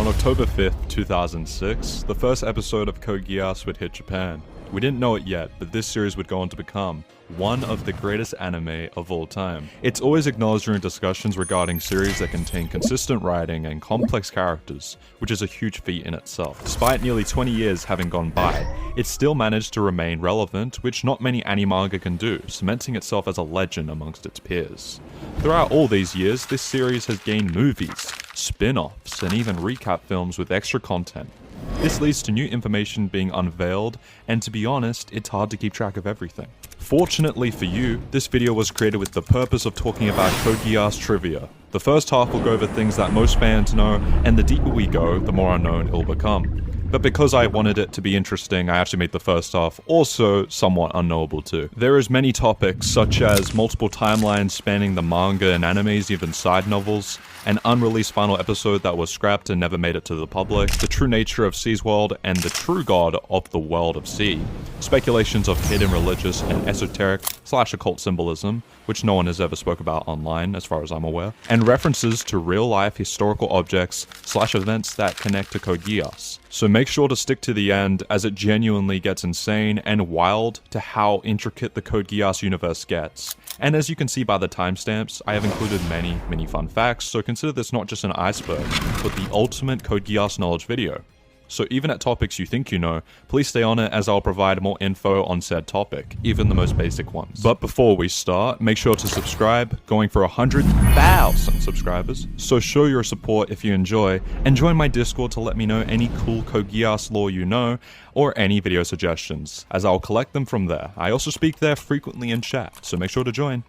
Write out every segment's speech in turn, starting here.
On October 5th, 2006, the first episode of Code Geass would hit Japan. We didn't know it yet, but this series would go on to become one of the greatest anime of all time. It's always acknowledged during discussions regarding series that contain consistent writing and complex characters, which is a huge feat in itself. Despite nearly 20 years having gone by, it still managed to remain relevant, which not many anime manga can do, cementing itself as a legend amongst its peers. Throughout all these years, this series has gained movies, spin-offs, and even recap films with extra content. This leads to new information being unveiled, and to be honest, it's hard to keep track of everything. Fortunately for you, this video was created with the purpose of talking about Code Geass Trivia. The first half will go over things that most fans know, and the deeper we go, the more unknown it'll become. But because I wanted it to be interesting, I actually made the first half also somewhat unknowable too. There is many topics, such as multiple timelines spanning the manga and animes, even side novels, an unreleased final episode that was scrapped and never made it to the public, the true nature of C's world, and the true god of the world of C, speculations of hidden religious and esoteric/occult symbolism, which no one has ever spoke about online as far as I'm aware, and references to real-life historical objects/events that connect to Code Geass. So make sure to stick to the end, as it genuinely gets insane and wild to how intricate the Code Geass universe gets. And as you can see by the timestamps, I have included many fun facts, so consider this not just an iceberg, but the ultimate Code Geass knowledge video. So even at topics you think you know, please stay on it, as I'll provide more info on said topic, even the most basic ones. But before we start, make sure to subscribe, going for 100,000 subscribers, so show your support if you enjoy, and join my Discord to let me know any cool Code Geass lore you know, or any video suggestions, as I'll collect them from there. I also speak there frequently in chat, so make sure to join.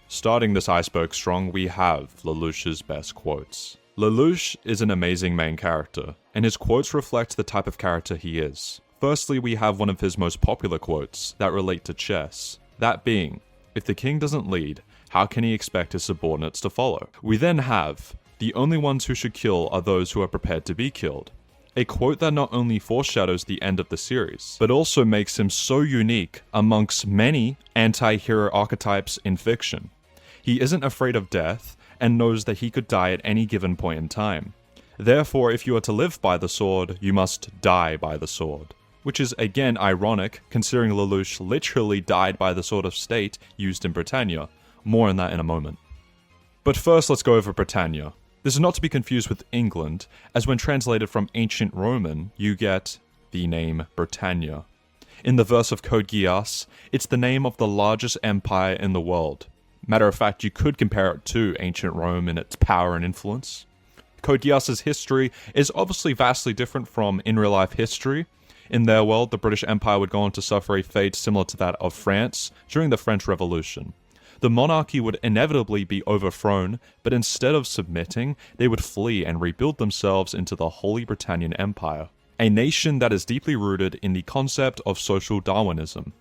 Starting this iceberg strong, we have Lelouch's best quotes. Lelouch is an amazing main character, and his quotes reflect the type of character he is. Firstly, we have one of his most popular quotes that relate to chess, that being, "If the king doesn't lead, how can he expect his subordinates to follow?" We then have, "The only ones who should kill are those who are prepared to be killed," a quote that not only foreshadows the end of the series, but also makes him so unique amongst many anti-hero archetypes in fiction. He isn't afraid of death, and knows that he could die at any given point in time. Therefore, if you are to live by the sword, you must die by the sword. Which is again ironic, considering Lelouch literally died by the sword of state used in Britannia. More on that in a moment. But first, let's go over Britannia. This is not to be confused with England, as when translated from ancient Roman, you get the name Britannia. In the verse of Code Geass, it's the name of the largest empire in the world. Matter of fact, you could compare it to ancient Rome in its power and influence. Code Geass's history is obviously vastly different from in real life history. In their world, the British Empire would go on to suffer a fate similar to that of France during the French Revolution. The monarchy would inevitably be overthrown, but instead of submitting, they would flee and rebuild themselves into the Holy Britannian Empire, a nation that is deeply rooted in the concept of social Darwinism.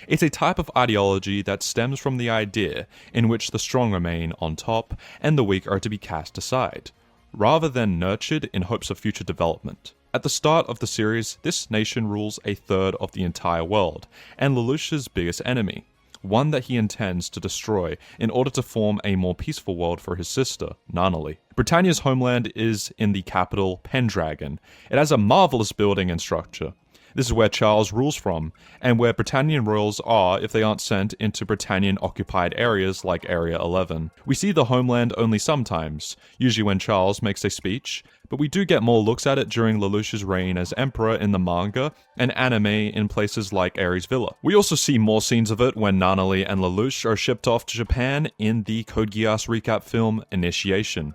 It's a type of ideology that stems from the idea in which the strong remain on top and the weak are to be cast aside, rather than nurtured in hopes of future development. At the start of the series, this nation rules a third of the entire world, and Lelouch's biggest enemy, one that he intends to destroy in order to form a more peaceful world for his sister, Nucha. Britannia's homeland is in the capital, Pendragon. It has a marvelous building and structure. This is where Charles rules from, and where Britannian royals are if they aren't sent into Britannian-occupied areas like Area 11. We see the homeland only sometimes, usually when Charles makes a speech, but we do get more looks at it during Lelouch's reign as emperor in the manga and anime in places like Ares Villa. We also see more scenes of it when Nucha and Lelouch are shipped off to Japan in the Code Geass recap film Initiation.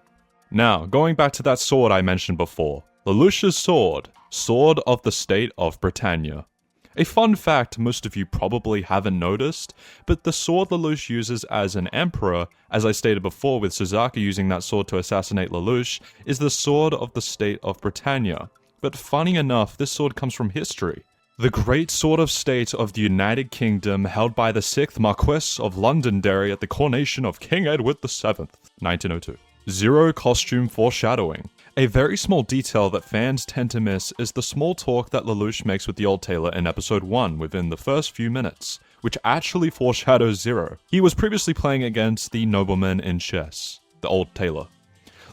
Now, going back to that sword I mentioned before, Lelouch's sword. Sword of the State of Britannia. A fun fact most of you probably haven't noticed, but the sword Lelouch uses as an emperor, as I stated before with Suzaki using that sword to assassinate Lelouch, is the Sword of the State of Britannia. But funny enough, this sword comes from history. The Great Sword of State of the United Kingdom, held by the 6th Marquess of Londonderry at the coronation of King Edward VII, 1902. Zero costume foreshadowing. A very small detail that fans tend to miss is the small talk that Lelouch makes with the old tailor in episode 1 within the first few minutes, which actually foreshadows Zero. He was previously playing against the nobleman in chess, the old tailor.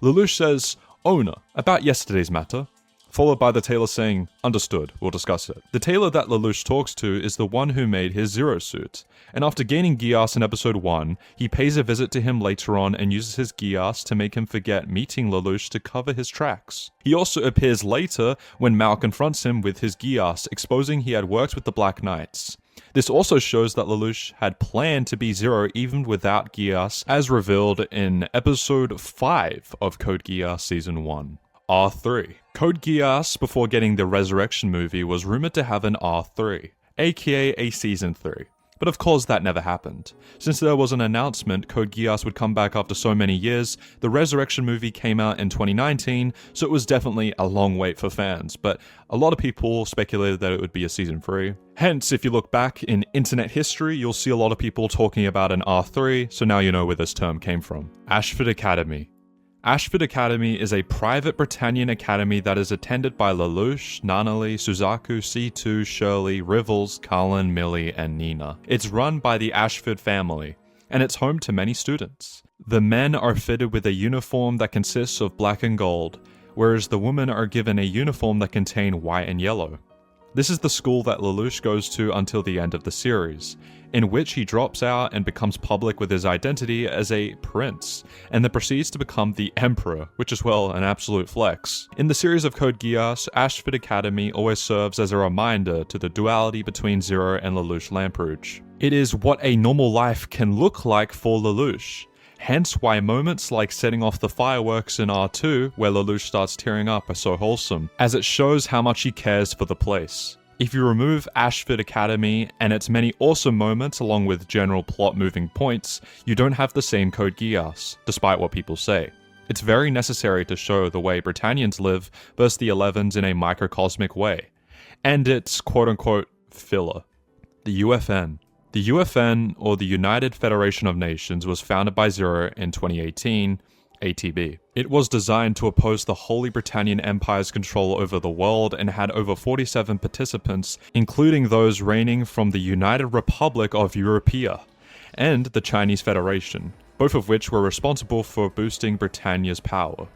Lelouch says, Owner, about yesterday's matter. Followed by the tailor saying, understood, we'll discuss it. The tailor that Lelouch talks to is the one who made his Zero suit, and after gaining Geass in episode 1, he pays a visit to him later on and uses his Geass to make him forget meeting Lelouch to cover his tracks. He also appears later when Mao confronts him with his Geass, exposing he had worked with the Black Knights. This also shows that Lelouch had planned to be Zero even without Geass, as revealed in episode 5 of Code Geass Season 1. R3. Code Geass, before getting the Resurrection movie, was rumored to have an R3, aka a Season 3. But of course that never happened. Since there was an announcement Code Geass would come back after so many years, the Resurrection movie came out in 2019, so it was definitely a long wait for fans, but a lot of people speculated that it would be a Season 3. Hence, if you look back in internet history, you'll see a lot of people talking about an R3, so now you know where this term came from. Ashford Academy. Ashford Academy is a private Britannian academy that is attended by Lelouch, Nanali, Suzaku, C2, Shirley, Rivals, Cullen, Millie, and Nina. It's run by the Ashford family, and it's home to many students. The men are fitted with a uniform that consists of black and gold, whereas the women are given a uniform that contains white and yellow. This is the school that Lelouch goes to until the end of the series, in which he drops out and becomes public with his identity as a prince, and then proceeds to become the emperor, which is, well, an absolute flex. In the series of Code Geass, Ashford Academy always serves as a reminder to the duality between Zero and Lelouch Lamperouge. It is what a normal life can look like for Lelouch. Hence why moments like setting off the fireworks in R2, where Lelouch starts tearing up, are so wholesome, as it shows how much he cares for the place. If you remove Ashford Academy and its many awesome moments along with general plot moving points, you don't have the same Code Geass, despite what people say. It's very necessary to show the way Britannians live versus the 11s in a microcosmic way. And it's quote-unquote filler. The UFN. The UFN, or the United Federation of Nations, was founded by Zero in 2018, ATB. It was designed to oppose the Holy Britannian Empire's control over the world and had over 47 participants, including those reigning from the United Republic of Europea and the Chinese Federation, both of which were responsible for boosting Britannia's power.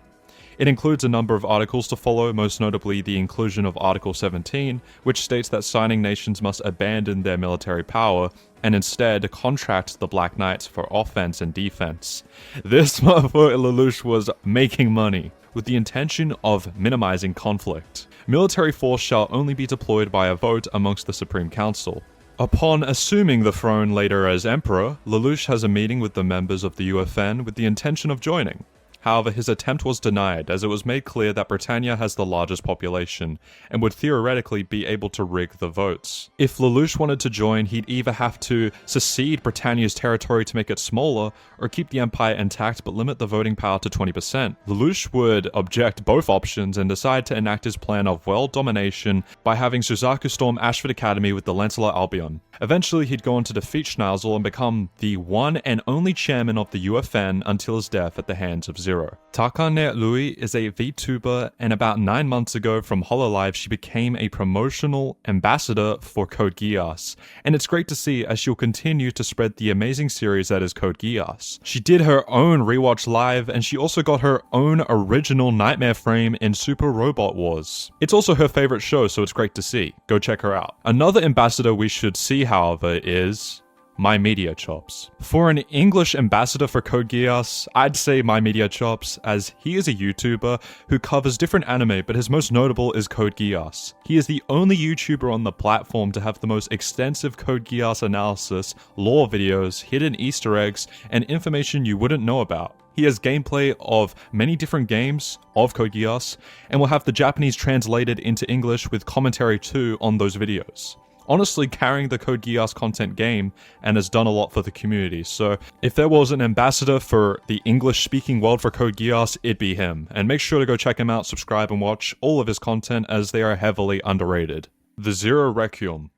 It includes a number of articles to follow, most notably the inclusion of Article 17, which states that signing nations must abandon their military power and instead contract the Black Knights for offense and defense. This motherfucker Lelouch was making money, with the intention of minimizing conflict. Military force shall only be deployed by a vote amongst the Supreme Council. Upon assuming the throne later as Emperor, Lelouch has a meeting with the members of the UFN with the intention of joining. However, his attempt was denied, as it was made clear that Britannia has the largest population, and would theoretically be able to rig the votes. If Lelouch wanted to join, he'd either have to secede Britannia's territory to make it smaller, or keep the empire intact but limit the voting power to 20%. Lelouch would object both options and decide to enact his plan of world domination by having Suzaku storm Ashford Academy with the Lancelot Albion. Eventually, he'd go on to defeat Schnauzle and become the one and only chairman of the UFN until his death at the hands of Zero. Takane Lui is a VTuber, and about 9 months ago from Hololive she became a promotional ambassador for Code Geass, and it's great to see as she'll continue to spread the amazing series that is Code Geass. She did her own rewatch live, and she also got her own original nightmare frame in Super Robot Wars. It's also her favorite show, so it's great to see. Go check her out. Another ambassador we should see, however, is MyMediaChops. For an English ambassador for Code Geass, I'd say MyMediaChops, as he is a YouTuber who covers different anime, but his most notable is Code Geass. He is the only YouTuber on the platform to have the most extensive Code Geass analysis, lore videos, hidden Easter eggs, and information you wouldn't know about. He has gameplay of many different games of Code Geass, and will have the Japanese translated into English with commentary too on those videos. Honestly carrying the Code Geass content game and has done a lot for the community, so if there was an ambassador for the English-speaking world for Code Geass, it'd be him. And make sure to go check him out, subscribe, and watch all of his content as they are heavily underrated. The Zero Requiem.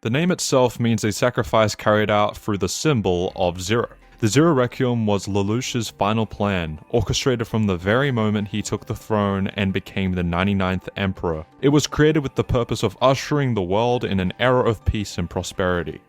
The name itself means a sacrifice carried out through the symbol of Zero. The Zero Requiem was Lelouch's final plan, orchestrated from the very moment he took the throne and became the 99th Emperor. It was created with the purpose of ushering the world in an era of peace and prosperity.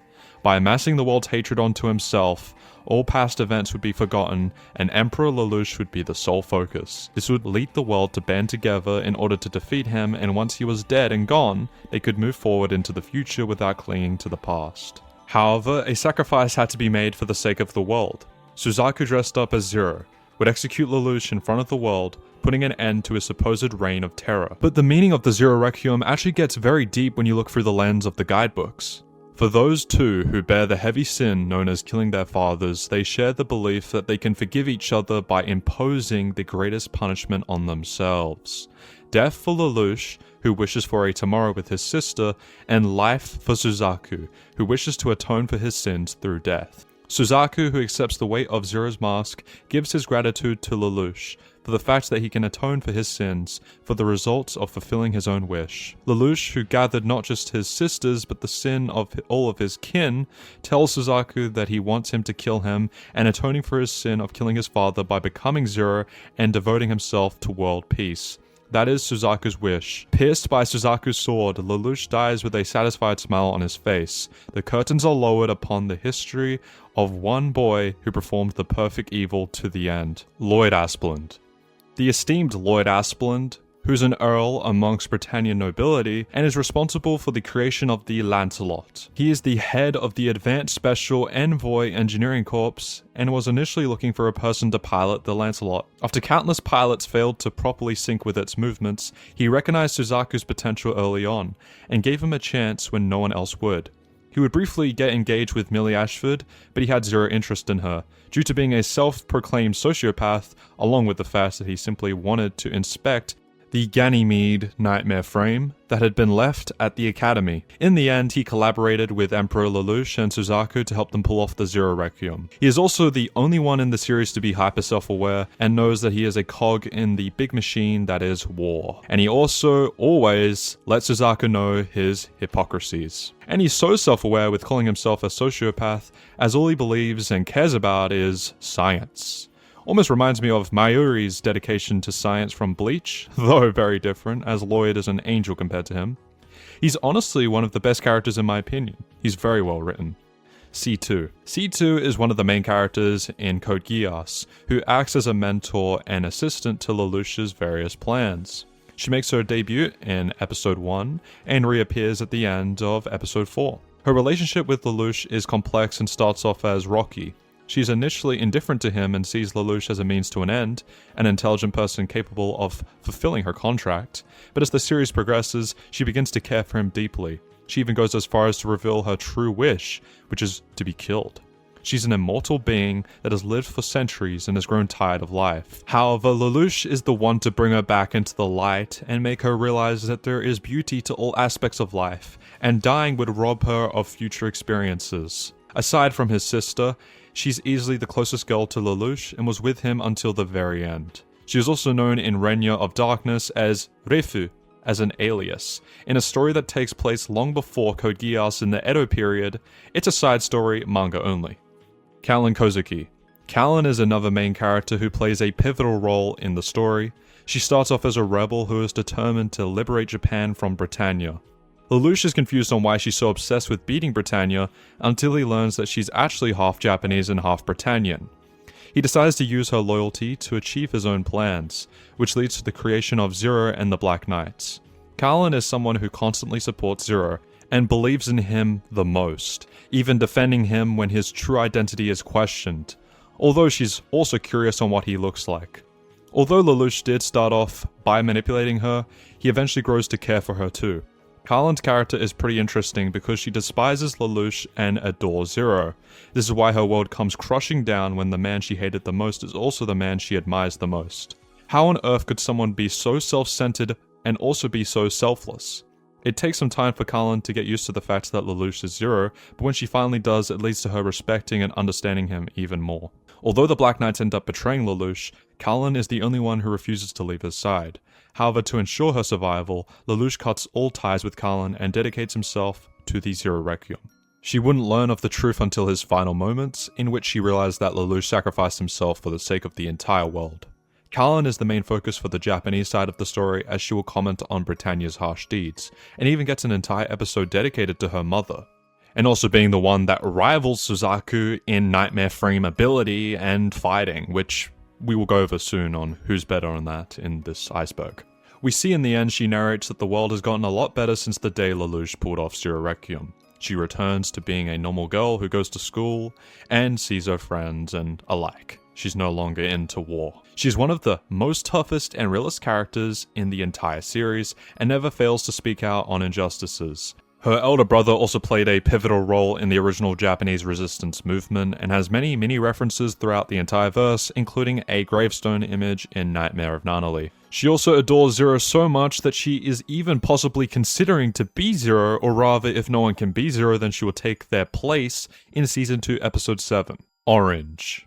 By amassing the world's hatred onto himself, all past events would be forgotten, and Emperor Lelouch would be the sole focus. This would lead the world to band together in order to defeat him, and once he was dead and gone, they could move forward into the future without clinging to the past. However, a sacrifice had to be made for the sake of the world. Suzaku, dressed up as Zero, would execute Lelouch in front of the world, putting an end to his supposed reign of terror. But the meaning of the Zero Requiem actually gets very deep when you look through the lens of the guidebooks. For those two who bear the heavy sin known as killing their fathers, they share the belief that they can forgive each other by imposing the greatest punishment on themselves. Death for Lelouch, who wishes for a tomorrow with his sister, and life for Suzaku, who wishes to atone for his sins through death. Suzaku, who accepts the weight of Zero's mask, gives his gratitude to Lelouch for the fact that he can atone for his sins for the results of fulfilling his own wish. Lelouch, who gathered not just his sisters but the sin of all of his kin, tells Suzaku that he wants him to kill him, and atoning for his sin of killing his father by becoming Zero and devoting himself to world peace. That is Suzaku's wish. Pierced by Suzaku's sword, Lelouch dies with a satisfied smile on his face. The curtains are lowered upon the history of one boy who performed the perfect evil to the end. Lloyd Aspland. The esteemed Lloyd Aspland, who's an earl amongst Britannian nobility and is responsible for the creation of the Lancelot. He is the head of the Advanced Special Envoy Engineering Corps and was initially looking for a person to pilot the Lancelot. After countless pilots failed to properly sync with its movements, he recognized Suzaku's potential early on and gave him a chance when no one else would. He would briefly get engaged with Millie Ashford, but he had zero interest in her, due to being a self-proclaimed sociopath, along with the fact that he simply wanted to inspect the Ganymede nightmare frame that had been left at the academy. In the end, he collaborated with Emperor Lelouch and Suzaku to help them pull off the Zero Requiem. He is also the only one in the series to be hyper self-aware and knows that he is a cog in the big machine that is war. And he also always lets Suzaku know his hypocrisies. And he's so self-aware with calling himself a sociopath, as all he believes and cares about is science. Almost reminds me of Mayuri's dedication to science from Bleach, though very different, as Lloyd is an angel compared to him. He's honestly one of the best characters in my opinion. He's very well written. C2. C2 is one of the main characters in Code Geass, who acts as a mentor and assistant to Lelouch's various plans. She makes her debut in episode 1 and reappears at the end of episode 4. Her relationship with Lelouch is complex and starts off as rocky. She's initially indifferent to him and sees Lelouch as a means to an end, an intelligent person capable of fulfilling her contract, but as the series progresses, she begins to care for him deeply. She even goes as far as to reveal her true wish, which is to be killed. She's an immortal being that has lived for centuries and has grown tired of life. However, Lelouch is the one to bring her back into the light and make her realize that there is beauty to all aspects of life, and dying would rob her of future experiences. Aside from his sister, she's easily the closest girl to Lelouch and was with him until the very end. She is also known in Renya of Darkness as Refu, as an alias. In a story that takes place long before Code Geass in the Edo period, it's a side story, manga only. Kallen Kozuki. Kallen is another main character who plays a pivotal role in the story. She starts off as a rebel who is determined to liberate Japan from Britannia. Lelouch is confused on why she's so obsessed with beating Britannia until he learns that she's actually half Japanese and half Britannian. He decides to use her loyalty to achieve his own plans, which leads to the creation of Zero and the Black Knights. Kallen is someone who constantly supports Zero and believes in him the most, even defending him when his true identity is questioned, although she's also curious on what he looks like. Although Lelouch did start off by manipulating her, he eventually grows to care for her too. Kallen's character is pretty interesting because she despises Lelouch and adores Zero. This is why her world comes crushing down when the man she hated the most is also the man she admires the most. How on earth could someone be so self-centered and also be so selfless? It takes some time for Kallen to get used to the fact that Lelouch is Zero, but when she finally does, it leads to her respecting and understanding him even more. Although the Black Knights end up betraying Lelouch, Kallen is the only one who refuses to leave his side. However, to ensure her survival, Lelouch cuts all ties with Kallen and dedicates himself to the Zero Requiem. She wouldn't learn of the truth until his final moments, in which she realized that Lelouch sacrificed himself for the sake of the entire world. Kallen is the main focus for the Japanese side of the story, as she will comment on Britannia's harsh deeds, and even gets an entire episode dedicated to her mother. and also being the one that rivals Suzaku in nightmare frame ability and fighting, which we will go over soon on who's better on that in this Iceberg. We see in the end she narrates that the world has gotten a lot better since the day Lelouch pulled off Zero Requiem. She returns to being a normal girl who goes to school and sees her friends and alike. She's no longer into war. She's one of the most toughest and realest characters in the entire series and never fails to speak out on injustices. Her elder brother also played a pivotal role in the original Japanese resistance movement and has many mini references throughout the entire verse, including a gravestone image in Nightmare of Nanali. She also adores Zero so much that she is even possibly considering to be Zero, or rather, if no one can be Zero, then she will take their place in Season 2, Episode 7. Orange.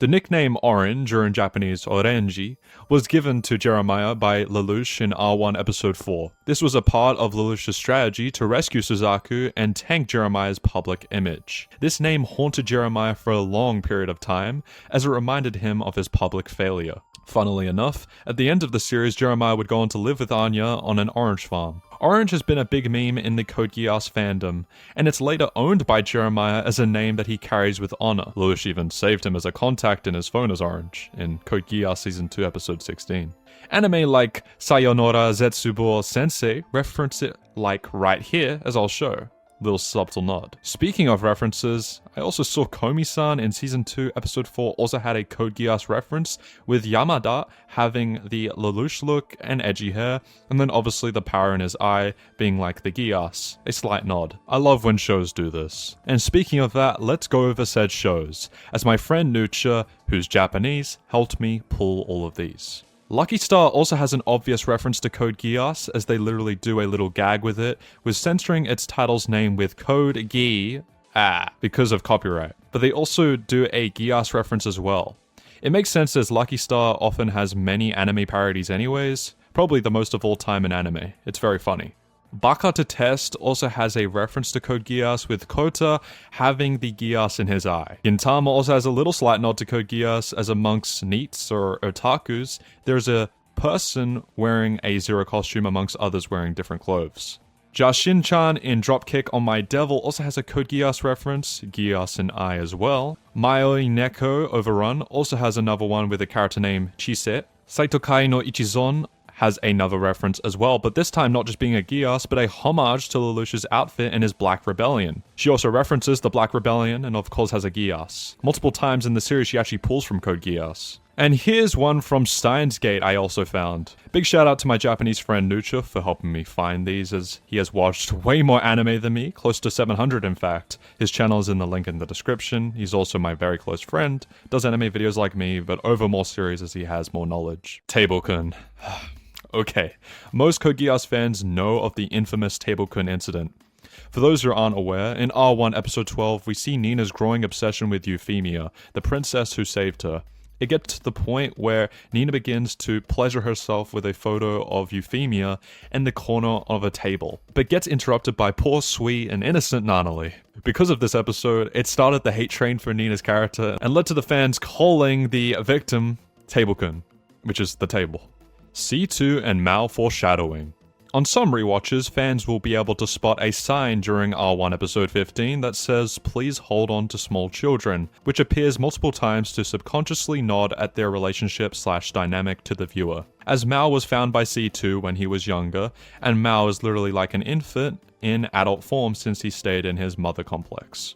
The nickname Orange, or in Japanese Orenji, was given to Jeremiah by Lelouch in R1 Episode 4. This was a part of Lelouch's strategy to rescue Suzaku and tank Jeremiah's public image. This name haunted Jeremiah for a long period of time, as it reminded him of his public failure. Funnily enough, at the end of the series, Jeremiah would go on to live with Anya on an orange farm. Orange has been a big meme in the Code Geass fandom, and it's later owned by Jeremiah as a name that he carries with honor. Lelouch even saved him as a contact in his phone as Orange, in Code Geass Season 2 Episode 16. Anime like Sayonara Zetsubo Sensei reference it like right here, as I'll show. Little subtle nod. Speaking of references, I also saw Komi-san in Season 2 Episode 4 also had a Code Geass reference, with Yamada having the Lelouch look and edgy hair, and then obviously the power in his eye being like the Geass. A slight nod. I love when shows do this. And speaking of that, let's go over said shows, as my friend Nucha, who's Japanese, helped me pull all of these. Lucky Star also has an obvious reference to Code Geass, as they literally do a little gag with it, with censoring its title's name with Code Geass because of copyright. But they also do a Geass reference as well. It makes sense as Lucky Star often has many anime parodies anyways, probably the most of all time in anime. It's very funny. Baka to Test also has a reference to Code Geass, with Kota having the Geass in his eye. Gintama also has a little slight nod to Code Geass, as amongst NEETs or otakus, there's a person wearing a Zero costume amongst others wearing different clothes. Jashin-chan in Dropkick on My Devil also has a Code Geass reference, Geass in eye as well. Maoi Neko Overrun also has another one with a character named Chise. Saitokai no Ichizon has another reference as well, but this time not just being a Geass, but a homage to Lelouch's outfit and his Black Rebellion. She also references the Black Rebellion and of course has a Geass. Multiple times in the series she actually pulls from Code Geass. And here's one from Steins Gate I also found. Big shout out to my Japanese friend Nucha for helping me find these, as he has watched way more anime than me, close to 700 in fact. His channel is in the link in the description. He's also my very close friend, does anime videos like me, but over more series as he has more knowledge. Table-kun. Okay, most Code Geass fans know of the infamous Table-kun incident. For those who aren't aware, in R1 Episode 12, we see Nina's growing obsession with Euphemia, the princess who saved her. It gets to the point where Nina begins to pleasure herself with a photo of Euphemia in the corner of a table, but gets interrupted by poor, sweet, and innocent Nanali. Because of this episode, it started the hate train for Nina's character and led to the fans calling the victim Table-kun, which is the table. C2 and Mao foreshadowing. On some rewatches, fans will be able to spot a sign during R1 Episode 15 that says, "Please hold on to small children," which appears multiple times to subconsciously nod at their relationship/dynamic to the viewer. As Mao was found by C2 when he was younger, and Mao is literally like an infant in adult form since he stayed in his mother complex.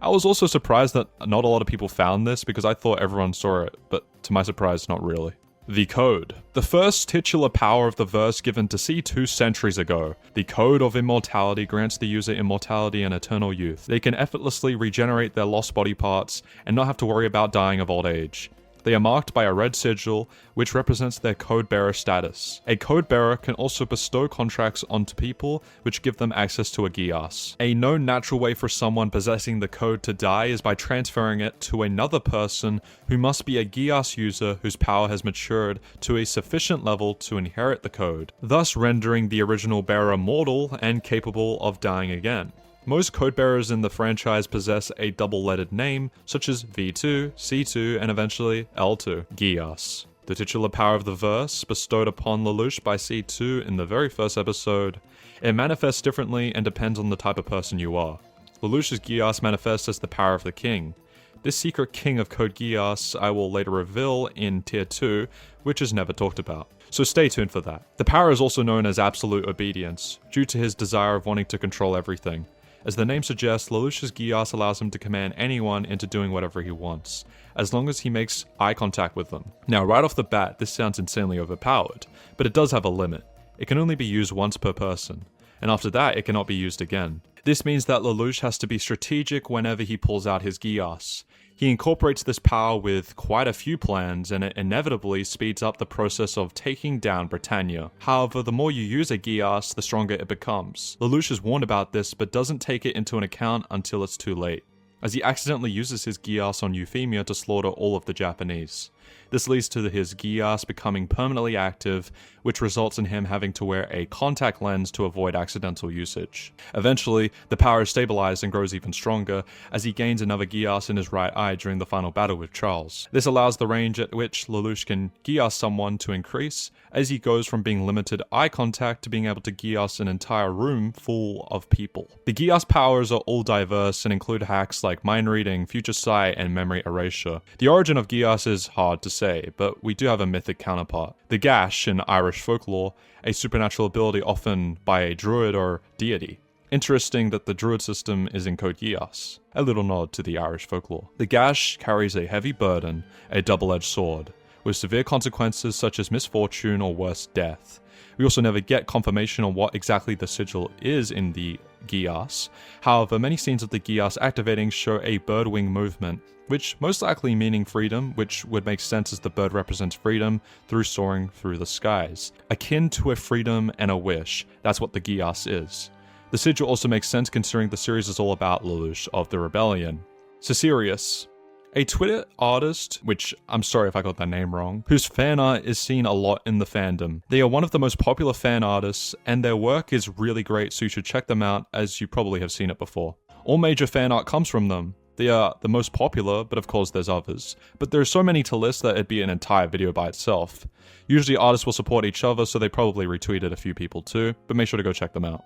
I was also surprised that not a lot of people found this because I thought everyone saw it, but to my surprise, not really. The Code. The first titular power of the verse given to C2 centuries ago. The Code of Immortality grants the user immortality and eternal youth. They can effortlessly regenerate their lost body parts and not have to worry about dying of old age. They are marked by a red sigil, which represents their code bearer status. A code bearer can also bestow contracts onto people, which give them access to a Geass. A known natural way for someone possessing the code to die is by transferring it to another person who must be a Geass user whose power has matured to a sufficient level to inherit the code, thus rendering the original bearer mortal and capable of dying again. Most codebearers in the franchise possess a double-lettered name, such as V2, C2, and eventually L2, Geass. The titular power of the verse, bestowed upon Lelouch by C2 in the very first episode, it manifests differently and depends on the type of person you are. Lelouch's Geass manifests as the power of the king. This secret king of Code Geass I will later reveal in Tier 2, which is never talked about. So stay tuned for that. The power is also known as absolute obedience, due to his desire of wanting to control everything. As the name suggests, Lelouch's Geass allows him to command anyone into doing whatever he wants, as long as he makes eye contact with them. Now, right off the bat, this sounds insanely overpowered, but it does have a limit. It can only be used once per person, and after that, it cannot be used again. This means that Lelouch has to be strategic whenever he pulls out his Geass. He incorporates this power with quite a few plans, and it inevitably speeds up the process of taking down Britannia. However, the more you use a Geass, the stronger it becomes. Lelouch is warned about this, but doesn't take it into an account until it's too late, as he accidentally uses his Geass on Euphemia to slaughter all of the Japanese. This leads to his Geass becoming permanently active, which results in him having to wear a contact lens to avoid accidental usage. Eventually, the power is stabilized and grows even stronger, as he gains another Geass in his right eye during the final battle with Charles. This allows the range at which Lelouch can Geass someone to increase, as he goes from being limited eye contact to being able to Geass an entire room full of people. The Geass powers are all diverse and include hacks like mind reading, future sight, and memory erasure. The origin of Geass is hard to say, but we do have a mythic counterpart. The Gash in Irish folklore, a supernatural ability often by a druid or deity. Interesting that the druid system is in Code Geass. A little nod to the Irish folklore. The Gash carries a heavy burden, a double-edged sword, with severe consequences such as misfortune or worse, death. We also never get confirmation on what exactly the sigil is in the Geass. However, many scenes of the Geass activating show a bird wing movement, which most likely meaning freedom, which would make sense as the bird represents freedom through soaring through the skies. Akin to a freedom and a wish, that's what the Geass is. The sigil also makes sense considering the series is all about Lelouch of the Rebellion. Cicerius, a Twitter artist, which I'm sorry if I got that name wrong, whose fan art is seen a lot in the fandom. They are one of the most popular fan artists, and their work is really great, so you should check them out as you probably have seen it before. All major fan art comes from them. They are the most popular, but of course there's others. But there are so many to list that it'd be an entire video by itself. Usually artists will support each other, so they probably retweeted a few people too, but make sure to go check them out.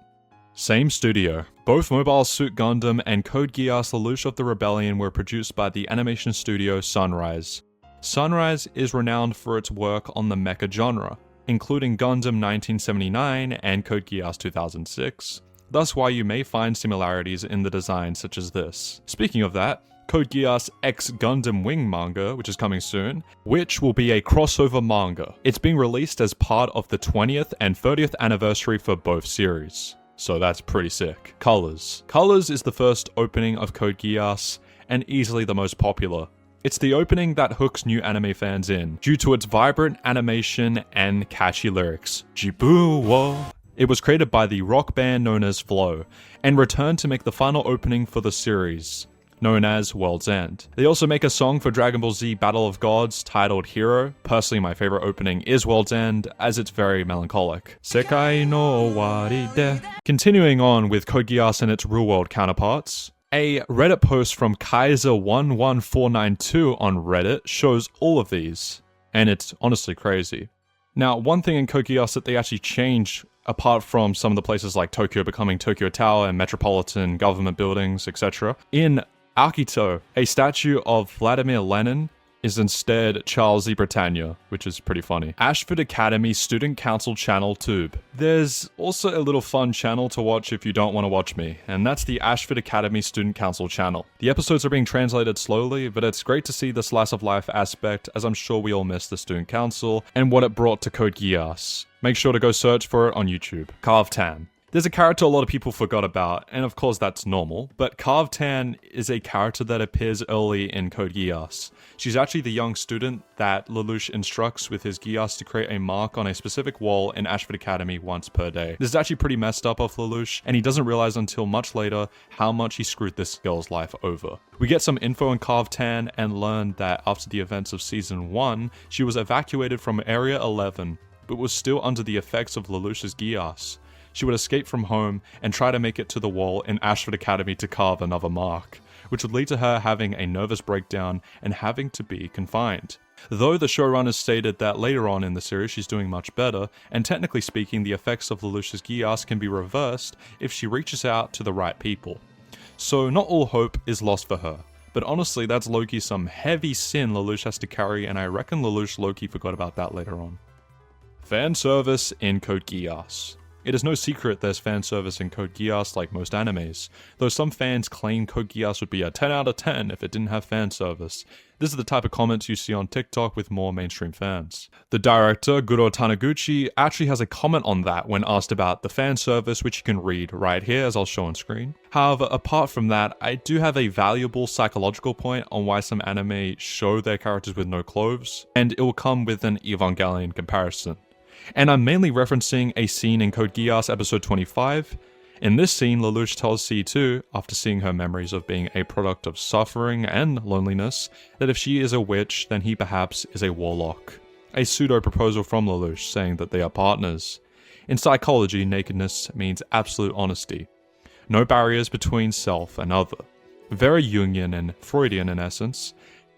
Same studio. Both Mobile Suit Gundam and Code Geass Lelouch of the Rebellion were produced by the animation studio Sunrise. Sunrise is renowned for its work on the mecha genre, including Gundam 1979 and Code Geass 2006. Thus why you may find similarities in the design such as this. Speaking of that, Code Geass X Gundam Wing manga, which is coming soon, which will be a crossover manga. It's being released as part of the 20th and 30th anniversary for both series. So that's pretty sick. Colors. Colors is the first opening of Code Geass, and easily the most popular. It's the opening that hooks new anime fans in, due to its vibrant animation and catchy lyrics. Jibu wo. It was created by the rock band known as Flow, and returned to make the final opening for the series, known as World's End. They also make a song for Dragon Ball Z Battle of Gods titled Hero. Personally, my favorite opening is World's End, as it's very melancholic. Sekai no Owari de. Continuing on with Code Geass and its real-world counterparts, a Reddit post from Kaiser11492 on Reddit shows all of these, and it's honestly crazy. Now, one thing in Code Geass that they actually changed, apart from some of the places like Tokyo becoming Tokyo Tower and metropolitan government buildings, etc., in Akito, a statue of Vladimir Lenin is instead Charles E. Britannia, which is pretty funny. Ashford Academy Student Council Channel Tube. There's also a little fun channel to watch if you don't want to watch me, and that's the Ashford Academy Student Council channel. The episodes are being translated slowly, but it's great to see the slice of life aspect, as I'm sure we all miss the Student Council and what it brought to Code Geass. Make sure to go search for it on YouTube. Carve Tan. There's a character a lot of people forgot about, and of course that's normal, but Carve Tan is a character that appears early in Code Geass. She's actually the young student that Lelouch instructs with his Geass to create a mark on a specific wall in Ashford Academy once per day. This is actually pretty messed up of Lelouch, and he doesn't realize until much later how much he screwed this girl's life over. We get some info on Carve Tan and learn that after the events of Season 1, she was evacuated from Area 11, but was still under the effects of Lelouch's Geass. She would escape from home and try to make it to the wall in Ashford Academy to carve another mark, which would lead to her having a nervous breakdown and having to be confined. Though the showrunners stated that later on in the series she's doing much better, and technically speaking the effects of Lelouch's Geass can be reversed if she reaches out to the right people. so not all hope is lost for her. But honestly, that's low-key some heavy sin Lelouch has to carry, and I reckon Lelouch low-key forgot about that later on. Fan service in Code Geass. It is no secret there's fan service in Code Geass like most animes, though some fans claim Code Geass would be a 10 out of 10 if it didn't have fan service. This is the type of comments you see on TikTok with more mainstream fans. The director, Guro Taniguchi, actually has a comment on that when asked about the fan service, which you can read right here as I'll show on screen. However, apart from that, I do have a valuable psychological point on why some anime show their characters with no clothes, and it will come with an Evangelion comparison. And I'm mainly referencing a scene in Code Geass episode 25. In this scene, Lelouch tells C2, after seeing her memories of being a product of suffering and loneliness, that if she is a witch, then he perhaps is a warlock. A pseudo-proposal from Lelouch saying that they are partners. In psychology, nakedness means absolute honesty. No barriers between self and other. Very Jungian and Freudian in essence.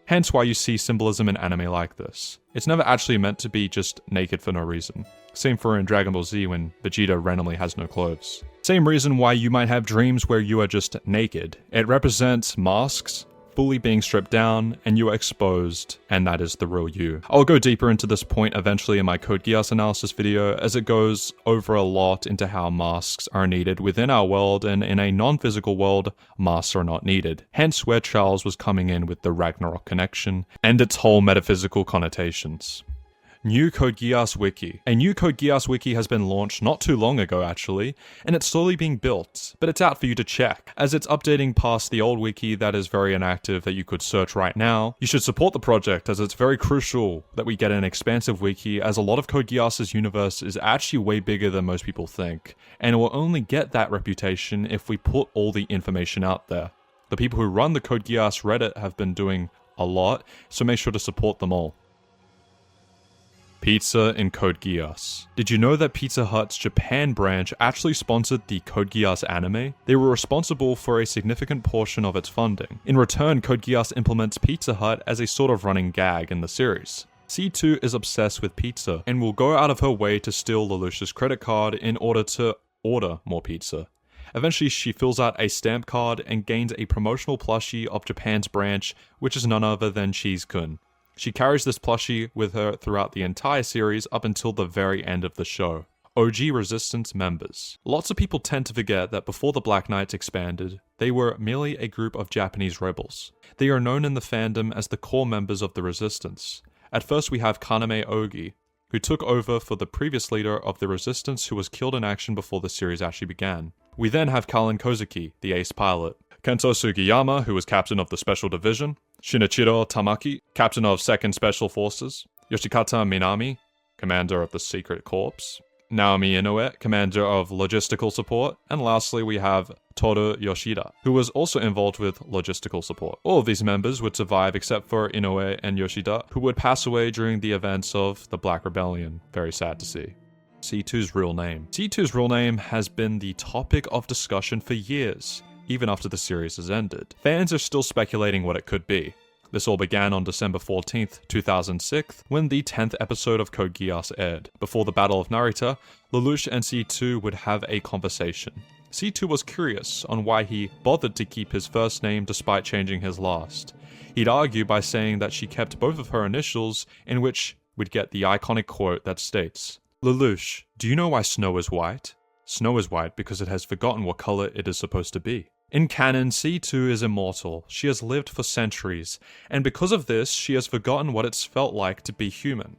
Hence why you see symbolism in anime like this. It's never actually meant to be just naked for no reason. Same for in Dragon Ball Z when Vegeta randomly has no clothes. Same reason why you might have dreams where you are just naked. It represents masks, fully being stripped down, and you are exposed, and that is the real you. I'll go deeper into this point eventually in my Code Geass analysis video, as it goes over a lot into how masks are needed within our world, and in a non-physical world, masks are not needed. Hence where Charles was coming in with the Ragnarok connection, and its whole metaphysical connotations. New Code Geass Wiki. A new Code Geass Wiki has been launched not too long ago actually, and it's slowly being built, but it's out for you to check, as it's updating past the old wiki that is very inactive that you could search right now. You should support the project, as it's very crucial that we get an expansive wiki, as a lot of Code Geass's universe is actually way bigger than most people think, and it will only get that reputation if we put all the information out there. The people who run the Code Geass Reddit have been doing a lot, so make sure to support them all. Pizza in Code Geass. Did you know that Pizza Hut's Japan branch actually sponsored the Code Geass anime? They were responsible for a significant portion of its funding. In return, Code Geass implements Pizza Hut as a sort of running gag in the series. C2 is obsessed with pizza, and will go out of her way to steal Lelouch's credit card in order to order more pizza. Eventually, she fills out a stamp card and gains a promotional plushie of Japan's branch, which is none other than Cheese-kun. She carries this plushie with her throughout the entire series up until the very end of the show. OG Resistance members. Lots of people tend to forget that before the Black Knights expanded, they were merely a group of Japanese rebels. They are known in the fandom as the core members of the Resistance. At first we have Kaname Ogi, who took over for the previous leader of the Resistance who was killed in action before the series actually began. We then have Kallen Kozuki, the ace pilot. Kento Sugiyama, who was captain of the Special Division. Shinichiro Tamaki, captain of 2nd Special Forces. Yoshikata Minami, commander of the Secret Corps. Naomi Inoue, commander of Logistical Support. And lastly, we have Toru Yoshida, who was also involved with logistical support. All of these members would survive except for Inoue and Yoshida, who would pass away during the events of the Black Rebellion. Very sad to see. C2's real name. C2's real name has been the topic of discussion for years, even after the series has ended. Fans are still speculating what it could be. This all began on December 14th, 2006, when the 10th episode of Code Geass aired. Before the Battle of Narita, Lelouch and C2 would have a conversation. C2 was curious on why he bothered to keep his first name despite changing his last. He'd argue by saying that she kept both of her initials, in which we'd get the iconic quote that states, "Lelouch, do you know why snow is white? Snow is white because it has forgotten what color it is supposed to be." In canon, C2 is immortal. She has lived for centuries, and because of this, she has forgotten what it's felt like to be human.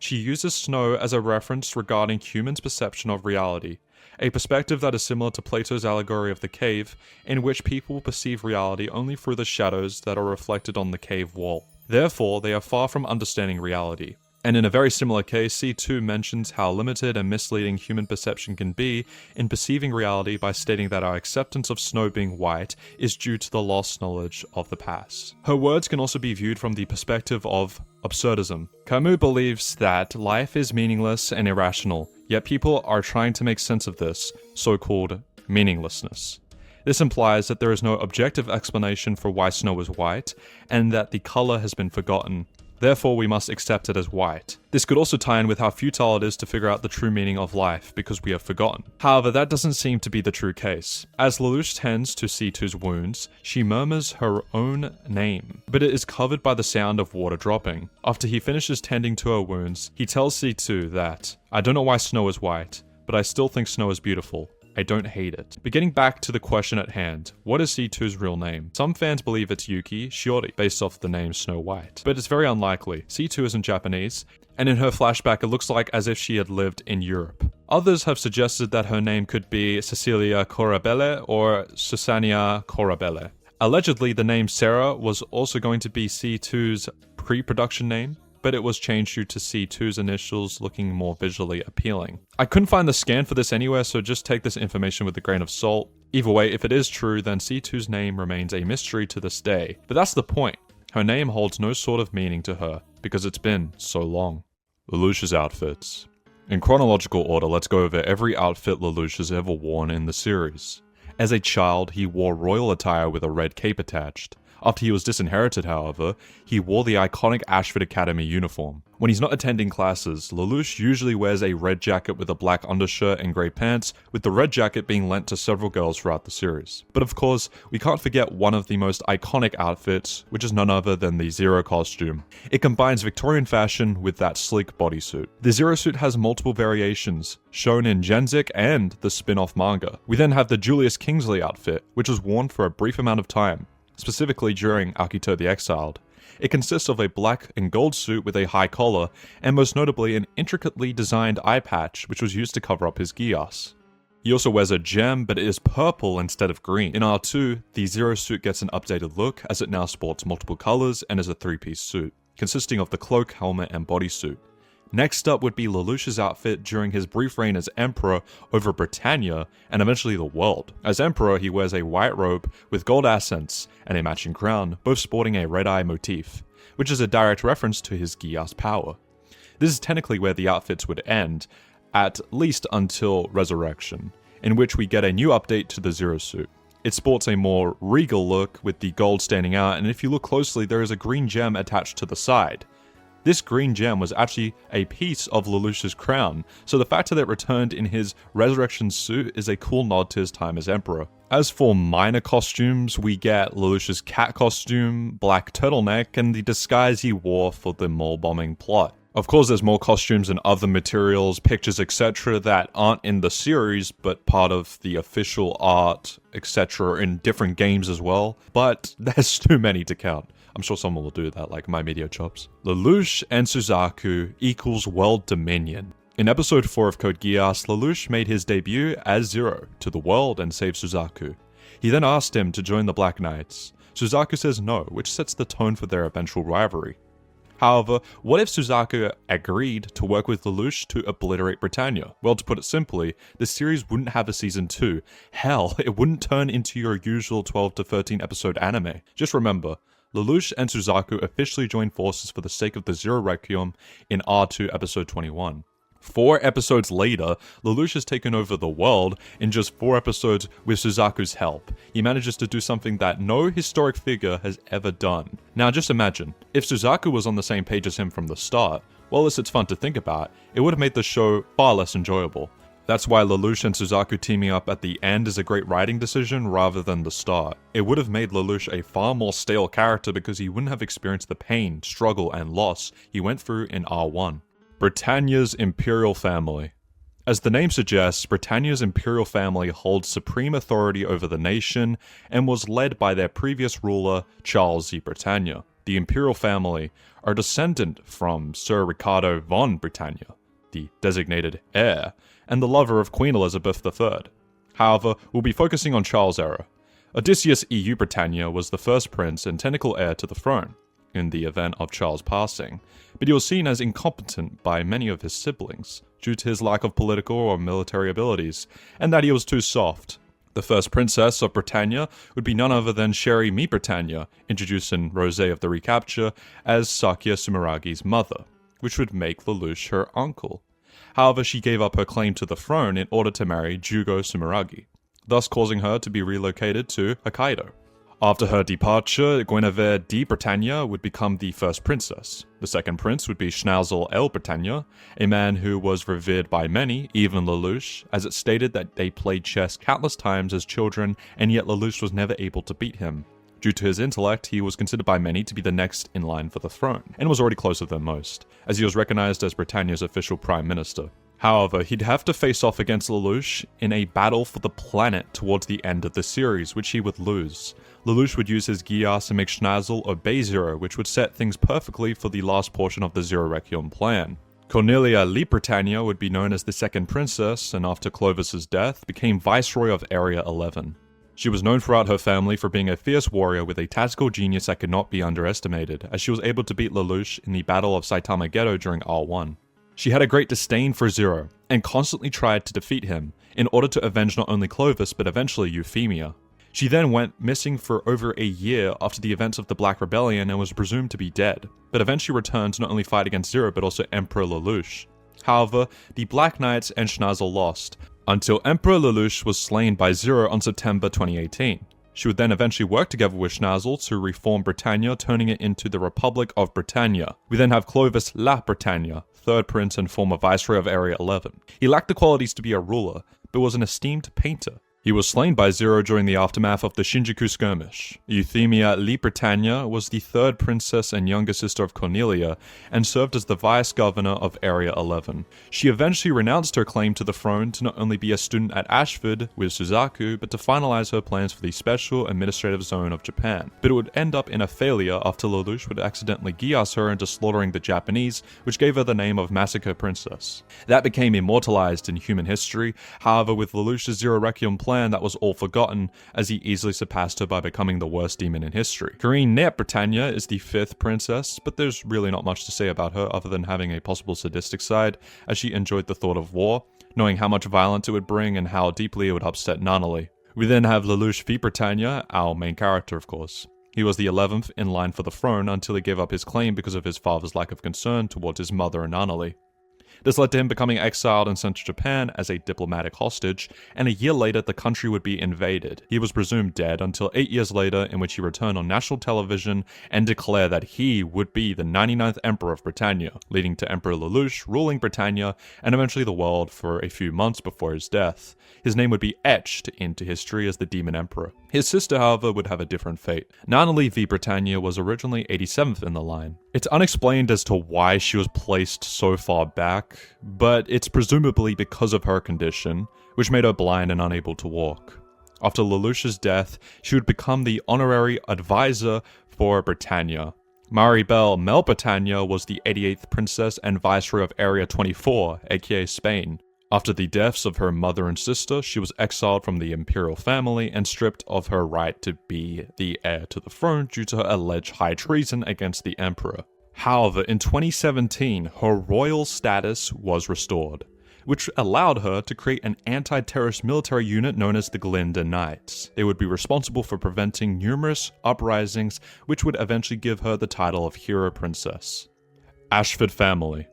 She uses snow as a reference regarding humans' perception of reality, a perspective that is similar to Plato's allegory of the cave, in which people perceive reality only through the shadows that are reflected on the cave wall. Therefore, they are far from understanding reality. And in a very similar case, C2 mentions how limited and misleading human perception can be in perceiving reality by stating that our acceptance of snow being white is due to the lost knowledge of the past. Her words can also be viewed from the perspective of absurdism. Camus believes that life is meaningless and irrational, yet people are trying to make sense of this so-called meaninglessness. This implies that there is no objective explanation for why snow is white, and that the color has been forgotten. Therefore, we must accept it as white. This could also tie in with how futile it is to figure out the true meaning of life because we have forgotten. However, that doesn't seem to be the true case. As Lelouch tends to C2's wounds, she murmurs her own name, but it is covered by the sound of water dropping. After he finishes tending to her wounds, he tells C2 that, "I don't know why snow is white, but I still think snow is beautiful. I don't hate it." But getting back to the question at hand, what is C2's real name? Some fans believe it's Yuki Shiori, based off the name Snow White, but it's very unlikely. C2 isn't Japanese, and in her flashback it looks like as if she had lived in Europe. Others have suggested that her name could be Cecilia Corabelle or Susania Corabelle. Allegedly, the name Sarah was also going to be C2's pre-production name, but it was changed due to C2's initials looking more visually appealing. I couldn't find the scan for this anywhere, so just take this information with a grain of salt. Either way, if it is true, then C2's name remains a mystery to this day. But that's the point. Her name holds no sort of meaning to her, because it's been so long. Lelouch's outfits. In chronological order, let's go over every outfit Lelouch has ever worn in the series. As a child, he wore royal attire with a red cape attached. After he was disinherited, however, he wore the iconic Ashford Academy uniform. When he's not attending classes, Lelouch usually wears a red jacket with a black undershirt and grey pants, with the red jacket being lent to several girls throughout the series. But of course, we can't forget one of the most iconic outfits, which is none other than the Zero costume. It combines Victorian fashion with that sleek bodysuit. The Zero suit has multiple variations, shown in Genzik and the spin-off manga. We then have the Julius Kingsley outfit, which was worn for a brief amount of time, specifically during Akito the Exiled. It consists of a black and gold suit with a high collar, and most notably an intricately designed eye patch which was used to cover up his Geass. He also wears a gem, but it is purple instead of green. In R2, the Zero suit gets an updated look as it now sports multiple colors and is a three-piece suit, consisting of the cloak, helmet, and bodysuit. Next up would be Lelouch's outfit during his brief reign as Emperor over Britannia and eventually the world. As Emperor, he wears a white robe with gold accents and a matching crown, both sporting a red-eye motif, which is a direct reference to his Geass power. This is technically where the outfits would end, at least until Resurrection, in which we get a new update to the Zero suit. It sports a more regal look with the gold standing out, and if you look closely, there is a green gem attached to the side. This green gem was actually a piece of Lelouch's crown, so the fact that it returned in his Resurrection suit is a cool nod to his time as Emperor. As for minor costumes, we get Lelouch's cat costume, black turtleneck, and the disguise he wore for the mall bombing plot. Of course, there's more costumes and other materials, pictures, etc. that aren't in the series, but part of the official art, etc. in different games as well, but there's too many to count. I'm sure someone will do that, like MyMediaChops. Lelouch and Suzaku equals world dominion. In episode 4 of Code Geass, Lelouch made his debut as Zero to the world and saved Suzaku. He then asked him to join the Black Knights. Suzaku says no, which sets the tone for their eventual rivalry. However, what if Suzaku agreed to work with Lelouch to obliterate Britannia? Well, to put it simply, the series wouldn't have a season 2. Hell, it wouldn't turn into your usual 12 to 13 episode anime. Just remember, Lelouch and Suzaku officially joined forces for the sake of the Zero Requiem in R2 episode 21. 4 episodes later, Lelouch has taken over the world in just 4 episodes with Suzaku's help. He manages to do something that no historic figure has ever done. Now just imagine, if Suzaku was on the same page as him from the start, while it's fun to think about, it would have made the show far less enjoyable. That's why Lelouch and Suzaku teaming up at the end is a great writing decision rather than the start. It would have made Lelouch a far more stale character because he wouldn't have experienced the pain, struggle, and loss he went through in R1. Britannia's Imperial Family. As the name suggests, Britannia's Imperial Family holds supreme authority over the nation and was led by their previous ruler, Charles Z. Britannia. The Imperial Family are descendant from Sir Ricardo von Britannia, the designated heir, and the lover of Queen Elizabeth III. However, we'll be focusing on Charles' era. Odysseus EU Britannia was the first prince and technical heir to the throne in the event of Charles' passing, but he was seen as incompetent by many of his siblings due to his lack of political or military abilities, and that he was too soft. The first princess of Britannia would be none other than Sherry Mi Britannia, introduced in Rosé of the Recapture as Sakya Sumeragi's mother, which would make Lelouch her uncle. However, she gave up her claim to the throne in order to marry Jugo Sumeragi, thus causing her to be relocated to Hokkaido. After her departure, Guinevere de Bretagne would become the first princess. The second prince would be Schnauzel el Bretagne, a man who was revered by many, even Lelouch, as it stated that they played chess countless times as children, and yet Lelouch was never able to beat him. Due to his intellect, he was considered by many to be the next in line for the throne, and was already closer than most, as he was recognized as Bretagne's official prime minister. However, he'd have to face off against Lelouch in a battle for the planet towards the end of the series, which he would lose. Lelouch would use his Geass to make Schnauzel obey Zero, which would set things perfectly for the last portion of the Zero Requiem plan. Cornelia Le Bretagne would be known as the second princess, and after Clovis's death, became viceroy of Area 11. She was known throughout her family for being a fierce warrior with a tactical genius that could not be underestimated, as she was able to beat Lelouch in the Battle of Saitama Ghetto during R1. She had a great disdain for Zero, and constantly tried to defeat him, in order to avenge not only Clovis but eventually Euphemia. She then went missing for over a year after the events of the Black Rebellion and was presumed to be dead, but eventually returned to not only fight against Zero but also Emperor Lelouch. However, the Black Knights and Schnauzel lost, until Emperor Lelouch was slain by Zero on September 2018. She would then eventually work together with Schnauzel to reform Bretagne, turning it into the Republic of Bretagne. We then have Clovis La Bretagne, third prince and former viceroy of Area 11. He lacked the qualities to be a ruler, but was an esteemed painter. He was slain by Zero during the aftermath of the Shinjuku skirmish. Euphemia Le Bretagne was the third princess and younger sister of Cornelia, and served as the vice-governor of Area 11. She eventually renounced her claim to the throne to not only be a student at Ashford with Suzaku, but to finalize her plans for the Special Administrative Zone of Japan. But it would end up in a failure after Lelouch would accidentally Geass her into slaughtering the Japanese, which gave her the name of Massacre Princess. That became immortalized in human history. However, with Lelouch's Zero Requiem plan, that was all forgotten, as he easily surpassed her by becoming the worst demon in history. Corinne Nert Bretagne is the fifth princess, but there's really not much to say about her other than having a possible sadistic side, as she enjoyed the thought of war, knowing how much violence it would bring and how deeply it would upset Nanali. We then have Lelouch V Bretagne, our main character of course. He was the 11th in line for the throne until he gave up his claim because of his father's lack of concern towards his mother and Nanali. This led to him becoming exiled and sent to Japan as a diplomatic hostage, and a year later the country would be invaded. He was presumed dead until 8 years later, in which he returned on national television and declared that he would be the 99th Emperor of Bretagne, leading to Emperor Lelouch ruling Bretagne and eventually the world for a few months before his death. His name would be etched into history as the Demon Emperor. His sister, however, would have a different fate. Nanali V Bretagne was originally 87th in the line. It's unexplained as to why she was placed so far back, but it's presumably because of her condition, which made her blind and unable to walk. After Lelouch's death, she would become the honorary advisor for Bretagne. Maribel Mel Bretagne was the 88th princess and viceroy of Area 24, aka Spain. After the deaths of her mother and sister, she was exiled from the imperial family and stripped of her right to be the heir to the throne due to her alleged high treason against the emperor. However, in 2017, her royal status was restored, which allowed her to create an anti-terrorist military unit known as the Glinda Knights. They would be responsible for preventing numerous uprisings, which would eventually give her the title of Hero Princess. Ashford family.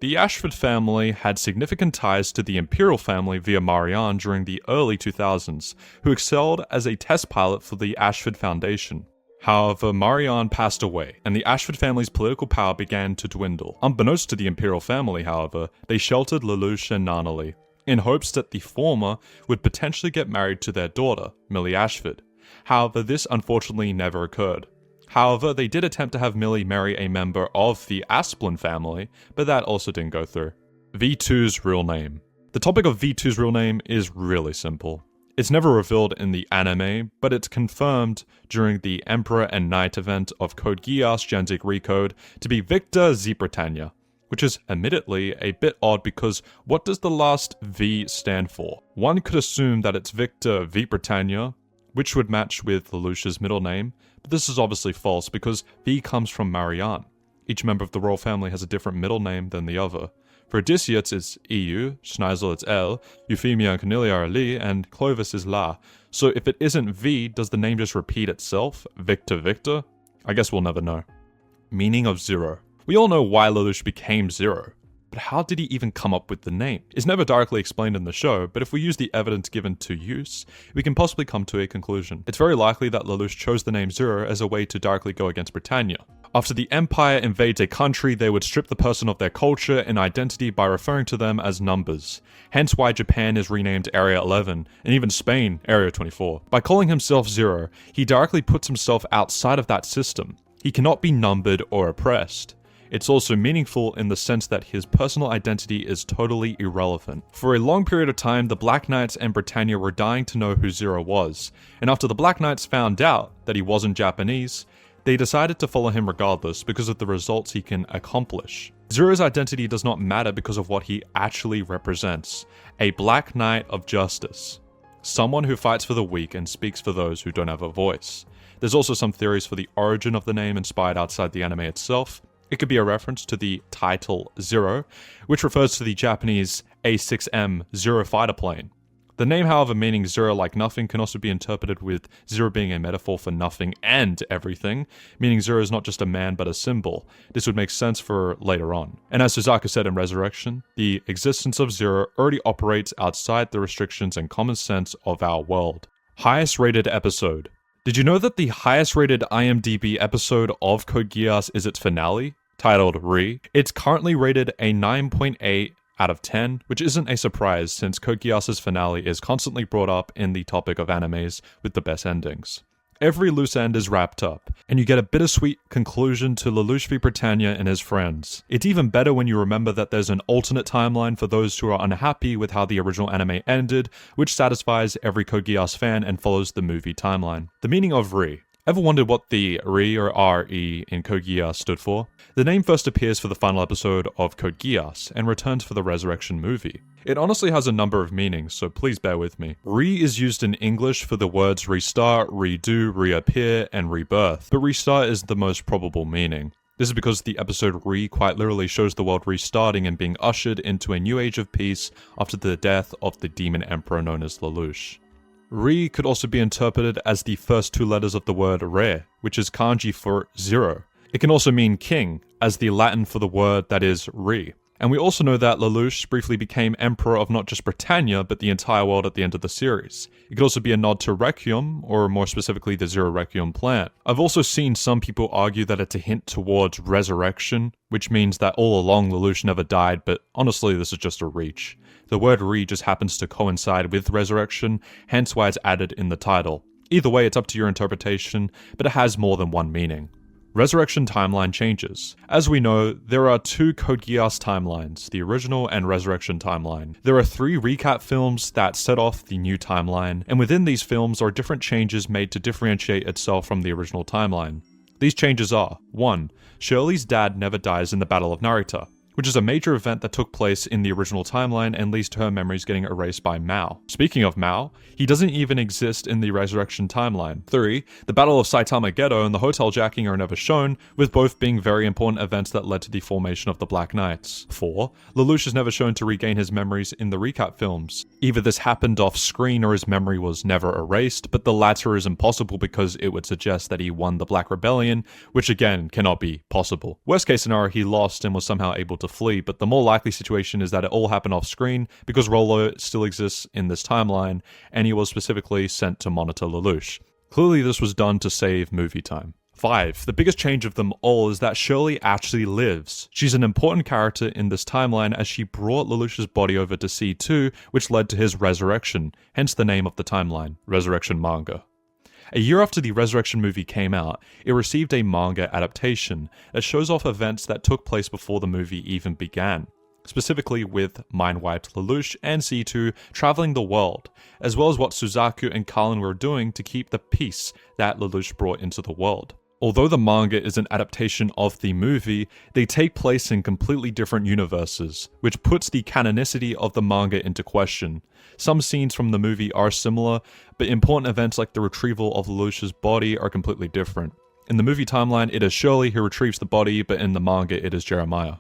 The Ashford family had significant ties to the imperial family via Marianne during the early 2000s, who excelled as a test pilot for the Ashford Foundation. However, Marianne passed away, and the Ashford family's political power began to dwindle. Unbeknownst to the imperial family, however, they sheltered Lelouch and Nanali, in hopes that the former would potentially get married to their daughter, Millie Ashford. However, this unfortunately never occurred. However, they did attempt to have Millie marry a member of the Asplin family, but that also didn't go through. V2's real name. The topic of V2's real name is really simple. It's never revealed in the anime, but it's confirmed during the Emperor and Knight event of Code Geass Gensig Recode to be Victor Z Bretagne, which is admittedly a bit odd because what does the last V stand for? One could assume that it's Victor V Bretagne, which would match with Lelouch's middle name, but this is obviously false because V comes from Marianne. Each member of the royal family has a different middle name than the other. For Odysseus it's EU, Schnauzel it's L, Euphemia and Cornelia are Li, and Clovis is La. So if it isn't V, does the name just repeat itself? Victor Victor? I guess we'll never know. Meaning of Zero. We all know why Lelouch became Zero, but how did he even come up with the name? It's never directly explained in the show, but if we use the evidence given to use, we can possibly come to a conclusion. It's very likely that Lelouch chose the name Zero as a way to directly go against Britannia. After the Empire invades a country, they would strip the person of their culture and identity by referring to them as numbers. Hence why Japan is renamed Area 11, and even Spain, Area 24. By calling himself Zero, he directly puts himself outside of that system. He cannot be numbered or oppressed. It's also meaningful in the sense that his personal identity is totally irrelevant. For a long period of time, the Black Knights and Britannia were dying to know who Zero was, and after the Black Knights found out that he wasn't Japanese, they decided to follow him regardless because of the results he can accomplish. Zero's identity does not matter because of what he actually represents: a Black Knight of Justice. Someone who fights for the weak and speaks for those who don't have a voice. There's also some theories for the origin of the name inspired outside the anime itself. It could be a reference to the title Zero, which refers to the Japanese A6M Zero fighter plane. The name, however, meaning zero like nothing, can also be interpreted with zero being a metaphor for nothing and everything, meaning zero is not just a man but a symbol. This would make sense for later on. And as Suzaku said in Resurrection, the existence of Zero already operates outside the restrictions and common sense of our world. Highest rated episode. Did you know that the highest rated IMDb episode of Code Geass is its finale, titled Re? It's currently rated a 9.8 out of 10, which isn't a surprise since Code Geass's finale is constantly brought up in the topic of animes with the best endings. Every loose end is wrapped up, and you get a bittersweet conclusion to Lelouch v Britannia and his friends. It's even better when you remember that there's an alternate timeline for those who are unhappy with how the original anime ended, which satisfies every Code Geass fan and follows the movie timeline. The meaning of Re. Ever wondered what the Re or R-E in Code Geass stood for? The name first appears for the final episode of Code Geass and returns for the Resurrection movie. It honestly has a number of meanings, so please bear with me. Re is used in English for the words restart, redo, reappear, and rebirth, but restart is the most probable meaning. This is because the episode Re quite literally shows the world restarting and being ushered into a new age of peace after the death of the demon emperor known as Lelouch. Re could also be interpreted as the first two letters of the word Re, which is kanji for zero. It can also mean king, as the Latin for the word that is Re. And we also know that Lelouch briefly became emperor of not just Britannia, but the entire world at the end of the series. It could also be a nod to Requiem, or more specifically the Zero Requiem plan. I've also seen some people argue that it's a hint towards resurrection, which means that all along Lelouch never died, but honestly this is just a reach. The word Re just happens to coincide with resurrection, hence why it's added in the title. Either way, it's up to your interpretation, but it has more than one meaning. Resurrection timeline changes. As we know, there are two Code Geass timelines, the original and Resurrection timeline. There are 3 recap films that set off the new timeline, and within these films are different changes made to differentiate itself from the original timeline. These changes are: 1. Shirley's dad never dies in the Battle of Narita, which is a major event that took place in the original timeline and leads to her memories getting erased by Mao. Speaking of Mao, he doesn't even exist in the Resurrection timeline. 3. The Battle of Saitama Ghetto and the hotel jacking are never shown, with both being very important events that led to the formation of the Black Knights. 4. Lelouch is never shown to regain his memories in the recap films. Either this happened off screen or his memory was never erased, but the latter is impossible because it would suggest that he won the Black Rebellion, which again cannot be possible. Worst case scenario, he lost and was somehow able to flee, but the more likely situation is that it all happened off screen because Rollo still exists in this timeline and he was specifically sent to monitor Lelouch. Clearly this was done to save movie time. 5. The biggest change of them all is that Shirley actually lives. She's an important character in this timeline as she brought Lelouch's body over to C2, which led to his resurrection, hence the name of the timeline, Resurrection Manga. A year after the Resurrection movie came out, it received a manga adaptation that shows off events that took place before the movie even began, specifically with mind-wiped Lelouch and C2 traveling the world, as well as what Suzaku and Kallen were doing to keep the peace that Lelouch brought into the world. Although the manga is an adaptation of the movie, they take place in completely different universes, which puts the canonicity of the manga into question. Some scenes from the movie are similar, but important events like the retrieval of Lelouch's body are completely different. In the movie timeline, it is Shirley who retrieves the body, but in the manga, it is Jeremiah.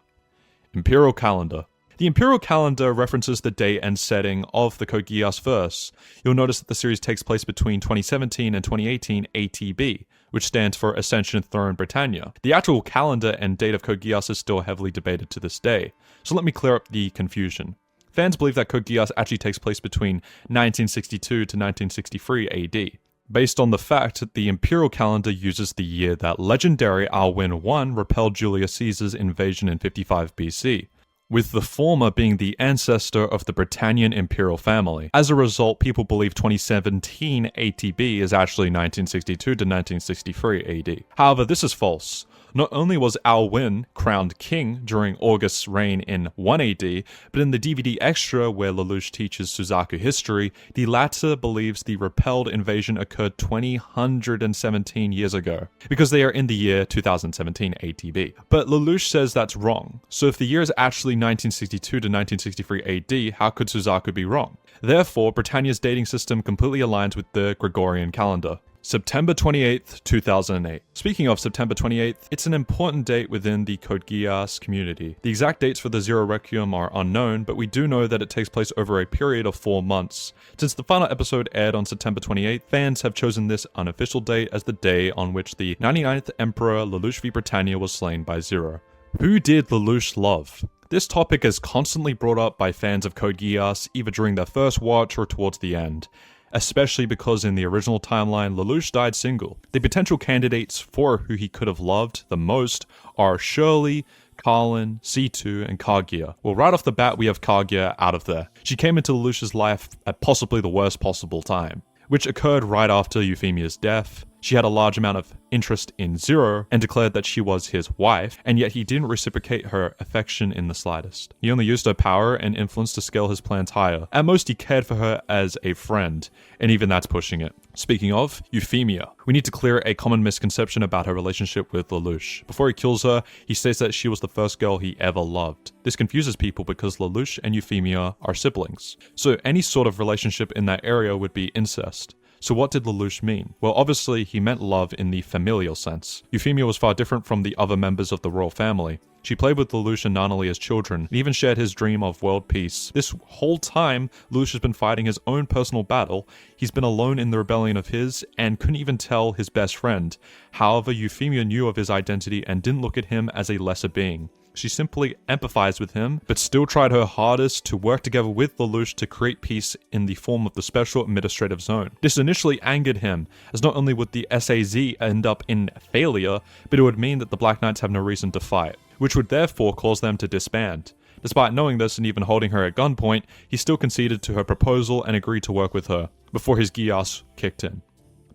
Imperial Calendar. The Imperial calendar references the date and setting of the Code Geass verse. You'll notice that the series takes place between 2017 and 2018 ATB, which stands for Ascension Throne Britannia. The actual calendar and date of Code Geass is still heavily debated to this day, so let me clear up the confusion. Fans believe that Code Geass actually takes place between 1962 to 1963 AD, based on the fact that the Imperial calendar uses the year that legendary Alwyn I repelled Julius Caesar's invasion in 55 BC. With the former being the ancestor of the Britannian imperial family. As a result, people believe 2017 ATB is actually 1962 to 1963 AD. However, this is false. Not only was Alwyn crowned king during August's reign in 1 AD, but in the DVD extra where Lelouch teaches Suzaku history, the latter believes the repelled invasion occurred 2,017 years ago, because they are in the year 2017 ATB. But Lelouch says that's wrong, so if the year is actually 1962 to 1963 AD, how could Suzaku be wrong? Therefore, Britannia's dating system completely aligns with the Gregorian calendar. September 28th, 2008. Speaking of September 28th, it's an important date within the Code Geass community. The exact dates for the Zero Requiem are unknown, but we do know that it takes place over a period of 4 months. Since the final episode aired on September 28th, fans have chosen this unofficial date as the day on which the 99th Emperor Lelouch V Britannia was slain by Zero. Who did Lelouch love? This topic is constantly brought up by fans of Code Geass, either during their first watch or towards the end. Especially because in the original timeline, Lelouch died single. The potential candidates for who he could have loved the most are Shirley, Carlin, C2, and Kaguya. Well, right off the bat, we have Kaguya out of there. She came into Lelouch's life at possibly the worst possible time, which occurred right after Euphemia's death. She had a large amount of interest in Zero and declared that she was his wife, and yet he didn't reciprocate her affection in the slightest. He only used her power and influence to scale his plans higher. At most, he cared for her as a friend, and even that's pushing it. Speaking of, Euphemia. We need to clear a common misconception about her relationship with Lelouch. Before he kills her, he states that she was the first girl he ever loved. This confuses people because Lelouch and Euphemia are siblings, so any sort of relationship in that area would be incest. So what did Lelouch mean? Well, obviously, he meant love in the familial sense. Euphemia was far different from the other members of the royal family. She played with Lelouch and Nanali as children, and even shared his dream of world peace. This whole time, Lelouch has been fighting his own personal battle. He's been alone in the rebellion of his, and couldn't even tell his best friend. However, Euphemia knew of his identity and didn't look at him as a lesser being. She simply empathized with him, but still tried her hardest to work together with Lelouch to create peace in the form of the Special Administrative Zone. This initially angered him, as not only would the SAZ end up in failure, but it would mean that the Black Knights have no reason to fight, which would therefore cause them to disband. Despite knowing this and even holding her at gunpoint, he still conceded to her proposal and agreed to work with her, before his Geass kicked in.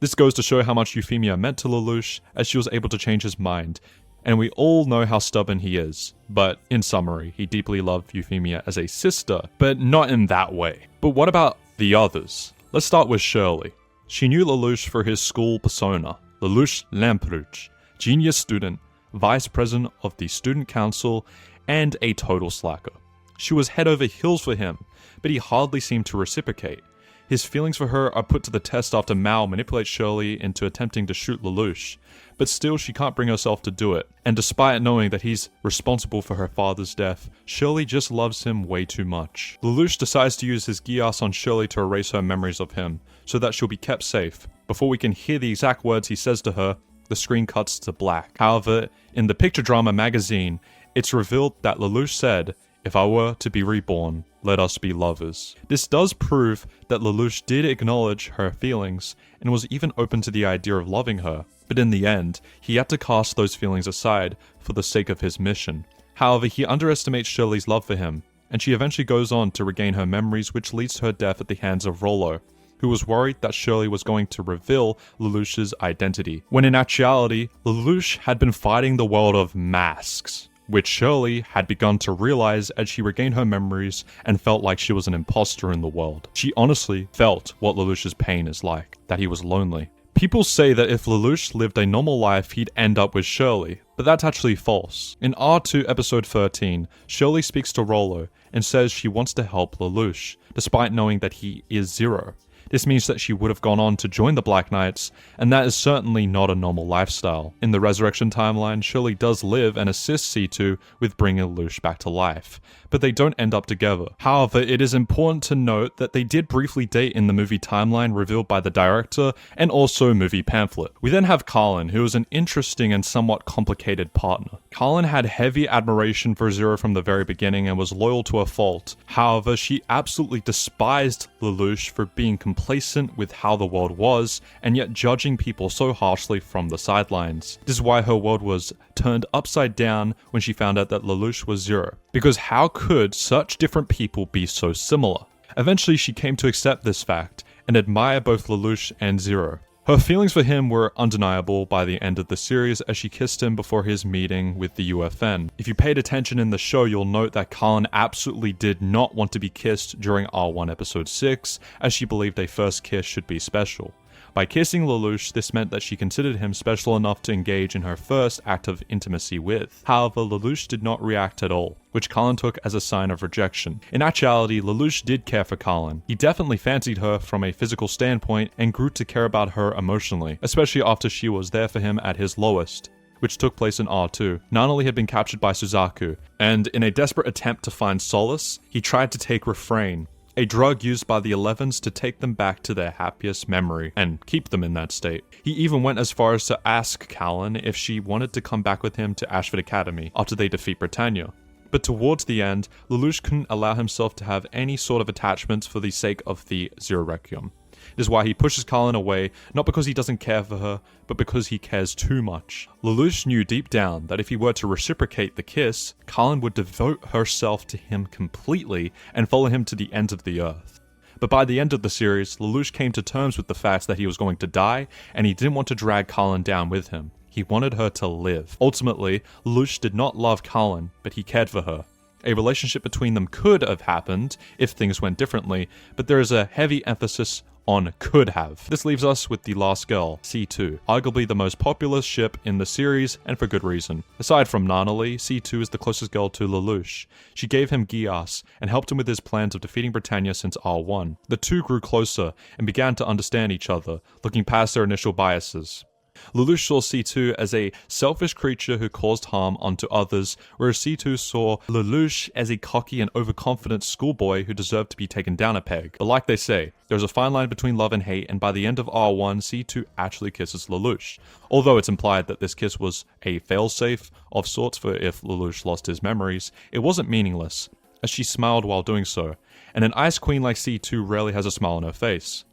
This goes to show how much Euphemia meant to Lelouch, as she was able to change his mind. And we all know how stubborn he is, but in summary, he deeply loved Euphemia as a sister, but not in that way. But what about the others? Let's start with Shirley. She knew Lelouch for his school persona, Lelouch Lamperouche, genius student, vice president of the student council, and a total slacker. She was head over heels for him, but he hardly seemed to reciprocate. His feelings for her are put to the test after Mal manipulates Shirley into attempting to shoot Lelouch, but still she can't bring herself to do it. And despite knowing that he's responsible for her father's death, Shirley just loves him way too much. Lelouch decides to use his Geass on Shirley to erase her memories of him, so that she'll be kept safe. Before we can hear the exact words he says to her, the screen cuts to black. However, in the Picture Drama magazine, it's revealed that Lelouch said, "If I were to be reborn, let us be lovers." This does prove that Lelouch did acknowledge her feelings and was even open to the idea of loving her, but in the end, he had to cast those feelings aside for the sake of his mission. However, he underestimates Shirley's love for him, and she eventually goes on to regain her memories, which leads to her death at the hands of Rollo, who was worried that Shirley was going to reveal Lelouch's identity, when in actuality, Lelouch had been fighting the world of masks, which Shirley had begun to realize as she regained her memories and felt like she was an imposter in the world. She honestly felt what Lelouch's pain is like, that he was lonely. People say that if Lelouch lived a normal life, he'd end up with Shirley, but that's actually false. In R2 episode 13, Shirley speaks to Rollo and says she wants to help Lelouch, despite knowing that he is Zero. This means that she would have gone on to join the Black Knights, and that is certainly not a normal lifestyle. In the Resurrection timeline, Shirley does live and assist C2 with bringing Lelouch back to life, but they don't end up together. However, it is important to note that they did briefly date in the movie timeline revealed by the director and also movie pamphlet. We then have Carlin, who is an interesting and somewhat complicated partner. Carlin had heavy admiration for Zero from the very beginning and was loyal to a fault. However, she absolutely despised Lelouch for being complacent with how the world was, and yet judging people so harshly from the sidelines. This is why her world was turned upside down when she found out that Lelouch was Zero. Because how could such different people be so similar? Eventually she came to accept this fact, and admire both Lelouch and Zero. Her feelings for him were undeniable by the end of the series as she kissed him before his meeting with the UFN. If you paid attention in the show, you'll note that Carlin absolutely did not want to be kissed during R1 episode 6, as she believed a first kiss should be special. By kissing Lelouch, this meant that she considered him special enough to engage in her first act of intimacy with. However, Lelouch did not react at all, which Carlin took as a sign of rejection. In actuality, Lelouch did care for Carlin. He definitely fancied her from a physical standpoint and grew to care about her emotionally, especially after she was there for him at his lowest, which took place in R2. Nanali had been captured by Suzaku, and in a desperate attempt to find solace, he tried to take Refrain, a drug used by the 11s to take them back to their happiest memory and keep them in that state. He even went as far as to ask Carlin if she wanted to come back with him to Ashford Academy after they defeat Britannia. But towards the end, Lelouch couldn't allow himself to have any sort of attachments for the sake of the Zero Requiem. This is why he pushes Carlin away, not because he doesn't care for her, but because he cares too much. Lelouch knew deep down that if he were to reciprocate the kiss, Carlin would devote herself to him completely and follow him to the ends of the earth. But by the end of the series, Lelouch came to terms with the fact that he was going to die, and he didn't want to drag Carlin down with him. He wanted her to live. Ultimately, Lelouch did not love Carlin, but he cared for her. A relationship between them could have happened if things went differently, but there is a heavy emphasis on could have. This leaves us with the last girl, C2, arguably the most popular ship in the series, and for good reason. Aside from Nanali, C2 is the closest girl to Lelouch. She gave him Geass, and helped him with his plans of defeating Britannia since R1. The two grew closer, and began to understand each other, looking past their initial biases. Lelouch saw C2 as a selfish creature who caused harm onto others, whereas C2 saw Lelouch as a cocky and overconfident schoolboy who deserved to be taken down a peg. But like they say, there's a fine line between love and hate, and by the end of R1, C2 actually kisses Lelouch. Although it's implied that this kiss was a failsafe of sorts for if Lelouch lost his memories, it wasn't meaningless, as she smiled while doing so, and an ice queen like C2 rarely has a smile on her face.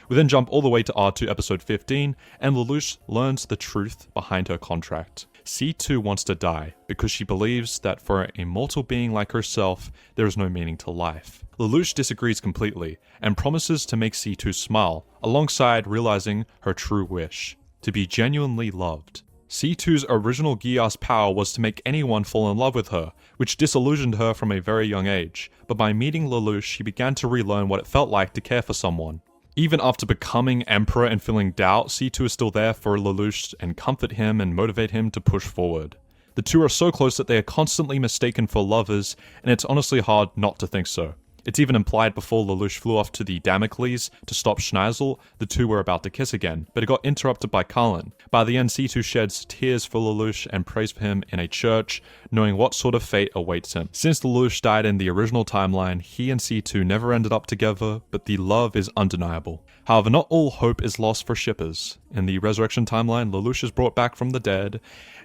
We then jump all the way to R2 episode 15, and Lelouch learns the truth behind her contract. C2 wants to die because she believes that for a mortal being like herself, there is no meaning to life. Lelouch disagrees completely, and promises to make C2 smile, alongside realizing her true wish, to be genuinely loved. C2's original Geass power was to make anyone fall in love with her, which disillusioned her from a very young age, but by meeting Lelouch, she began to relearn what it felt like to care for someone. Even after becoming Emperor and feeling doubt, C2 is still there for Lelouch and comfort him and motivate him to push forward. The two are so close that they are constantly mistaken for lovers, and it's honestly hard not to think so. It's even implied before Lelouch flew off to the Damocles to stop Schneisel, the two were about to kiss again, but it got interrupted by Carlin. By the end, C2 sheds tears for Lelouch and prays for him in a church, knowing what sort of fate awaits him. Since Lelouch died in the original timeline, he and C2 never ended up together, but the love is undeniable. However, not all hope is lost for shippers. In the Resurrection timeline, Lelouch is brought back from the dead,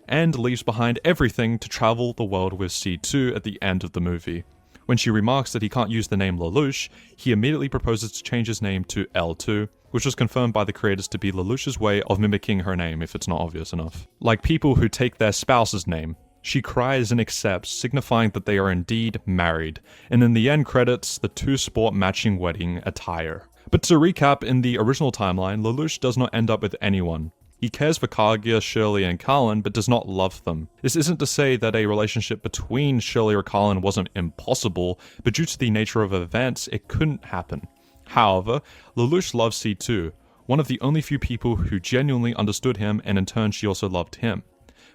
and leaves behind everything to travel the world with C2 at the end of the movie. When she remarks that he can't use the name Lelouch, he immediately proposes to change his name to L2, which was confirmed by the creators to be Lelouch's way of mimicking her name if it's not obvious enough. Like people who take their spouse's name, she cries and accepts, signifying that they are indeed married, and in the end credits the two sport matching wedding attire. But to recap, in the original timeline, Lelouch does not end up with anyone. He cares for Kaguya, Shirley, and Carlin, but does not love them. This isn't to say that a relationship between Shirley or Carlin wasn't impossible, but due to the nature of events, it couldn't happen. However, Lelouch loves C2, one of the only few people who genuinely understood him, and in turn she also loved him.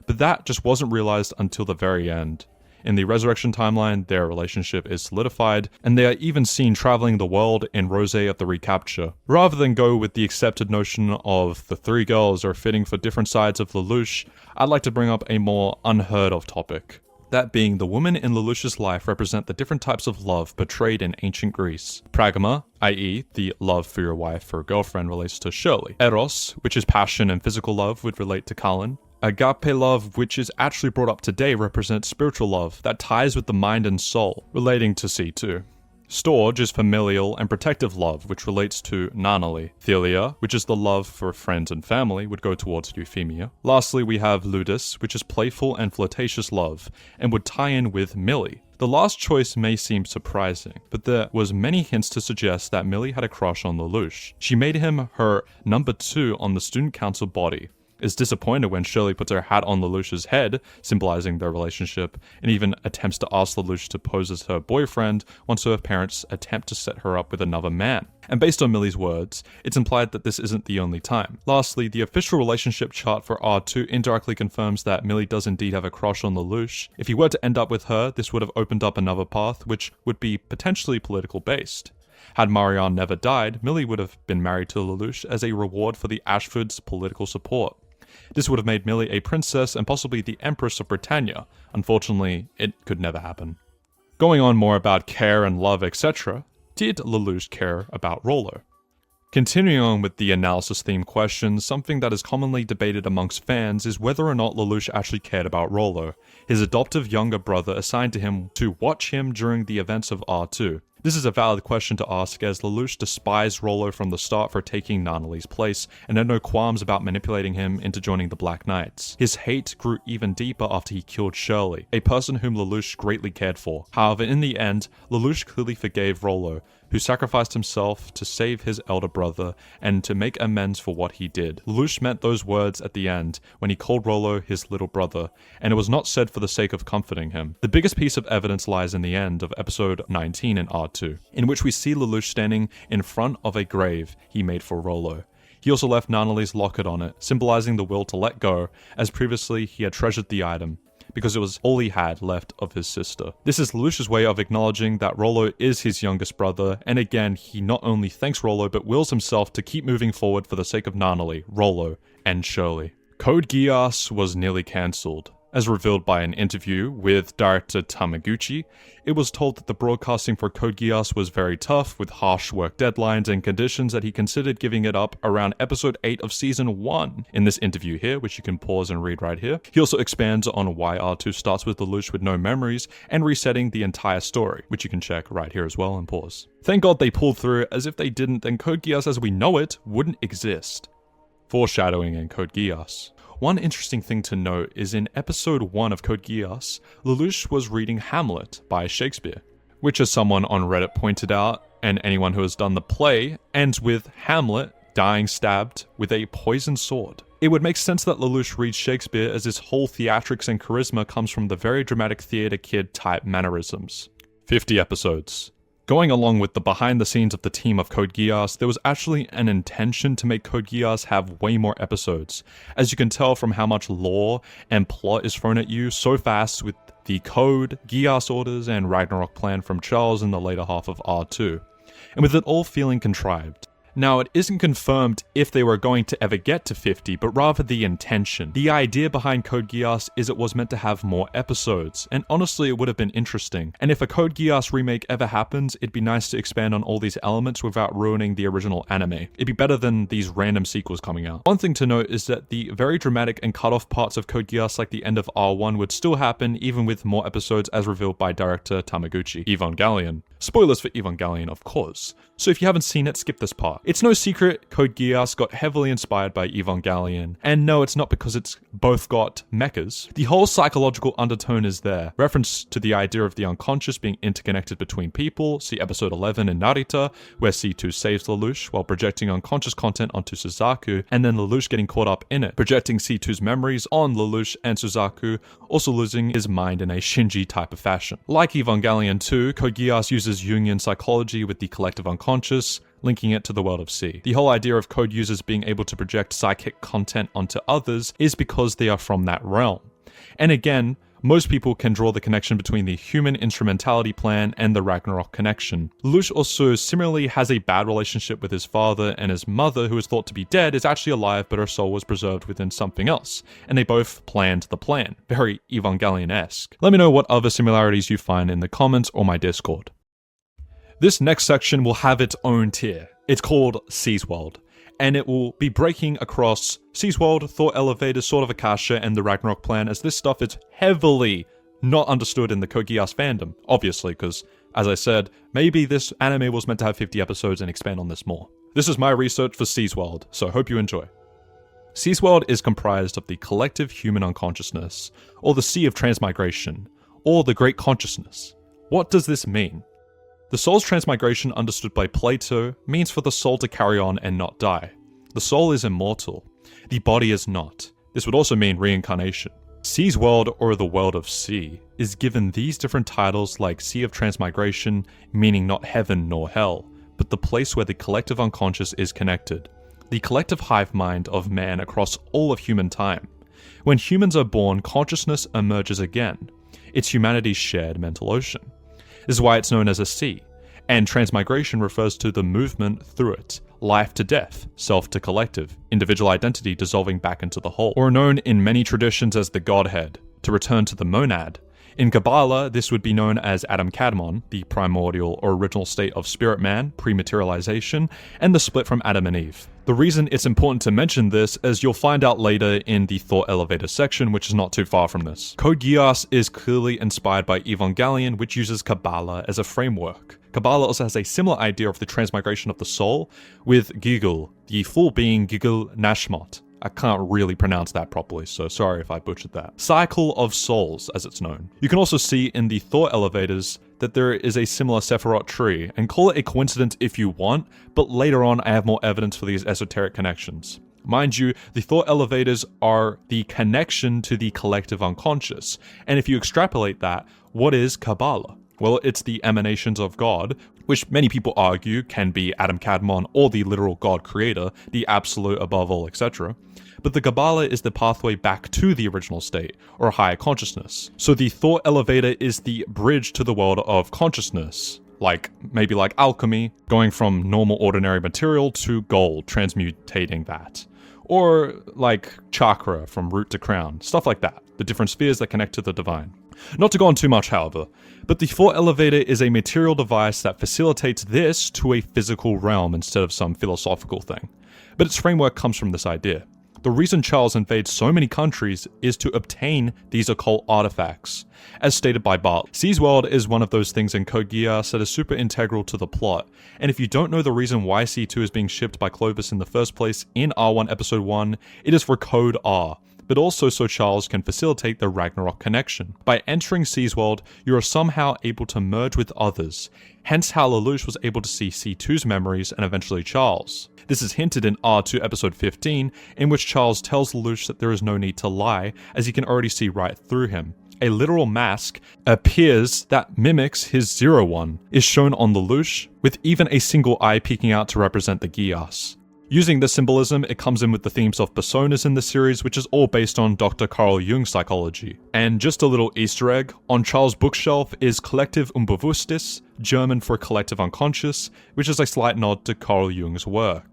But that just wasn't realized until the very end. In the Resurrection timeline, their relationship is solidified, and they are even seen traveling the world in Rosé of the Recapture. Rather than go with the accepted notion of the three girls are fitting for different sides of Lelouch, I'd like to bring up a more unheard of topic. That being, the women in Lelouch's life represent the different types of love portrayed in ancient Greece. Pragma, i.e. the love for your wife or girlfriend, relates to Shirley. Eros, which is passion and physical love, would relate to Cullen. Agape love, which is actually brought up today, represents spiritual love that ties with the mind and soul, relating to C2. Storge is familial and protective love, which relates to Nanali. Thelia, which is the love for friends and family, would go towards Euphemia. Lastly, we have Ludus, which is playful and flirtatious love, and would tie in with Millie. The last choice may seem surprising, but there was many hints to suggest that Millie had a crush on Lelouch. She made him her number 2 on the student council body, is disappointed when Shirley puts her hat on Lelouch's head, symbolizing their relationship, and even attempts to ask Lelouch to pose as her boyfriend once her parents attempt to set her up with another man. And based on Millie's words, it's implied that this isn't the only time. Lastly, the official relationship chart for R2 indirectly confirms that Millie does indeed have a crush on Lelouch. If he were to end up with her, this would have opened up another path, which would be potentially political based. Had Marianne never died, Millie would have been married to Lelouch as a reward for the Ashfords' political support. This would have made Millie a princess and possibly the Empress of Britannia. Unfortunately, it could never happen. Going on more about care and love, etc., did Lelouch care about Rollo? Continuing on with the analysis-themed questions, something that is commonly debated amongst fans is whether or not Lelouch actually cared about Rollo, his adoptive younger brother assigned to him to watch him during the events of R2. This is a valid question to ask, as Lelouch despised Rollo from the start for taking Nanali's place, and had no qualms about manipulating him into joining the Black Knights. His hate grew even deeper after he killed Shirley, a person whom Lelouch greatly cared for. However, in the end, Lelouch clearly forgave Rollo, who sacrificed himself to save his elder brother and to make amends for what he did. Lelouch meant those words at the end when he called Rollo his little brother, and it was not said for the sake of comforting him. The biggest piece of evidence lies in the end of episode 19 in R2, in which we see Lelouch standing in front of a grave he made for Rollo. He also left Nanali's locket on it, symbolizing the will to let go, as previously he had treasured the item, because it was all he had left of his sister. This is Lelouch's way of acknowledging that Rollo is his youngest brother, and again, he not only thanks Rollo, but wills himself to keep moving forward for the sake of Nanali, Rollo, and Shirley. Code Geass was nearly cancelled. As revealed by an interview with director Tamaguchi, it was told that the broadcasting for Code Geass was very tough, with harsh work deadlines and conditions that he considered giving it up around episode 8 of season 1. In this interview here, which you can pause and read right here, he also expands on why R2 starts with Lelouch with no memories and resetting the entire story, which you can check right here as well and pause. Thank God they pulled through, as if they didn't, then Code Geass as we know it wouldn't exist. Foreshadowing in Code Geass. One interesting thing to note is in episode 1 of Code Geass, Lelouch was reading Hamlet by Shakespeare, which, as someone on Reddit pointed out, and anyone who has done the play, ends with Hamlet dying stabbed with a poisoned sword. It would make sense that Lelouch reads Shakespeare, as his whole theatrics and charisma comes from the very dramatic theater kid type mannerisms. 50 episodes. Going along with the behind the scenes of the team of Code Geass, there was actually an intention to make Code Geass have way more episodes, as you can tell from how much lore and plot is thrown at you so fast with the Code, Geass orders, and Ragnarok plan from Charles in the later half of R2, and with it all feeling contrived. Now, it isn't confirmed if they were going to ever get to 50, but rather the intention. The idea behind Code Geass is it was meant to have more episodes, and honestly it would have been interesting. And if a Code Geass remake ever happens, it'd be nice to expand on all these elements without ruining the original anime. It'd be better than these random sequels coming out. One thing to note is that the very dramatic and cut-off parts of Code Geass, like the end of R1, would still happen even with more episodes, as revealed by director Tamaguchi. Evangelion. Spoilers for Evangelion, of course. So if you haven't seen it, skip this part. It's no secret Code Geass got heavily inspired by Evangelion, and no, it's not because it's both got mechas. The whole psychological undertone is there. Reference to the idea of the unconscious being interconnected between people, see episode 11 in Narita, where C2 saves Lelouch while projecting unconscious content onto Suzaku, and then Lelouch getting caught up in it, projecting C2's memories on Lelouch and Suzaku, also losing his mind in a Shinji type of fashion. Like Evangelion 2, Code Geass uses Jungian psychology with the collective unconscious, linking it to the world of C. The whole idea of code users being able to project psychic content onto others is because they are from that realm. And again, most people can draw the connection between the human instrumentality plan and the Ragnarok connection. Lelouch also similarly has a bad relationship with his father, and his mother, who is thought to be dead, is actually alive, but her soul was preserved within something else, and they both planned the plan. Very Evangelion-esque. Let me know what other similarities you find in the comments or my Discord. This next section will have its own tier. It's called Sea's World, and it will be breaking across Sea's World, Thought Elevator, Sword of Akasha, and the Ragnarok plan, as this stuff is heavily not understood in the Code Geass fandom, obviously, because, as I said, maybe this anime was meant to have 50 episodes and expand on this more. This is my research for Sea's World, so I hope you enjoy. Sea's World is comprised of the collective human unconsciousness, or the Sea of Transmigration, or the Great Consciousness. What does this mean? The soul's transmigration, understood by Plato, means for the soul to carry on and not die. The soul is immortal. The body is not. This would also mean reincarnation. Sea's World, or the World of Sea, is given these different titles like Sea of Transmigration, meaning not heaven nor hell, but the place where the collective unconscious is connected. The collective hive mind of man across all of human time. When humans are born, consciousness emerges again. It's humanity's shared mental ocean. This is why it's known as a sea, and transmigration refers to the movement through it, life to death, self to collective, individual identity dissolving back into the whole, or known in many traditions as the Godhead, to return to the monad. In Kabbalah, this would be known as Adam Kadmon, the primordial or original state of spirit man, pre-materialization, and the split from Adam and Eve. The reason it's important to mention this, as you'll find out later in the Thought Elevator section, which is not too far from this. Code Geass is clearly inspired by Evangelion, which uses Kabbalah as a framework. Kabbalah also has a similar idea of the transmigration of the soul, with Gigul, the full being Gigul Nashmot. I can't really pronounce that properly, so sorry if I butchered that. Cycle of Souls, as it's known. You can also see in the Thought Elevators that there is a similar Sephiroth tree, and call it a coincidence if you want, but later on I have more evidence for these esoteric connections. Mind you, the Thought Elevators are the connection to the collective unconscious, and if you extrapolate that, what is Kabbalah? Well, it's the emanations of God, which many people argue can be Adam Kadmon or the literal God creator, the absolute above all, etc. But the Kabbalah is the pathway back to the original state, or higher consciousness. So the Thought Elevator is the bridge to the world of consciousness. Maybe like alchemy, going from normal ordinary material to gold, transmutating that. Or like chakra, from root to crown, stuff like that. The different spheres that connect to the divine. Not to go on too much, however, but the Thought Elevator is a material device that facilitates this to a physical realm instead of some philosophical thing. But its framework comes from this idea. The reason Charles invades so many countries is to obtain these occult artifacts. As stated by Bart, Sea's World is one of those things in Code Geass that is super integral to the plot, and if you don't know the reason why C2 is being shipped by Clovis in the first place in R1 Episode 1, it is for Code R, but also so Charles can facilitate the Ragnarok connection. By entering Sea's World, you are somehow able to merge with others, hence how Lelouch was able to see C2's memories and eventually Charles. This is hinted in R2 episode 15, in which Charles tells Lelouch that there is no need to lie, as he can already see right through him. A literal mask appears that mimics his Zero One, is shown on Lelouch, with even a single eye peeking out to represent the Geass. Using this symbolism, it comes in with the themes of personas in the series, which is all based on Dr. Carl Jung's psychology. And just a little Easter egg, on Charles' bookshelf is Collective Unbewusstes, German for collective unconscious, which is a slight nod to Carl Jung's work.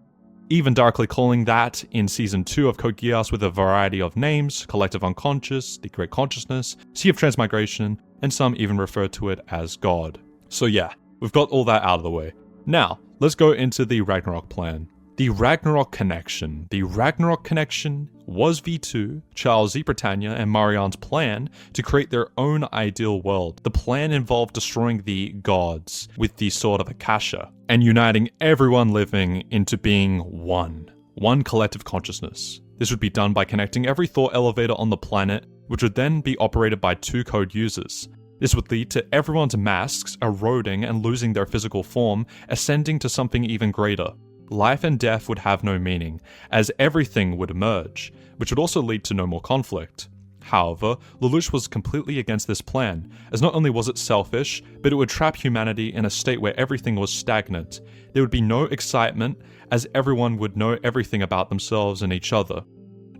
Even directly calling that in Season 2 of Code Geass with a variety of names, Collective Unconscious, the Great Consciousness, Sea of Transmigration, and some even refer to it as God. So yeah, we've got all that out of the way. Now, let's go into the Ragnarok plan. The Ragnarok connection. The Ragnarok connection was V2, Charles Z. Britannia, and Marianne's plan to create their own ideal world. The plan involved destroying the gods with the Sword of Akasha, and uniting everyone living into being one collective consciousness. This would be done by connecting every thought elevator on the planet, which would then be operated by 2 code users. This would lead to everyone's masks eroding and losing their physical form, ascending to something even greater. Life and death would have no meaning, as everything would merge, which would also lead to no more conflict. However, Lelouch was completely against this plan, as not only was it selfish, but it would trap humanity in a state where everything was stagnant. There would be no excitement, as everyone would know everything about themselves and each other.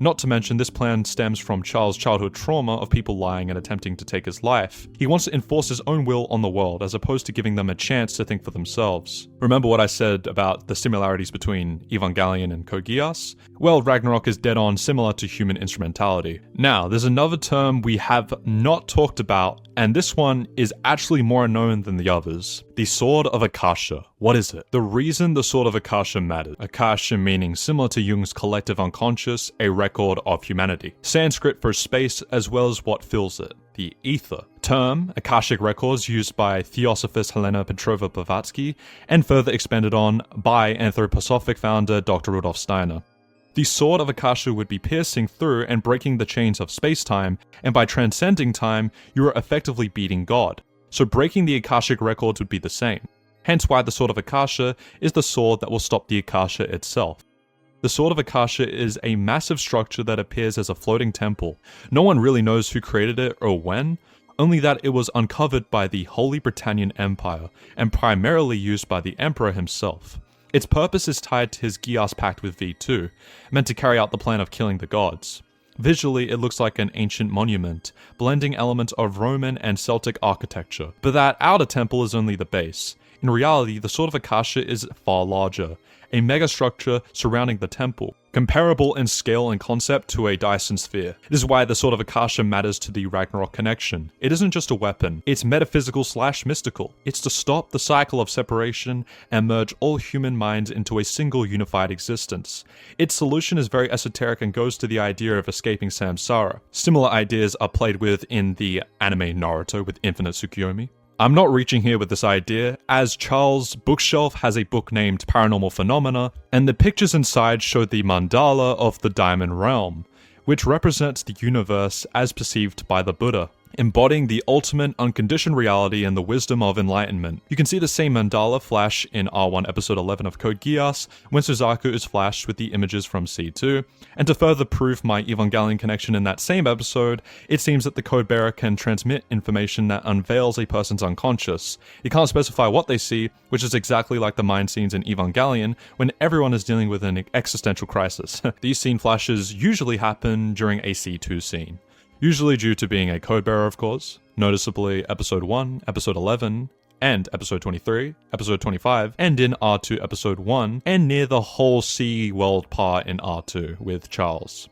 Not to mention, this plan stems from Charles' childhood trauma of people lying and attempting to take his life. He wants to enforce his own will on the world, as opposed to giving them a chance to think for themselves. Remember what I said about the similarities between Evangelion and Code Geass? Well, Ragnarok is dead on similar to human instrumentality. Now, there's another term we have not talked about, and this one is actually more known than the others. The Sword of Akasha. What is it? The reason the Sword of Akasha matters. Akasha meaning similar to Jung's collective unconscious, a record of humanity. Sanskrit for space as well as what fills it. The ether. Term, Akashic records used by Theosophist Helena Petrova Blavatsky and further expanded on by anthroposophic founder Dr. Rudolf Steiner. The Sword of Akasha would be piercing through and breaking the chains of space-time, and by transcending time, you are effectively beating God. So breaking the Akashic records would be the same. Hence why the Sword of Akasha is the sword that will stop the Akasha itself. The Sword of Akasha is a massive structure that appears as a floating temple. No one really knows who created it or when, only that it was uncovered by the Holy Britannian Empire, and primarily used by the Emperor himself. Its purpose is tied to his Geass pact with V2, meant to carry out the plan of killing the gods. Visually, it looks like an ancient monument, blending elements of Roman and Celtic architecture, but that outer temple is only the base. In reality, the Sword of Akasha is far larger, a megastructure surrounding the temple, comparable in scale and concept to a Dyson sphere. This is why the Sword of Akasha matters to the Ragnarok connection. It isn't just a weapon, it's metaphysical/mystical. It's to stop the cycle of separation and merge all human minds into a single unified existence. Its solution is very esoteric and goes to the idea of escaping samsara. Similar ideas are played with in the anime Naruto with Infinite Tsukuyomi. I'm not reaching here with this idea, as Charles' bookshelf has a book named Paranormal Phenomena, and the pictures inside show the mandala of the Diamond Realm, which represents the universe as perceived by the Buddha, embodying the ultimate unconditioned reality and the wisdom of enlightenment. You can see the same mandala flash in R1 episode 11 of Code Geass, when Suzaku is flashed with the images from C2, and to further prove my Evangelion connection in that same episode, it seems that the code bearer can transmit information that unveils a person's unconscious. You can't specify what they see, which is exactly like the mind scenes in Evangelion when everyone is dealing with an existential crisis. These scene flashes usually happen during a C2 scene. Usually due to being a code bearer, of course, noticeably episode 1, episode 11, and episode 23, episode 25, and in R2 episode 1, and near the whole sea world part in R2 with Charles.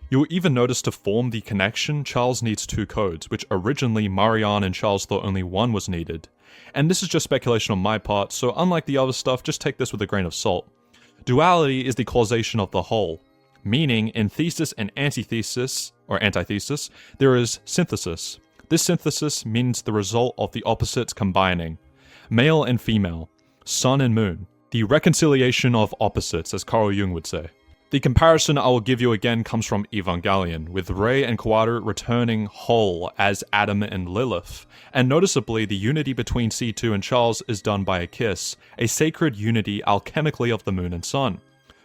You'll even notice to form the connection, Charles needs 2 codes, which originally Marianne and Charles thought only one was needed. And this is just speculation on my part, so unlike the other stuff, just take this with a grain of salt. Duality is the causation of the whole. Meaning, in thesis and antithesis, or antithesis, there is synthesis. This synthesis means the result of the opposites combining. Male and female, sun and moon. The reconciliation of opposites, as Carl Jung would say. The comparison I will give you again comes from Evangelion, with Rei and Kaworu returning whole as Adam and Lilith. And noticeably, the unity between C2 and Charles is done by a kiss, a sacred unity alchemically of the moon and sun.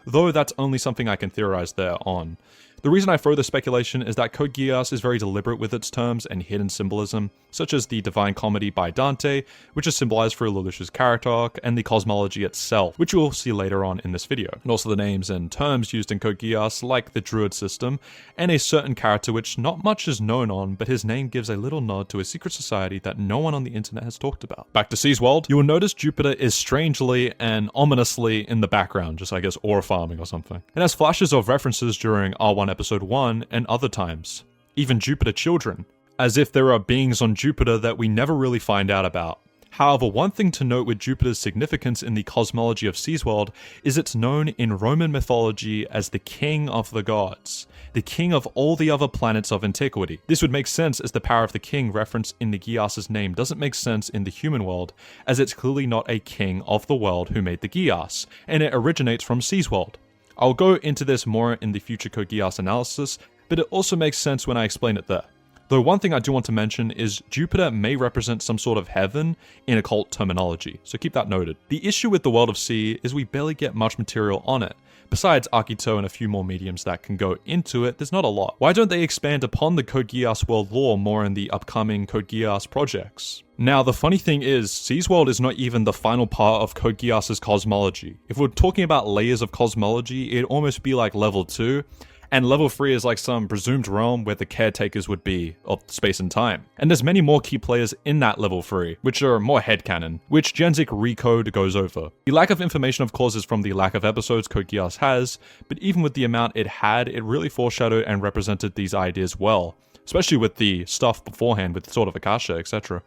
Though that's only something I can theorize there on. The reason I throw this speculation is that Code Geass is very deliberate with its terms and hidden symbolism, such as the Divine Comedy by Dante, which is symbolized through Lelouch's character arc, and the cosmology itself, which you will see later on in this video. And also the names and terms used in Code Geass, like the Druid system, and a certain character which not much is known on, but his name gives a little nod to a secret society that no one on the internet has talked about. Back to C's world, you will notice Jupiter is strangely and ominously in the background, just I guess ore farming or something. It has flashes of references during R1 episode 1 and other times. Even Jupiter children, as if there are beings on Jupiter that we never really find out about. However, one thing to note with Jupiter's significance in the cosmology of C's world is it's known in Roman mythology as the king of the gods, the king of all the other planets of antiquity. This would make sense as the power of the king referenced in the Geass's name doesn't make sense in the human world, as it's clearly not a king of the world who made the Geass, and it originates from C's world. I'll go into this more in the future Code Geass analysis, but it also makes sense when I explain it there. Though one thing I do want to mention is Jupiter may represent some sort of heaven in occult terminology, so keep that noted. The issue with the world of C is we barely get much material on it. Besides Akito and a few more mediums that can go into it, there's not a lot. Why don't they expand upon the Code Geass world lore more in the upcoming Code Geass projects? Now, the funny thing is, C's world is not even the final part of Code Geass's cosmology. If we're talking about layers of cosmology, it'd almost be like level 2, And level 3 is like some presumed realm where the caretakers would be of space and time. And there's many more key players in that level 3, which are more headcanon, which Genzik Recode goes over. The lack of information of course is from the lack of episodes Code Geass has, but even with the amount it had, it really foreshadowed and represented these ideas well, especially with the stuff beforehand with sort of Akasha, etc.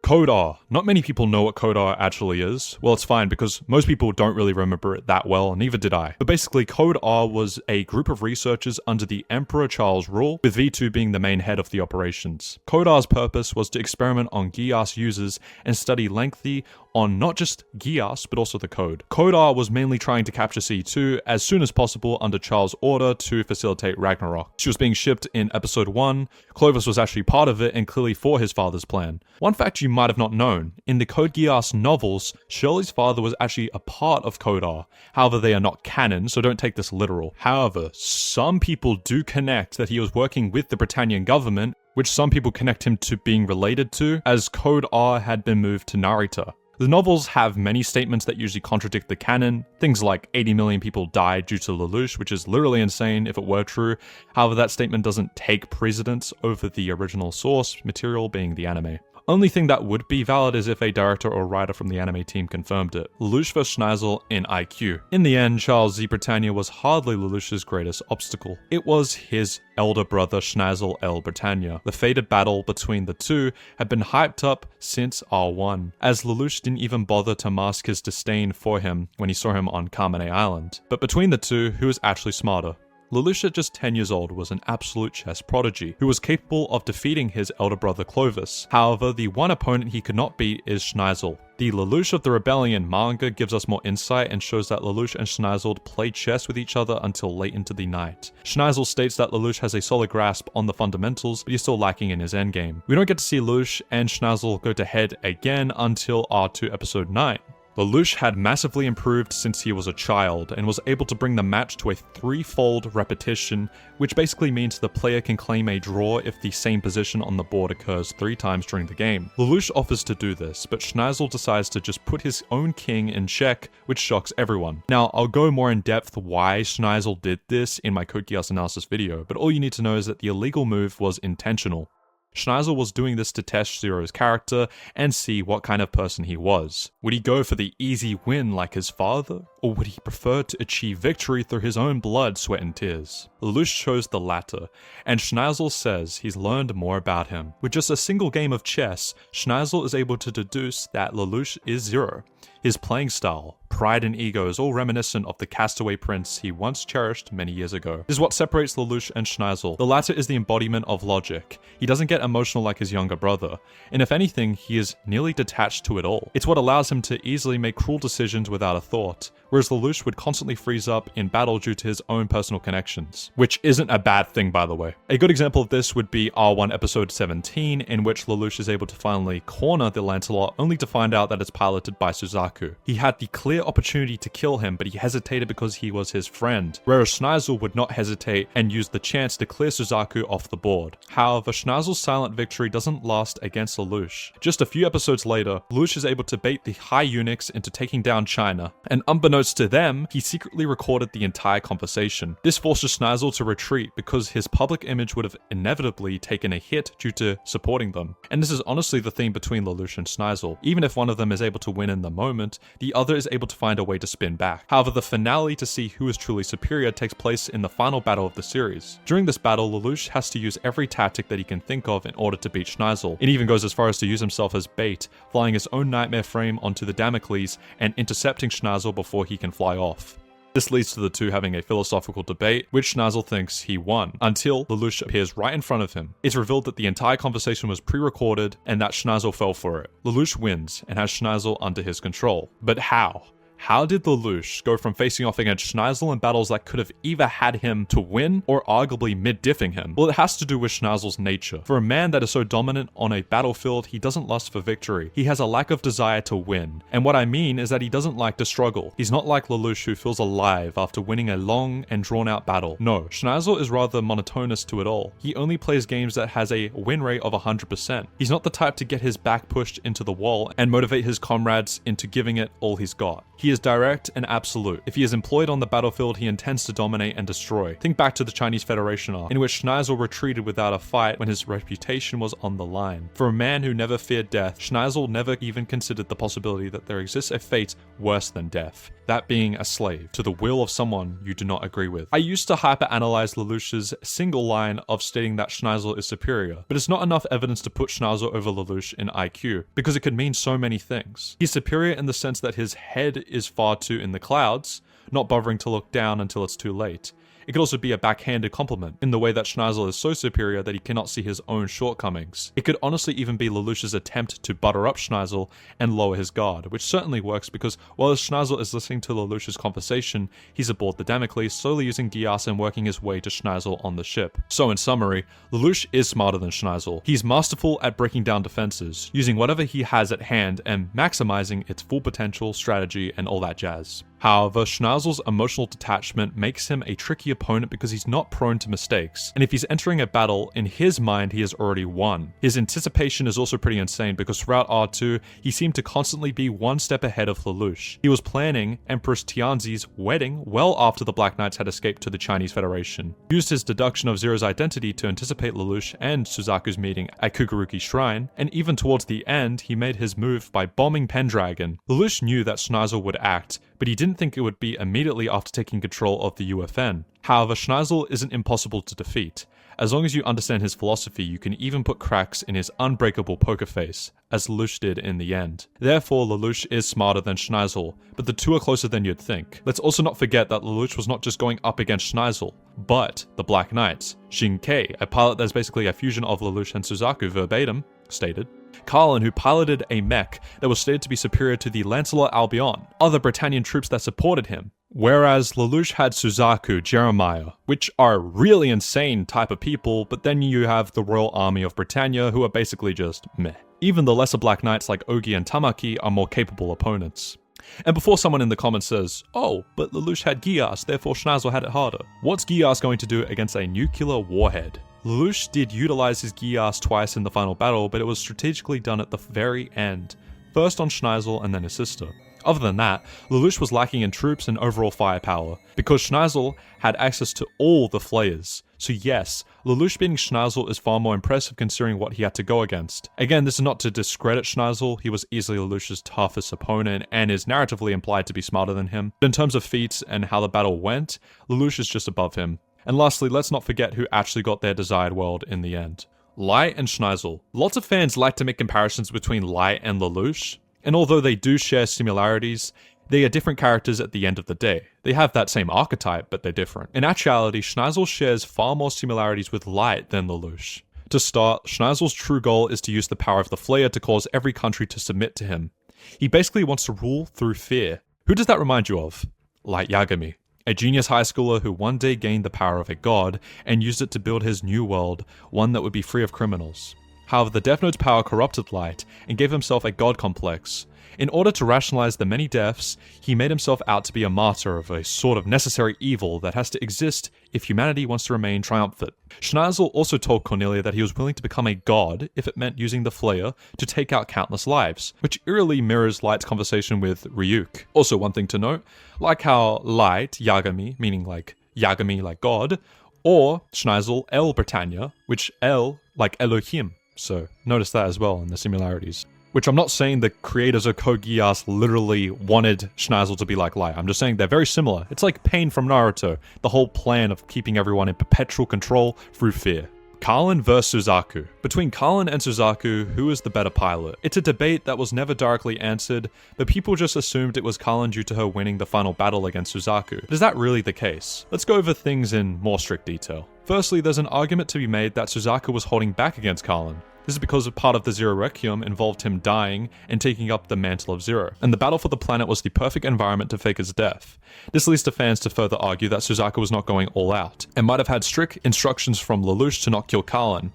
Code R. Not many people know what Code R actually is. Well, it's fine because most people don't really remember it that well, neither did I. But basically, Code R was a group of researchers under the Emperor Charles' rule, with V2 being the main head of the operations. Code R's purpose was to experiment on Geass users and study lengthy on not just Geass, but also the code. Code R was mainly trying to capture C2 as soon as possible under Charles' order to facilitate Ragnarok. She was being shipped in episode 1, Clovis was actually part of it and clearly for his father's plan. One fact you might have not known, in the Code Geass novels, Shirley's father was actually a part of Code R. However, they are not canon, so don't take this literal. However, some people do connect that he was working with the Britannian government, which some people connect him to being related to, as Code R had been moved to Narita. The novels have many statements that usually contradict the canon, things like 80 million people died due to Lelouch, which is literally insane if it were true. However, that statement doesn't take precedence over the original source material being the anime. Only thing that would be valid is if a director or writer from the anime team confirmed it. Lelouch vs Schneisel in IQ. In the end, Charles Z. Britannia was hardly Lelouch's greatest obstacle. It was his elder brother Schneisel L. Britannia. The fated battle between the two had been hyped up since R1, as Lelouch didn't even bother to mask his disdain for him when he saw him on Kamine Island. But between the two, who was actually smarter? Lelouch at just 10 years old was an absolute chess prodigy, who was capable of defeating his elder brother Clovis. However, the one opponent he could not beat is Schneisel. The Lelouch of the Rebellion manga gives us more insight and shows that Lelouch and Schneisel played chess with each other until late into the night. Schneisel states that Lelouch has a solid grasp on the fundamentals, but he's still lacking in his endgame. We don't get to see Lelouch and Schneisel go to head again until R2 episode 9. Lelouch had massively improved since he was a child, and was able to bring the match to a 3-fold repetition, which basically means the player can claim a draw if the same position on the board occurs 3 times during the game. Lelouch offers to do this, but Schneisel decides to just put his own king in check, which shocks everyone. Now, I'll go more in depth why Schneisel did this in my Code Geass analysis video, but all you need to know is that the illegal move was intentional. Schneisel was doing this to test Zero's character and see what kind of person he was. Would he go for the easy win like his father? Or would he prefer to achieve victory through his own blood, sweat and tears? Lelouch chose the latter, and Schneisel says he's learned more about him. With just a single game of chess, Schneisel is able to deduce that Lelouch is Zero. His playing style, pride and ego is all reminiscent of the castaway prince he once cherished many years ago. This is what separates Lelouch and Schneisel. The latter is the embodiment of logic. He doesn't get emotional like his younger brother, and if anything, he is nearly detached to it all. It's what allows him to easily make cruel decisions without a thought, whereas Lelouch would constantly freeze up in battle due to his own personal connections. Which isn't a bad thing, by the way. A good example of this would be R1 episode 17, in which Lelouch is able to finally corner the Lancelot, only to find out that it's piloted by Suzaku. He had the clear opportunity to kill him, but he hesitated because he was his friend, whereas Schneisel would not hesitate and use the chance to clear Suzaku off the board. However, Schneisel's silent victory doesn't last against Lelouch. Just a few episodes later, Lelouch is able to bait the High Eunuchs into taking down China, and unbeknownst to them, he secretly recorded the entire conversation. This forces Schneisel to retreat because his public image would have inevitably taken a hit due to supporting them. And this is honestly the theme between Lelouch and Schneisel. Even if one of them is able to win in the moment, the other is able to find a way to spin back. However, the finale to see who is truly superior takes place in the final battle of the series. During this battle, Lelouch has to use every tactic that he can think of in order to beat Schneisel. It even goes as far as to use himself as bait, flying his own nightmare frame onto the Damocles and intercepting Schneisel before he can fly off. This leads to the two having a philosophical debate, which Schneisel thinks he won, until Lelouch appears right in front of him. It's revealed that the entire conversation was pre-recorded and that Schneisel fell for it. Lelouch wins and has Schneisel under his control. But how? How did Lelouch go from facing off against Schneisel in battles that could have either had him to win or arguably mid-diffing him? Well, it has to do with Schneisel's nature. For a man that is so dominant on a battlefield, he doesn't lust for victory. He has a lack of desire to win. And what I mean is that he doesn't like to struggle. He's not like Lelouch, who feels alive after winning a long and drawn-out battle. No, Schneisel is rather monotonous to it all. He only plays games that has a win rate of 100%. He's not the type to get his back pushed into the wall and motivate his comrades into giving it all he's got. He is direct and absolute. If he is employed on the battlefield, he intends to dominate and destroy. Think back to the Chinese Federation arc, in which Schneisel retreated without a fight when his reputation was on the line. For a man who never feared death, Schneisel never even considered the possibility that there exists a fate worse than death. That being a slave to the will of someone you do not agree with. I used to hyper-analyze Lelouch's single line of stating that Schneisel is superior, but it's not enough evidence to put Schneisel over Lelouch in IQ, because it could mean so many things. He's superior in the sense that his head is far too in the clouds, not bothering to look down until it's too late. It could also be a backhanded compliment, in the way that Schneisel is so superior that he cannot see his own shortcomings. It could honestly even be Lelouch's attempt to butter up Schneisel and lower his guard, which certainly works because while Schneisel is listening to Lelouch's conversation, he's aboard the Damocles, slowly using Geass and working his way to Schneisel on the ship. So in summary, Lelouch is smarter than Schneisel. He's masterful at breaking down defenses, using whatever he has at hand and maximizing its full potential, strategy, and all that jazz. However, Schneisel's emotional detachment makes him a tricky opponent because he's not prone to mistakes, and if he's entering a battle, in his mind he has already won. His anticipation is also pretty insane because throughout R2, he seemed to constantly be one step ahead of Lelouch. He was planning Empress Tianzi's wedding well after the Black Knights had escaped to the Chinese Federation. He used his deduction of Zero's identity to anticipate Lelouch and Suzaku's meeting at Kukuruki Shrine, and even towards the end, he made his move by bombing Pendragon. Lelouch knew that Schneisel would act, but he didn't think it would be immediately after taking control of the UFN. However, Schneisel isn't impossible to defeat. As long as you understand his philosophy, you can even put cracks in his unbreakable poker face, as Lelouch did in the end. Therefore, Lelouch is smarter than Schneisel, but the two are closer than you'd think. Let's also not forget that Lelouch was not just going up against Schneisel, but the Black Knights. Shin-Kei, a pilot that's basically a fusion of Lelouch and Suzaku verbatim, stated. Carlin, who piloted a mech that was stated to be superior to the Lancelot Albion, other Britannian troops that supported him. Whereas Lelouch had Suzaku, Jeremiah, which are really insane type of people, but then you have the Royal Army of Britannia who are basically just meh. Even the lesser Black Knights like Ogi and Tamaki are more capable opponents. And before someone in the comments says, oh, but Lelouch had Geass, therefore Schneisel had it harder. What's Geass going to do against a nuclear warhead? Lelouch did utilize his Geass twice in the final battle, but it was strategically done at the very end. First on Schneisel and then his sister. Other than that, Lelouch was lacking in troops and overall firepower, because Schneisel had access to all the flayers. So yes, Lelouch beating Schneisel is far more impressive considering what he had to go against. Again, this is not to discredit Schneisel, he was easily Lelouch's toughest opponent and is narratively implied to be smarter than him. But in terms of feats and how the battle went, Lelouch is just above him. And lastly, let's not forget who actually got their desired world in the end. Light and Schneisel. Lots of fans like to make comparisons between Light and Lelouch, and although they do share similarities, they are different characters at the end of the day. They have that same archetype, but they're different. In actuality, Schneisel shares far more similarities with Light than Lelouch. To start, Schneisel's true goal is to use the power of the Flayer to cause every country to submit to him. He basically wants to rule through fear. Who does that remind you of? Light Yagami. A genius high schooler who one day gained the power of a god and used it to build his new world, one that would be free of criminals. However, the Death Note's power corrupted Light and gave himself a god complex. In order to rationalize the many deaths, he made himself out to be a martyr of a sort of necessary evil that has to exist if humanity wants to remain triumphant. Schneisel also told Cornelia that he was willing to become a god if it meant using the Flayer to take out countless lives, which eerily mirrors Light's conversation with Ryuk. Also, one thing to note, like how Light, Yagami, meaning like Yagami like god, or Schneisel, El Britannia, which El like Elohim. So notice that as well in the similarities. Which I'm not saying the creators of Code Geass literally wanted Schneisel to be like Light. I'm just saying they're very similar. It's like Pain from Naruto, the whole plan of keeping everyone in perpetual control through fear. Carlin vs Suzaku. Between Carlin and Suzaku, who is the better pilot? It's a debate that was never directly answered, but people just assumed it was Carlin due to her winning the final battle against Suzaku. But is that really the case? Let's go over things in more strict detail. Firstly, there's an argument to be made that Suzaku was holding back against Carlin. This is because a part of the Zero Requiem involved him dying and taking up the mantle of Zero, and the battle for the planet was the perfect environment to fake his death. This leads to fans to further argue that Suzaku was not going all out, and might have had strict instructions from Lelouch to not kill Carlin.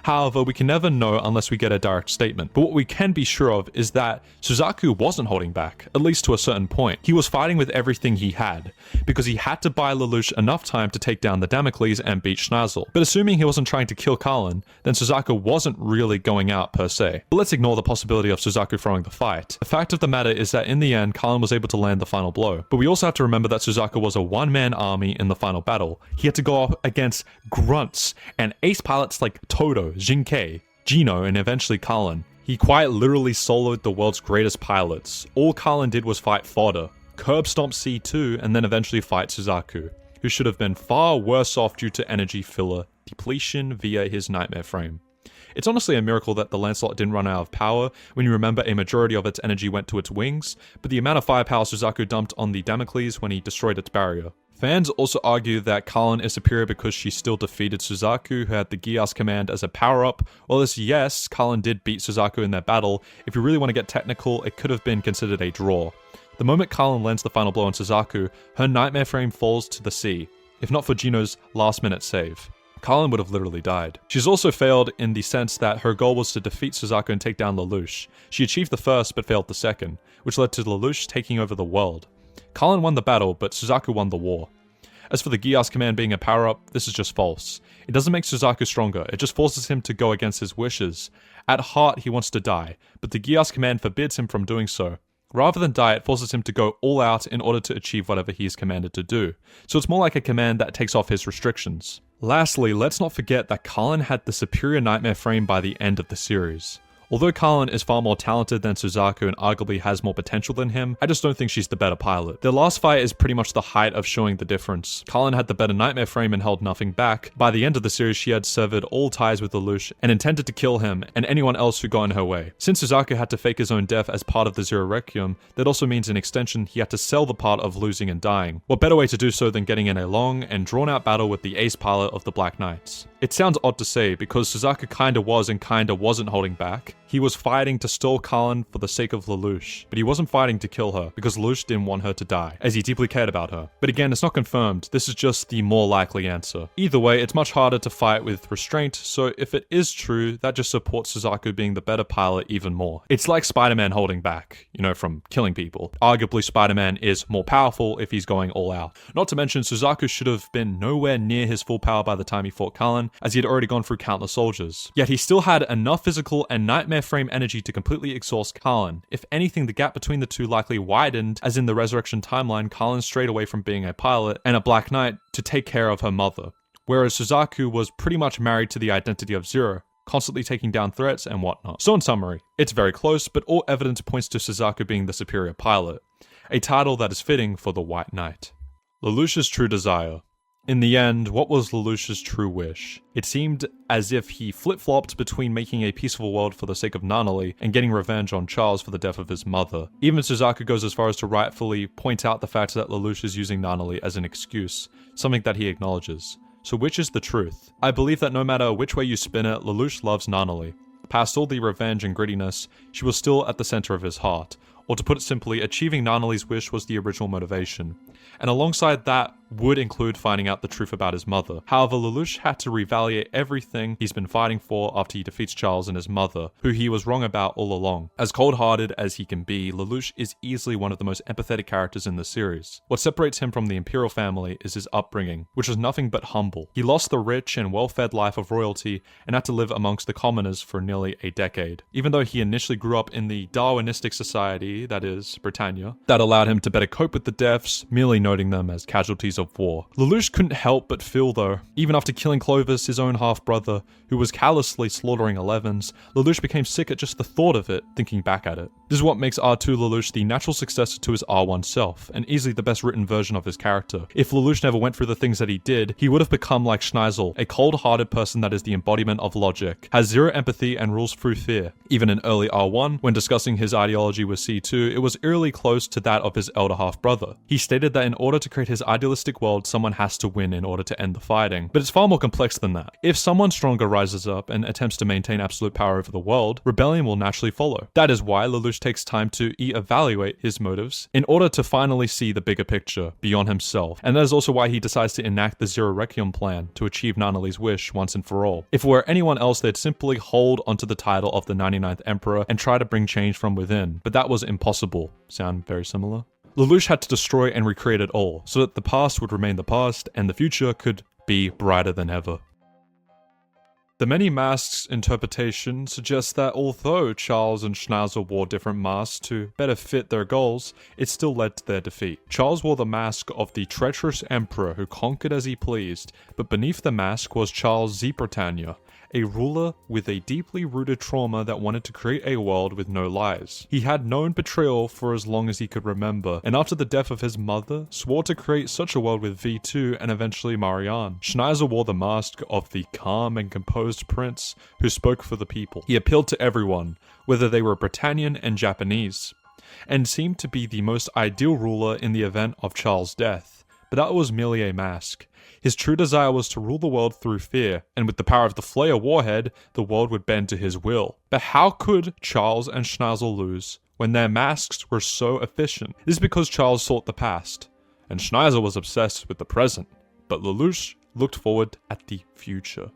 However, we can never know unless we get a direct statement, but what we can be sure of is that Suzaku wasn't holding back, at least to a certain point. He was fighting with everything he had, because he had to buy Lelouch enough time to take down the Damocles and beat Schneisel. But assuming he wasn't trying to kill Kallen, then Suzaku wasn't really going out per se. But let's ignore the possibility of Suzaku throwing the fight. The fact of the matter is that in the end, Kallen was able to land the final blow. But we also have to remember that Suzaku was a one-man army in the final battle. He had to go up against grunts and ace pilots like Todo, Jinkei, Gino, and eventually Kallen. He quite literally soloed the world's greatest pilots. All Kallen did was fight fodder, curb stomp C2, and then eventually fight Suzaku, who should have been far worse off due to energy filler depletion via his nightmare frame. It's honestly a miracle that the Lancelot didn't run out of power when you remember a majority of its energy went to its wings, but the amount of firepower Suzaku dumped on the Damocles when he destroyed its barrier. Fans also argue that Kallen is superior because she still defeated Suzaku, who had the Geass command as a power-up. While this, yes, Kallen did beat Suzaku in their battle, if you really want to get technical, it could have been considered a draw. The moment Kallen lands the final blow on Suzaku, her nightmare frame falls to the sea, if not for Gino's last-minute save. Kallen would have literally died. She's also failed in the sense that her goal was to defeat Suzaku and take down Lelouch. She achieved the first but failed the second, which led to Lelouch taking over the world. Kallen won the battle, but Suzaku won the war. As for the Geass command being a power-up, this is just false. It doesn't make Suzaku stronger, it just forces him to go against his wishes. At heart, he wants to die, but the Geass command forbids him from doing so. Rather than die, it forces him to go all out in order to achieve whatever he is commanded to do. So it's more like a command that takes off his restrictions. Lastly, let's not forget that Kallen had the superior nightmare frame by the end of the series. Although Kallen is far more talented than Suzaku and arguably has more potential than him, I just don't think she's the better pilot. Their last fight is pretty much the height of showing the difference. Kallen had the better nightmare frame and held nothing back. By the end of the series, she had severed all ties with Lelouch and intended to kill him and anyone else who got in her way. Since Suzaku had to fake his own death as part of the Zero Requiem, that also means in extension he had to sell the part of losing and dying. What better way to do so than getting in a long and drawn out battle with the ace pilot of the Black Knights? It sounds odd to say because Suzaku kinda was and kinda wasn't holding back. He was fighting to stall Kallen for the sake of Lelouch, but he wasn't fighting to kill her because Lelouch didn't want her to die, as he deeply cared about her. But again, it's not confirmed, this is just the more likely answer. Either way, it's much harder to fight with restraint, so if it is true, that just supports Suzaku being the better pilot even more. It's like Spider-Man holding back, from killing people. Arguably, Spider-Man is more powerful if he's going all out. Not to mention, Suzaku should have been nowhere near his full power by the time he fought Kallen, as he had already gone through countless soldiers. Yet he still had enough physical and nightmare frame energy to completely exhaust Kallen. If anything, the gap between the two likely widened, as in the Resurrection timeline, Kallen strayed away from being a pilot and a Black Knight to take care of her mother, whereas Suzaku was pretty much married to the identity of Zero, constantly taking down threats and whatnot. So in summary, it's very close, but all evidence points to Suzaku being the superior pilot, a title that is fitting for the White Knight. Lelouch's true desire. In the end, what was Lelouch's true wish? It seemed as if he flip-flopped between making a peaceful world for the sake of Nanali and getting revenge on Charles for the death of his mother. Even Suzaku goes as far as to rightfully point out the fact that Lelouch is using Nanali as an excuse, something that he acknowledges. So which is the truth? I believe that no matter which way you spin it, Lelouch loves Nanali. Past all the revenge and grittiness, she was still at the center of his heart. Or to put it simply, achieving Nanali's wish was the original motivation. And alongside that would include finding out the truth about his mother. However, Lelouch had to reevaluate everything he's been fighting for after he defeats Charles and his mother, who he was wrong about all along. As cold-hearted as he can be, Lelouch is easily one of the most empathetic characters in the series. What separates him from the Imperial family is his upbringing, which was nothing but humble. He lost the rich and well-fed life of royalty and had to live amongst the commoners for nearly a decade. Even though he initially grew up in the Darwinistic society, that is, Britannia, that allowed him to better cope with the deaths, merely noting them as casualties of war. Lelouch couldn't help but feel though, even after killing Clovis, his own half-brother, who was callously slaughtering 11s, Lelouch became sick at just the thought of it, thinking back at it. This is what makes R2 Lelouch the natural successor to his R1 self, and easily the best written version of his character. If Lelouch never went through the things that he did, he would have become like Schneisel, a cold-hearted person that is the embodiment of logic, has zero empathy and rules through fear. Even in early R1, when discussing his ideology with C2, it was eerily close to that of his elder half-brother. He stated that in order to create his idealistic realistic world, someone has to win in order to end the fighting. But it's far more complex than that. If someone stronger rises up and attempts to maintain absolute power over the world, rebellion will naturally follow. That is why Lelouch takes time to evaluate his motives in order to finally see the bigger picture beyond himself. And that is also why he decides to enact the Zero Requiem plan to achieve Nanali's wish once and for all. If it were anyone else, they'd simply hold onto the title of the 99th Emperor and try to bring change from within. But that was impossible. Sound very similar? Lelouch had to destroy and recreate it all, so that the past would remain the past and the future could be brighter than ever. The many masks interpretation suggests that although Charles and Schnauzle wore different masks to better fit their goals, it still led to their defeat. Charles wore the mask of the treacherous emperor who conquered as he pleased, but beneath the mask was Charles Z. Britannia, a ruler with a deeply rooted trauma that wanted to create a world with no lies. He had known betrayal for as long as he could remember, and after the death of his mother, swore to create such a world with V2 and eventually Marianne. Schnauzle wore the mask of the calm and composed prince who spoke for the people. He appealed to everyone, whether they were Britannian and Japanese, and seemed to be the most ideal ruler in the event of Charles' death. But that was merely a mask. His true desire was to rule the world through fear, and with the power of the Flayer warhead, the world would bend to his will. But how could Charles and Schnauzle lose when their masks were so efficient? This is because Charles sought the past, and Schnauzle was obsessed with the present, but Lelouch looked forward at the future.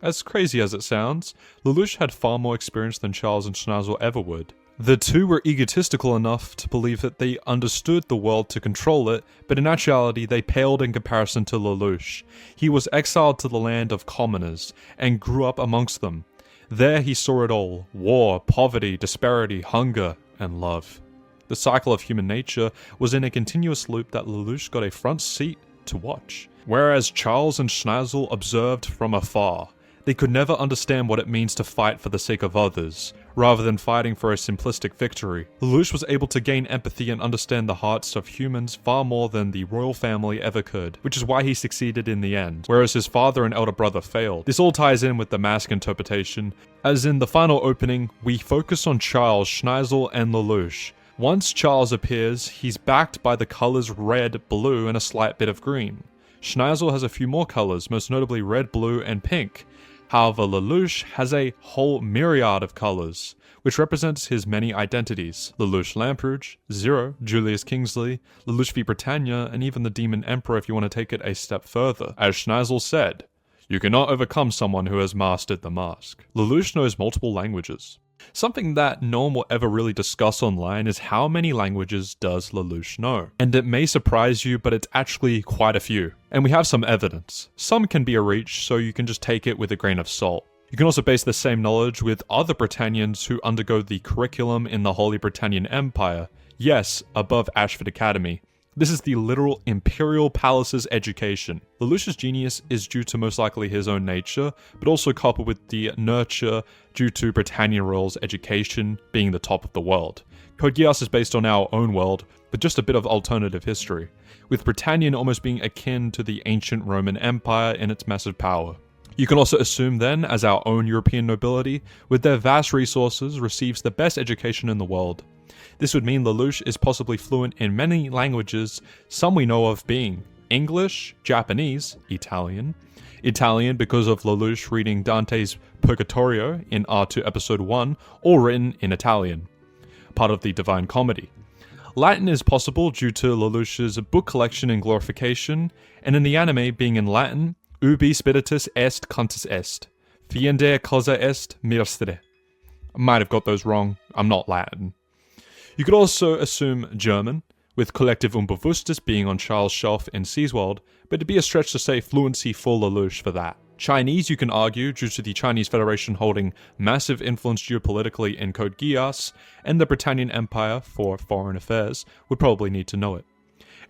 As crazy as it sounds, Lelouch had far more experience than Charles and Schnauzle ever would. The two were egotistical enough to believe that they understood the world to control it, but in actuality they paled in comparison to Lelouch. He was exiled to the land of commoners, and grew up amongst them. There he saw it all: war, poverty, disparity, hunger, and love. The cycle of human nature was in a continuous loop that Lelouch got a front seat to watch. Whereas Charles and Schnauzle observed from afar. They could never understand what it means to fight for the sake of others, rather than fighting for a simplistic victory. Lelouch was able to gain empathy and understand the hearts of humans far more than the royal family ever could, which is why he succeeded in the end, whereas his father and elder brother failed. This all ties in with the mask interpretation, as in the final opening, we focus on Charles, Schnauzle, and Lelouch. Once Charles appears, he's backed by the colors red, blue, and a slight bit of green. Schnauzle has a few more colors, most notably red, blue, and pink. However, Lelouch has a whole myriad of colors, which represents his many identities. Lelouch Lamperouge, Zero, Julius Kingsley, Lelouch v Britannia, and even the Demon Emperor if you want to take it a step further. As Schnauzle said, "You cannot overcome someone who has mastered the mask." Lelouch knows multiple languages. Something that no one will ever really discuss online is how many languages does Lelouch know. And it may surprise you, but it's actually quite a few. And we have some evidence. Some can be a reach, so you can just take it with a grain of salt. You can also base the same knowledge with other Britannians who undergo the curriculum in the Holy Britannian Empire. Yes, above Ashford Academy. This is the literal Imperial Palace's education. Lelouch's genius is due to most likely his own nature, but also coupled with the nurture due to Britannia Royal's education being the top of the world. Code Geass is based on our own world, but just a bit of alternative history, with Britannian almost being akin to the ancient Roman Empire in its massive power. You can also assume then, as our own European nobility, with their vast resources, receives the best education in the world. This would mean Lelouch is possibly fluent in many languages, some we know of being English, Japanese, Italian because of Lelouch reading Dante's Purgatorio in R2 Episode 1, all written in Italian, part of the Divine Comedy. Latin is possible due to Lelouch's book collection and glorification, and in the anime being in Latin, ubi spiritus est cantus est, fiende causa est mirstere. I might have got those wrong, I'm not Latin. You could also assume German, with Collective Unbewusstes being on Charles' shelf in Seasworld, but it'd be a stretch to say fluency for Lelouch for that. Chinese, you can argue, due to the Chinese Federation holding massive influence geopolitically in Code Geass, and the Britannian Empire for foreign affairs, would probably need to know it.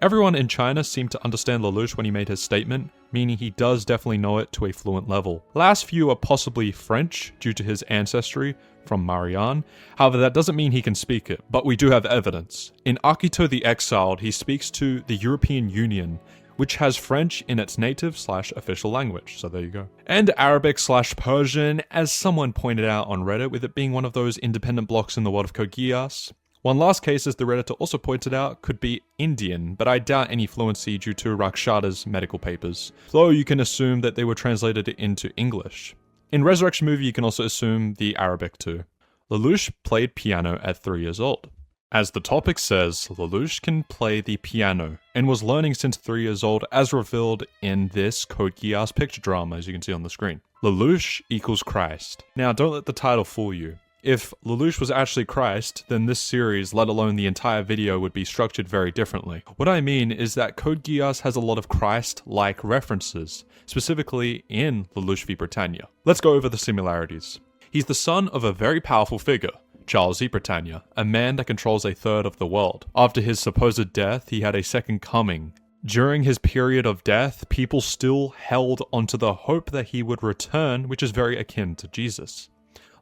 Everyone in China seemed to understand Lelouch when he made his statement, meaning he does definitely know it to a fluent level. Last few are possibly French, due to his ancestry from Marianne. However, that doesn't mean he can speak it, but we do have evidence. In Akito the Exiled, he speaks to the European Union, which has French in its native/official language, so there you go. And Arabic/Persian, as someone pointed out on Reddit, with it being one of those independent blocks in the world of Code Geass. One last case, as the Redditor also pointed out, could be Indian, but I doubt any fluency due to Rakshada's medical papers, though you can assume that they were translated into English. In Resurrection movie, you can also assume the Arabic too. Lelouch played piano at 3 years old. As the topic says, Lelouch can play the piano, and was learning since 3 years old as revealed in this Code Geass picture drama, as you can see on the screen. Lelouch equals Christ. Now, don't let the title fool you. If Lelouch was actually Christ, then this series, let alone the entire video, would be structured very differently. What I mean is that Code Geass has a lot of Christ-like references, specifically in Lelouch v Britannia. Let's go over the similarities. He's the son of a very powerful figure, Charles V. Britannia, a man that controls a third of the world. After his supposed death, he had a second coming. During his period of death, people still held onto the hope that he would return, which is very akin to Jesus.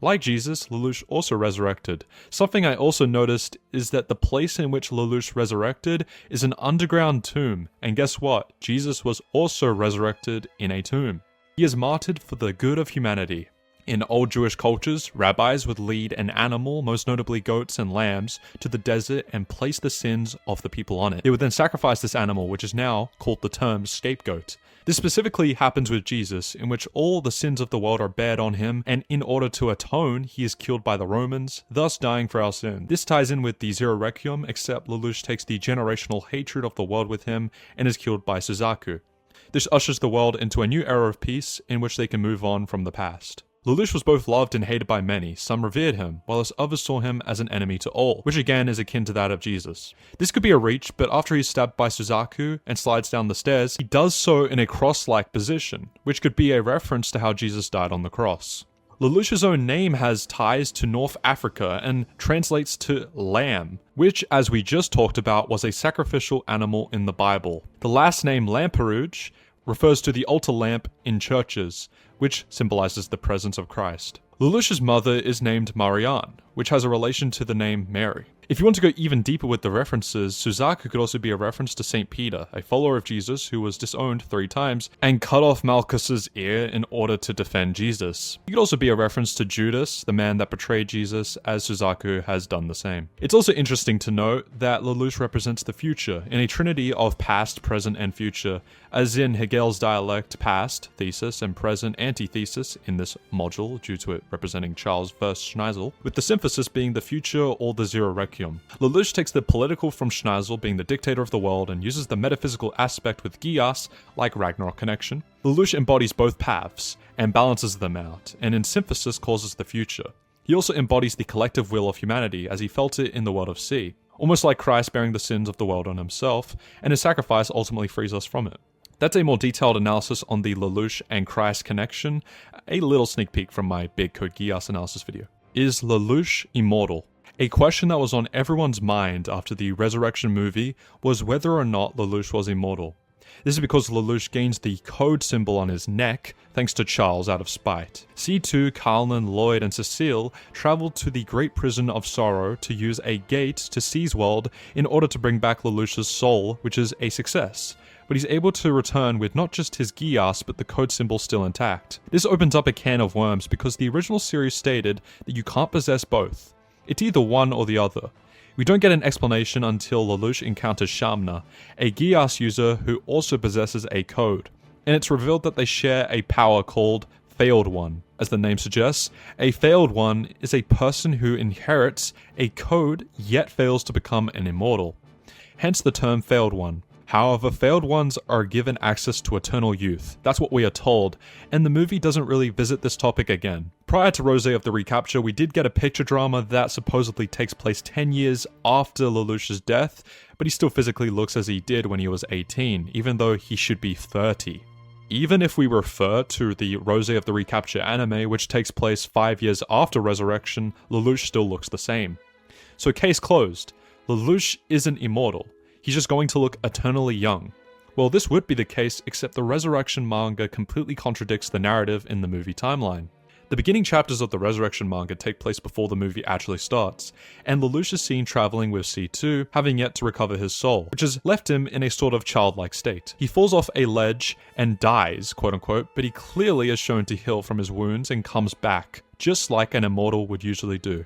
Like Jesus, Lelouch also resurrected. Something I also noticed is that the place in which Lelouch resurrected is an underground tomb, and guess what? Jesus was also resurrected in a tomb. He is martyred for the good of humanity. In old Jewish cultures, rabbis would lead an animal, most notably goats and lambs, to the desert and place the sins of the people on it. They would then sacrifice this animal, which is now called the term scapegoat. This specifically happens with Jesus, in which all the sins of the world are bared on him, and in order to atone, he is killed by the Romans, thus dying for our sin. This ties in with the Zero Requiem, except Lelouch takes the generational hatred of the world with him and is killed by Suzaku. This ushers the world into a new era of peace, in which they can move on from the past. Lelouch was both loved and hated by many. Some revered him, whilst others saw him as an enemy to all, which again is akin to that of Jesus. This could be a reach, but after he's stabbed by Suzaku and slides down the stairs, he does so in a cross-like position, which could be a reference to how Jesus died on the cross. Lelouch's own name has ties to North Africa and translates to lamb, which, as we just talked about, was a sacrificial animal in the Bible. The last name Lamperouge refers to the altar lamp in churches, which symbolizes the presence of Christ. Lelouch's mother is named Marianne, which has a relation to the name Mary. If you want to go even deeper with the references, Suzaku could also be a reference to Saint Peter, a follower of Jesus who was disowned 3 times and cut off Malchus's ear in order to defend Jesus. It could also be a reference to Judas, the man that betrayed Jesus, as Suzaku has done the same. It's also interesting to note that Lelouch represents the future in a trinity of past, present, and future, as in Hegel's dialect past, thesis, and present, antithesis in this module, due to it representing Charles versus Schneisel, with the synthesis being the future or the Zero Requiem. Lelouch takes the political from Schneisel being the dictator of the world and uses the metaphysical aspect with Geass, like Ragnarok connection. Lelouch embodies both paths and balances them out, and in synthesis causes the future. He also embodies the collective will of humanity as he felt it in the world of C, almost like Christ bearing the sins of the world on himself, and his sacrifice ultimately frees us from it. That's a more detailed analysis on the Lelouch and Christ connection, a little sneak peek from my big Code Geass analysis video. Is Lelouch immortal? A question that was on everyone's mind after the Resurrection movie was whether or not Lelouch was immortal. This is because Lelouch gains the code symbol on his neck thanks to Charles out of spite. C2, Carlin, Lloyd, and Cecile traveled to the Great Prison of Sorrow to use a gate to C's world in order to bring back Lelouch's soul, which is a success. But he's able to return with not just his Geass, but the code symbol still intact. This opens up a can of worms because the original series stated that you can't possess both. It's either one or the other. We don't get an explanation until Lelouch encounters Shamna, a Geass user who also possesses a code, and it's revealed that they share a power called Failed One. As the name suggests, a Failed One is a person who inherits a code yet fails to become an immortal. Hence the term Failed One. However, failed ones are given access to eternal youth. That's what we are told, and the movie doesn't really visit this topic again. Prior to Rose of the Recapture, we did get a picture drama that supposedly takes place 10 years after Lelouch's death, but he still physically looks as he did when he was 18, even though he should be 30. Even if we refer to the Rose of the Recapture anime, which takes place 5 years after Resurrection, Lelouch still looks the same. So case closed. Lelouch isn't immortal. He's just going to look eternally young. Well, this would be the case, except the Resurrection manga completely contradicts the narrative in the movie timeline. The beginning chapters of the Resurrection manga take place before the movie actually starts, and Lelouch is seen traveling with C2, having yet to recover his soul, which has left him in a sort of childlike state. He falls off a ledge and dies, quote unquote, but he clearly is shown to heal from his wounds and comes back, just like an immortal would usually do.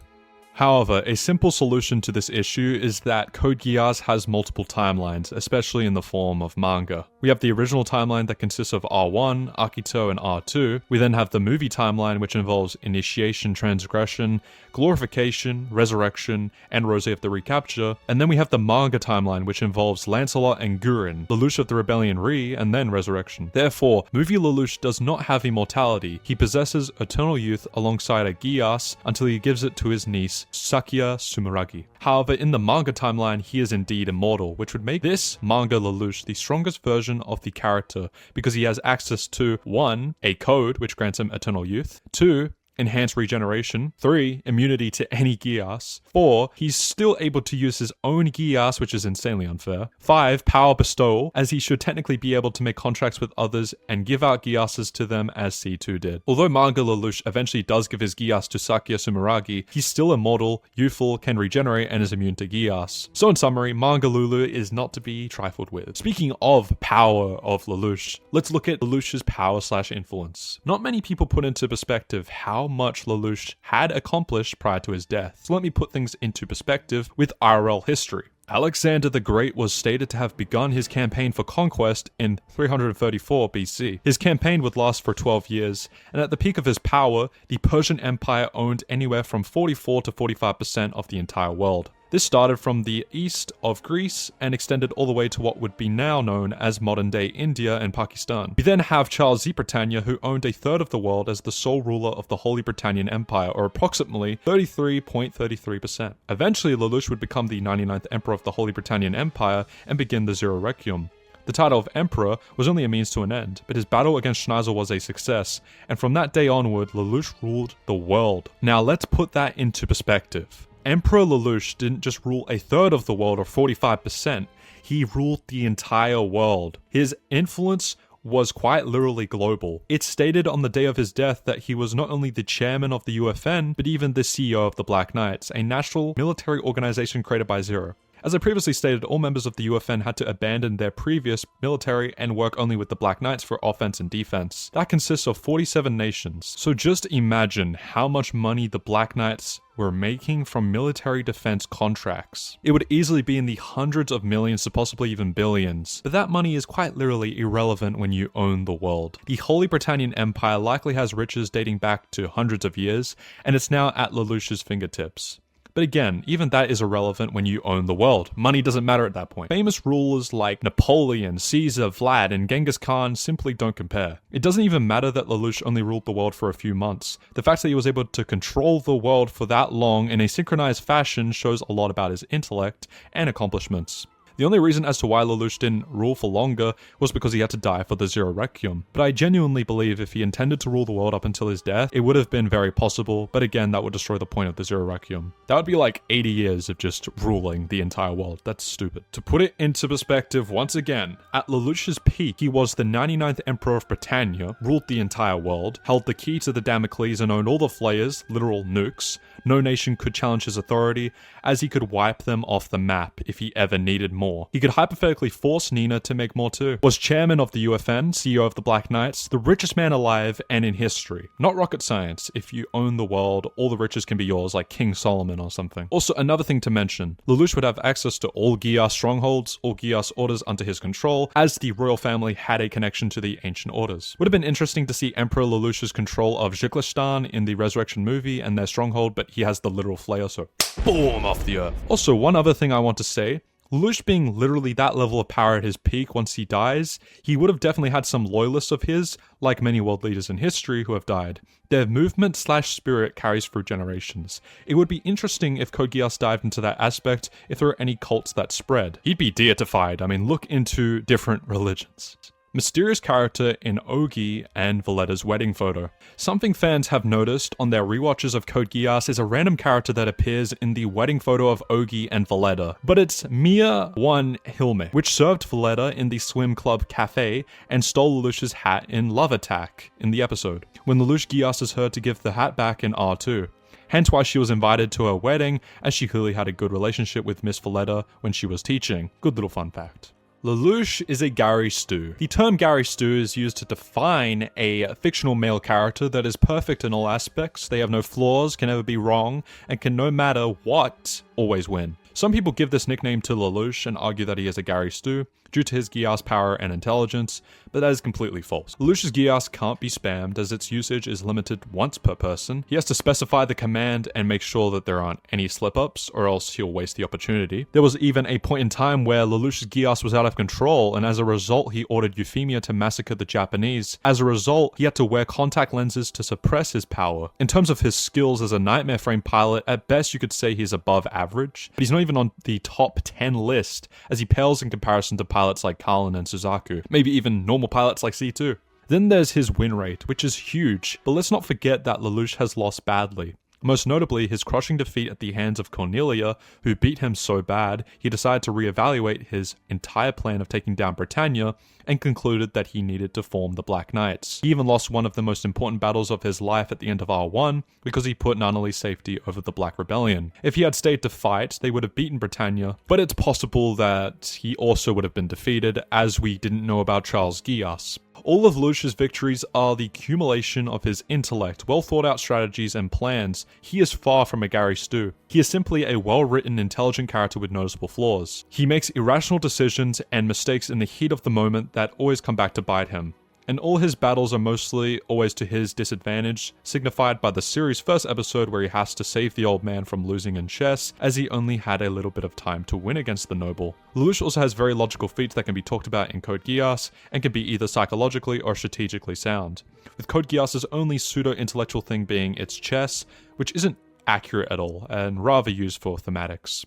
However, a simple solution to this issue is that Code Geass has multiple timelines, especially in the form of manga. We have the original timeline that consists of R1, Akito, and R2. We then have the movie timeline, which involves initiation, transgression, glorification, resurrection, and Rose of the Recapture. And then we have the manga timeline, which involves Lancelot and Gurren, Lelouch of the Rebellion Re, and then resurrection. Therefore, movie Lelouch does not have immortality. He possesses eternal youth alongside a Geass until he gives it to his niece, Sakya Sumeragi. However, in the manga timeline, he is indeed immortal, which would make this manga Lelouch the strongest version of the character because he has access to 1. A code, which grants him eternal youth, 2. Enhanced regeneration, 3. Immunity to any Geass, 4. He's still able to use his own Geass, which is insanely unfair, 5. Power bestowal, as he should technically be able to make contracts with others and give out Geasses to them as C2 did. Although manga Lelouch eventually does give his Geass to Sakya Sumeragi, he's still immortal, youthful, can regenerate, and is immune to Geass. So in summary, manga Lulu is not to be trifled with. Speaking of power of Lelouch, let's look at Lelouch's power/influence. Not many people put into perspective how much Lelouch had accomplished prior to his death. So let me put things into perspective with IRL history. Alexander the Great was stated to have begun his campaign for conquest in 334 BC. His campaign would last for 12 years, and at the peak of his power, the Persian Empire owned anywhere from 44 to 45% of the entire world. This started from the east of Greece and extended all the way to what would be now known as modern-day India and Pakistan. We then have Charles the Britannia, who owned a third of the world as the sole ruler of the Holy Britannian Empire, or approximately 33.33%. Eventually, Lelouch would become the 99th Emperor of the Holy Britannian Empire and begin the Zero Requiem. The title of Emperor was only a means to an end, but his battle against Schneiser was a success, and from that day onward, Lelouch ruled the world. Now let's put that into perspective. Emperor Lelouch didn't just rule a third of the world, or 45%, he ruled the entire world. His influence was quite literally global. It's stated on the day of his death that he was not only the chairman of the UFN, but even the CEO of the Black Knights, a national military organization created by Zero. As I previously stated, all members of the UFN had to abandon their previous military and work only with the Black Knights for offense and defense. That consists of 47 nations. So just imagine how much money the Black Knights were making from military defense contracts. It would easily be in the hundreds of millions to possibly even billions. But that money is quite literally irrelevant when you own the world. The Holy Britannian Empire likely has riches dating back to hundreds of years, and it's now at Lelouch's fingertips. But again, even that is irrelevant when you own the world. Money doesn't matter at that point. Famous rulers like Napoleon, Caesar, Vlad, and Genghis Khan simply don't compare. It doesn't even matter that Lelouch only ruled the world for a few months. The fact that he was able to control the world for that long in a synchronized fashion shows a lot about his intellect and accomplishments. The only reason as to why Lelouch didn't rule for longer was because he had to die for the Zero Requiem. But I genuinely believe if he intended to rule the world up until his death, it would have been very possible, but again, that would destroy the point of the Zero Requiem. That would be like 80 years of just ruling the entire world. That's stupid. To put it into perspective once again, at Lelouch's peak, he was the 99th Emperor of Britannia, ruled the entire world, held the key to the Damocles and owned all the flayers, literal nukes. No nation could challenge his authority, as he could wipe them off the map if he ever needed more. He could hypothetically force Nina to make more too. Was chairman of the UFN, CEO of the Black Knights, the richest man alive and in history. Not rocket science. If you own the world, all the riches can be yours, like King Solomon or something. Also, another thing to mention, Lelouch would have access to all Geass strongholds, all Geass orders under his control, as the royal family had a connection to the ancient orders. Would have been interesting to see Emperor Lelouch's control of Zhiglistan in the Resurrection movie and their stronghold, but he has the literal flail, so boom, off the earth. Also, one other thing I want to say, Lelouch being literally that level of power at his peak once he dies, he would have definitely had some loyalists of his, like many world leaders in history who have died. Their movement/spirit carries through generations. It would be interesting if Code Geass dived into that aspect if there were any cults that spread. He'd be deified. I mean, look into different religions. Mysterious character in Ogi and Valletta's wedding photo. Something fans have noticed on their rewatches of Code Geass is a random character that appears in the wedding photo of Ogi and Valletta. But it's Mia One Hilme, which served Valletta in the swim club cafe and stole Lelouch's hat in Love Attack in the episode, when Lelouch Geasses her to give the hat back in R2. Hence why she was invited to her wedding, as she clearly had a good relationship with Miss Valletta when she was teaching. Good little fun fact. Lelouch is a Gary Stu. The term Gary Stu is used to define a fictional male character that is perfect in all aspects, they have no flaws, can never be wrong, and can no matter what, always win. Some people give this nickname to Lelouch and argue that he is a Gary Stu due to his Geass power and intelligence, but that is completely false. Lelouch's Geass can't be spammed as its usage is limited once per person. He has to specify the command and make sure that there aren't any slip-ups or else he'll waste the opportunity. There was even a point in time where Lelouch's Geass was out of control and as a result he ordered Euphemia to massacre the Japanese. As a result, he had to wear contact lenses to suppress his power. In terms of his skills as a Nightmare Frame pilot, at best you could say he's above average, but he's not even on the top 10 list as he pales in comparison to pilots like Kallen and Suzaku, maybe even normal pilots like C2. Then there's his win rate, which is huge, but let's not forget that Lelouch has lost badly. Most notably, his crushing defeat at the hands of Cornelia, who beat him so bad, he decided to reevaluate his entire plan of taking down Britannia, and concluded that he needed to form the Black Knights. He even lost one of the most important battles of his life at the end of R1, because he put Nunnally's safety over the Black Rebellion. If he had stayed to fight, they would have beaten Britannia, but it's possible that he also would have been defeated, as we didn't know about Charles Geass. All of Lelouch's victories are the accumulation of his intellect, well thought out strategies and plans. He is far from a Gary Stu. He is simply a well-written, intelligent character with noticeable flaws. He makes irrational decisions and mistakes in the heat of the moment that always come back to bite him. And all his battles are mostly always to his disadvantage, signified by the series' first episode where he has to save the old man from losing in chess, as he only had a little bit of time to win against the noble. Lelouch also has very logical feats that can be talked about in Code Geass, and can be either psychologically or strategically sound, with Code Geass's only pseudo-intellectual thing being its chess, which isn't accurate at all, and rather used for thematics.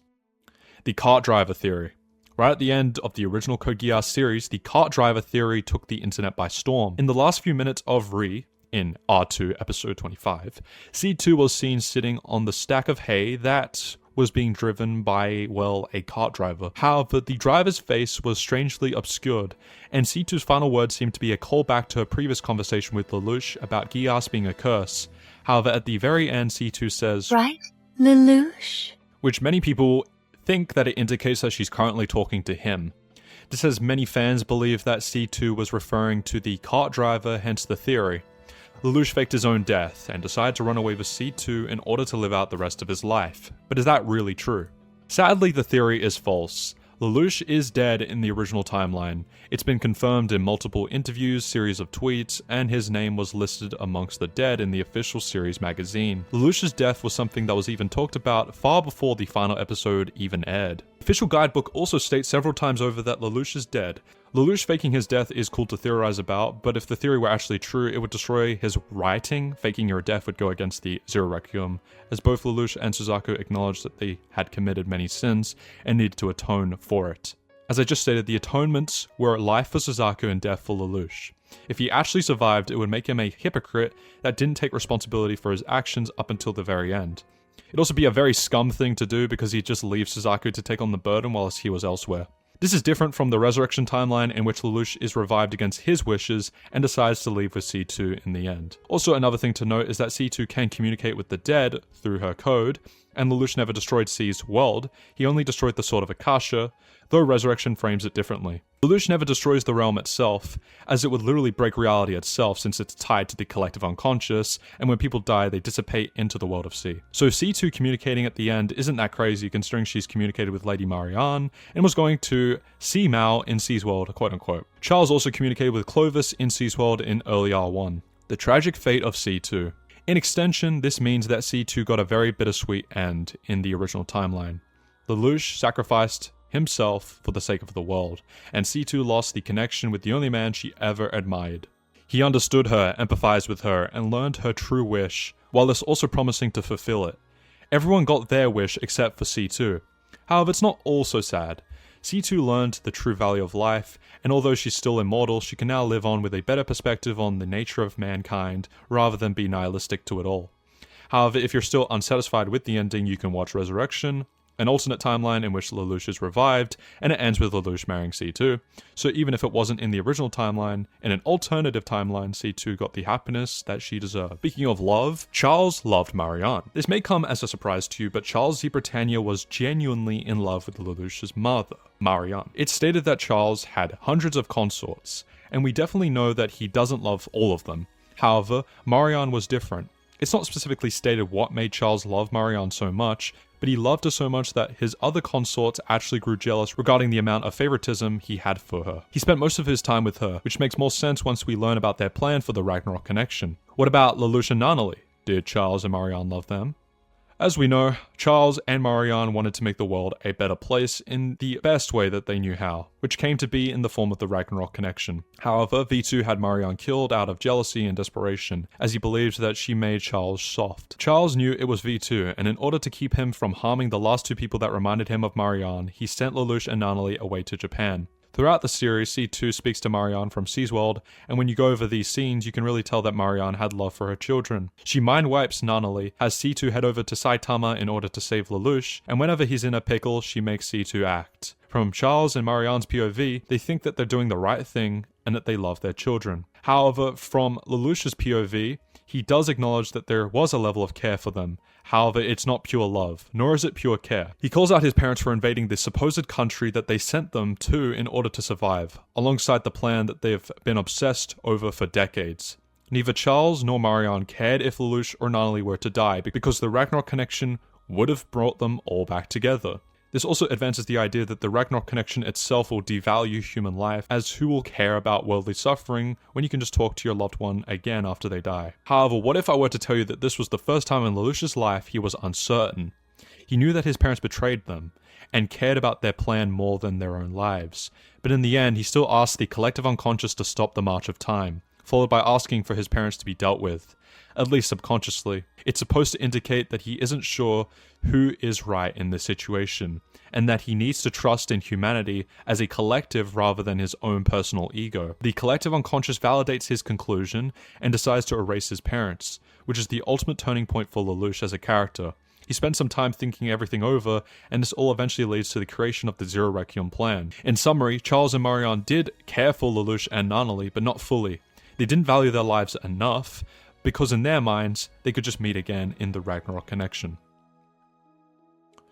The cart driver theory. Right at the end of the original Code Geass series, the cart driver theory took the internet by storm. In the last few minutes of Re, in R2 episode 25, C2 was seen sitting on the stack of hay that was being driven by, well, a cart driver. However, the driver's face was strangely obscured, and C2's final words seemed to be a callback to her previous conversation with Lelouch about Geass being a curse. However, at the very end, C2 says, "Right, Lelouch?" Which many people think that it indicates that she's currently talking to him. This has many fans believe that C2 was referring to the cart driver, hence the theory. Lelouch faked his own death and decided to run away with C2 in order to live out the rest of his life. But is that really true? Sadly, the theory is false. Lelouch is dead in the original timeline. It's been confirmed in multiple interviews, series of tweets, and his name was listed amongst the dead in the official series magazine. Lelouch's death was something that was even talked about far before the final episode even aired. The official guidebook also states several times over that Lelouch is dead. Lelouch faking his death is cool to theorize about, but if the theory were actually true, it would destroy his writing. Faking your death would go against the Zero Requiem, as both Lelouch and Suzaku acknowledged that they had committed many sins and needed to atone for it. As I just stated, the atonements were life for Suzaku and death for Lelouch. If he actually survived, it would make him a hypocrite that didn't take responsibility for his actions up until the very end. It'd also be a very scum thing to do because he'd just leave Suzaku to take on the burden whilst he was elsewhere. This is different from the Resurrection timeline in which Lelouch is revived against his wishes and decides to leave with C2 in the end. Also, another thing to note is that C2 can communicate with the dead through her code, and Lelouch never destroyed C's world, he only destroyed the Sword of Akasha, though Resurrection frames it differently. Lelouch never destroys the realm itself, as it would literally break reality itself since it's tied to the collective unconscious, and when people die they dissipate into the world of C. So C2 communicating at the end isn't that crazy considering she's communicated with Lady Marianne, and was going to see Mao in C's world, quote unquote. Charles also communicated with Clovis in C's world in early R1. The tragic fate of C2. In extension, this means that C2 got a very bittersweet end in the original timeline. Lelouch sacrificed himself for the sake of the world, and C2 lost the connection with the only man she ever admired. He understood her, empathized with her, and learned her true wish, while this also promising to fulfill it. Everyone got their wish except for C2. However, it's not all so sad. C2 learned the true value of life, and although she's still immortal, she can now live on with a better perspective on the nature of mankind, rather than be nihilistic to it all. However, if you're still unsatisfied with the ending, you can watch Resurrection, an alternate timeline in which Lelouch is revived, and it ends with Lelouch marrying C2. So even if it wasn't in the original timeline, in an alternative timeline, C2 got the happiness that she deserved. Speaking of love, Charles loved Marianne. This may come as a surprise to you, but Charles Z. Britannia was genuinely in love with Lelouch's mother, Marianne. It's stated that Charles had hundreds of consorts, and we definitely know that he doesn't love all of them. However, Marianne was different. It's not specifically stated what made Charles love Marianne so much, but he loved her so much that his other consorts actually grew jealous regarding the amount of favoritism he had for her. He spent most of his time with her, which makes more sense once we learn about their plan for the Ragnarok connection. What about Lelouch and Nunnally? Did Charles and Marianne love them? As we know, Charles and Marianne wanted to make the world a better place in the best way that they knew how, which came to be in the form of the Ragnarok connection. However, V2 had Marianne killed out of jealousy and desperation, as he believed that she made Charles soft. Charles knew it was V2, and in order to keep him from harming the last two people that reminded him of Marianne, he sent Lelouch and Nunnally away to Japan. Throughout the series, C2 speaks to Marianne from C's world, and when you go over these scenes, you can really tell that Marianne had love for her children. She mind wipes Nunnally, has C2 head over to Saitama in order to save Lelouch, and whenever he's in a pickle, she makes C2 act. From Charles and Marianne's POV, they think that they're doing the right thing and that they love their children. However, from Lelouch's POV, he does acknowledge that there was a level of care for them. However, it's not pure love, nor is it pure care. He calls out his parents for invading the supposed country that they sent them to in order to survive, alongside the plan that they've been obsessed over for decades. Neither Charles nor Marianne cared if Lelouch or Nunnally were to die, because the Ragnarok connection would have brought them all back together. This also advances the idea that the Ragnarok connection itself will devalue human life, as who will care about worldly suffering when you can just talk to your loved one again after they die. However, what if I were to tell you that this was the first time in Lelouch's life he was uncertain? He knew that his parents betrayed them, and cared about their plan more than their own lives. But in the end, he still asked the collective unconscious to stop the march of time, followed by asking for his parents to be dealt with. At least subconsciously. It's supposed to indicate that he isn't sure who is right in this situation, and that he needs to trust in humanity as a collective rather than his own personal ego. The collective unconscious validates his conclusion and decides to erase his parents, which is the ultimate turning point for Lelouch as a character. He spends some time thinking everything over, and this all eventually leads to the creation of the Zero Requiem plan. In summary, Charles and Marianne did care for Lelouch and Nunnally, but not fully. They didn't value their lives enough, because in their minds, they could just meet again in the Ragnarok connection.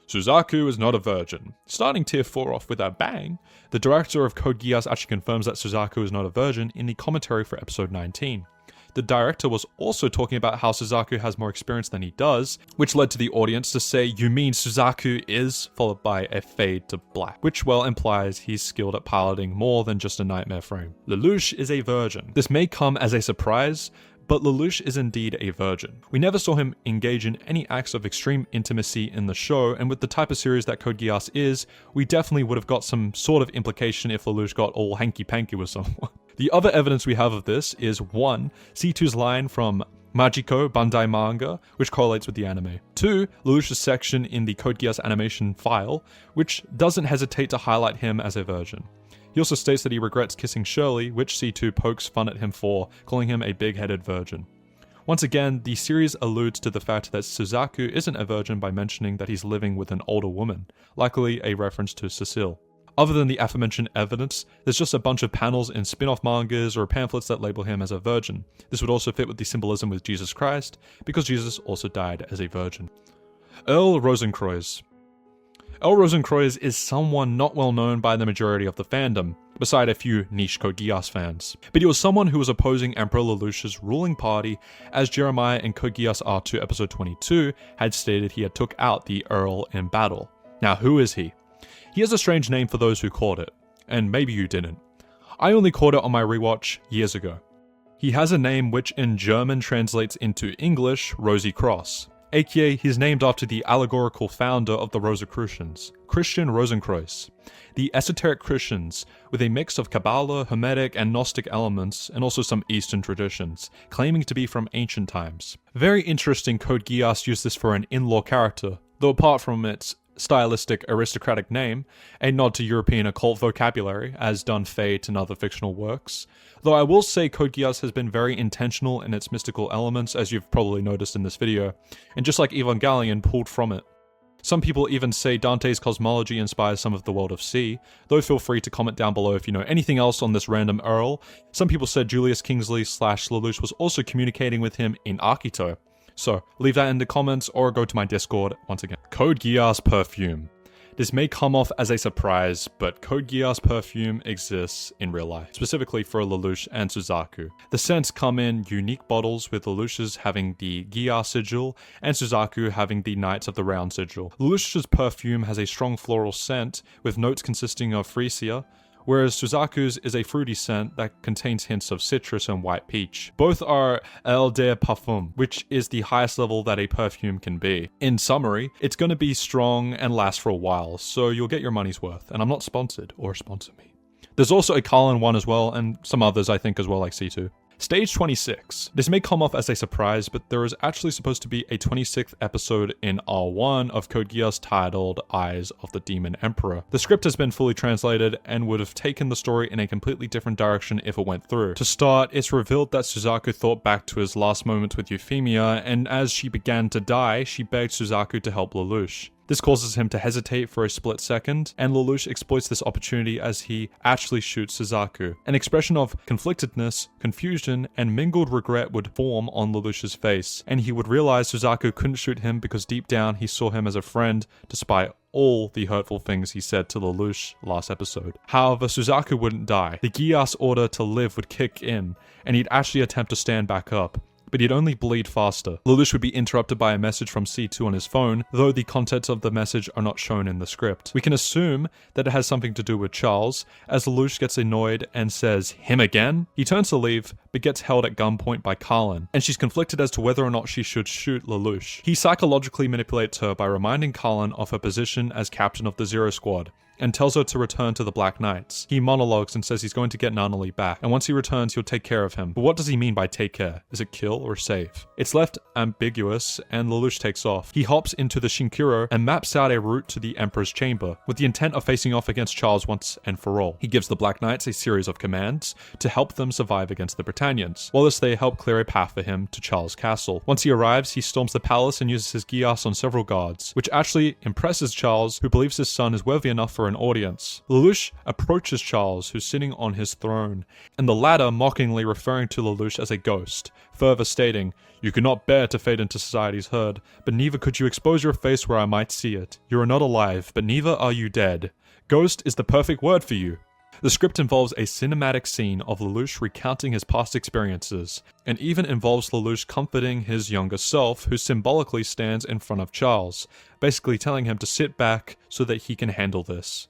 Suzaku is not a virgin. Starting tier 4 off with a bang, the director of Code Geass actually confirms that Suzaku is not a virgin in the commentary for episode 19. The director was also talking about how Suzaku has more experience than he does, which led to the audience to say, "You mean Suzaku is," followed by a fade to black, which well implies he's skilled at piloting more than just a nightmare frame. Lelouch is a virgin. This may come as a surprise, but Lelouch is indeed a virgin. We never saw him engage in any acts of extreme intimacy in the show, and with the type of series that Code Geass is, we definitely would have got some sort of implication if Lelouch got all hanky-panky with someone. The other evidence we have of this is 1. C2's line from Majiko Bandai manga, which correlates with the anime. 2. Lelouch's section in the Code Geass animation file, which doesn't hesitate to highlight him as a virgin. He also states that he regrets kissing Shirley, which C2 pokes fun at him for, calling him a big-headed virgin. Once again, the series alludes to the fact that Suzaku isn't a virgin by mentioning that he's living with an older woman, likely a reference to Cecile. Other than the aforementioned evidence, there's just a bunch of panels in spin-off mangas or pamphlets that label him as a virgin. This would also fit with the symbolism with Jesus Christ, because Jesus also died as a virgin. Earl Rosenkreuz. Earl Rosenkreuz is someone not well known by the majority of the fandom, beside a few niche Code Geass fans. But he was someone who was opposing Emperor Lelouch's ruling party, as Jeremiah in Code Geass R2 episode 22 had stated he had took out the Earl in battle. Now who is he? He has a strange name for those who caught it, and maybe you didn't. I only caught it on my rewatch years ago. He has a name which in German translates into English Rosy Cross. aka he's named after the allegorical founder of the Rosicrucians, Christian Rosenkreuz. The esoteric Christians, with a mix of Kabbalah, Hermetic, and Gnostic elements, and also some Eastern traditions, claiming to be from ancient times. Very interesting Code Geass used this for an in-law character, though apart from its stylistic aristocratic name, a nod to European occult vocabulary, as done Fate and other fictional works. Though I will say Code Geass has been very intentional in its mystical elements, as you've probably noticed in this video, and just like Evangelion pulled from it. Some people even say Dante's cosmology inspires some of the world of C, though feel free to comment down below if you know anything else on this random Earl. Some people said Julius Kingsley / Lelouch was also communicating with him in Akito. So, leave that in the comments or go to my Discord once again. Code Geass perfume. This may come off as a surprise, but Code Geass perfume exists in real life, specifically for Lelouch and Suzaku. The scents come in unique bottles, with Lelouch's having the Geass sigil and Suzaku having the Knights of the Round sigil. Lelouch's perfume has a strong floral scent, with notes consisting of freesia, whereas Suzaku's is a fruity scent that contains hints of citrus and white peach. Both are Eau de Parfum, which is the highest level that a perfume can be. In summary, it's going to be strong and last for a while, so you'll get your money's worth, and I'm not sponsored, or sponsor me. There's also a Carlin one as well, and some others I think as well, like C2. Stage 26. This may come off as a surprise, but there is actually supposed to be a 26th episode in R1 of Code Geass titled Eyes of the Demon Emperor. The script has been fully translated and would have taken the story in a completely different direction if it went through. To start, it's revealed that Suzaku thought back to his last moment with Euphemia, and as she began to die, she begged Suzaku to help Lelouch. This causes him to hesitate for a split second, and Lelouch exploits this opportunity as he actually shoots Suzaku. An expression of conflictedness, confusion, and mingled regret would form on Lelouch's face, and he would realize Suzaku couldn't shoot him because deep down he saw him as a friend, despite all the hurtful things he said to Lelouch last episode. However, Suzaku wouldn't die. The Geass order to live would kick in, and he'd actually attempt to stand back up, but he'd only bleed faster. Lelouch would be interrupted by a message from C2 on his phone, though the contents of the message are not shown in the script. We can assume that it has something to do with Charles, as Lelouch gets annoyed and says, "Him again?" He turns to leave, but gets held at gunpoint by Carlin, and she's conflicted as to whether or not she should shoot Lelouch. He psychologically manipulates her by reminding Carlin of her position as captain of the Zero Squad, and tells her to return to the Black Knights. He monologues and says he's going to get Nanali back, and once he returns, he'll take care of him. But what does he mean by take care? Is it kill or save? It's left ambiguous, and Lelouch takes off. He hops into the Shinkuro and maps out a route to the Emperor's chamber, with the intent of facing off against Charles once and for all. He gives the Black Knights a series of commands to help them survive against the Britannians. While this, they help clear a path for him to Charles' castle. Once he arrives, he storms the palace and uses his Geass on several guards, which actually impresses Charles, who believes his son is worthy enough for an audience. Lelouch approaches Charles, who's sitting on his throne, and the latter mockingly referring to Lelouch as a ghost, further stating, "You could not bear to fade into society's herd, but neither could you expose your face where I might see it. You are not alive, but neither are you dead. Ghost is the perfect word for you." The script involves a cinematic scene of Lelouch recounting his past experiences, and even involves Lelouch comforting his younger self, who symbolically stands in front of Charles, basically telling him to sit back so that he can handle this.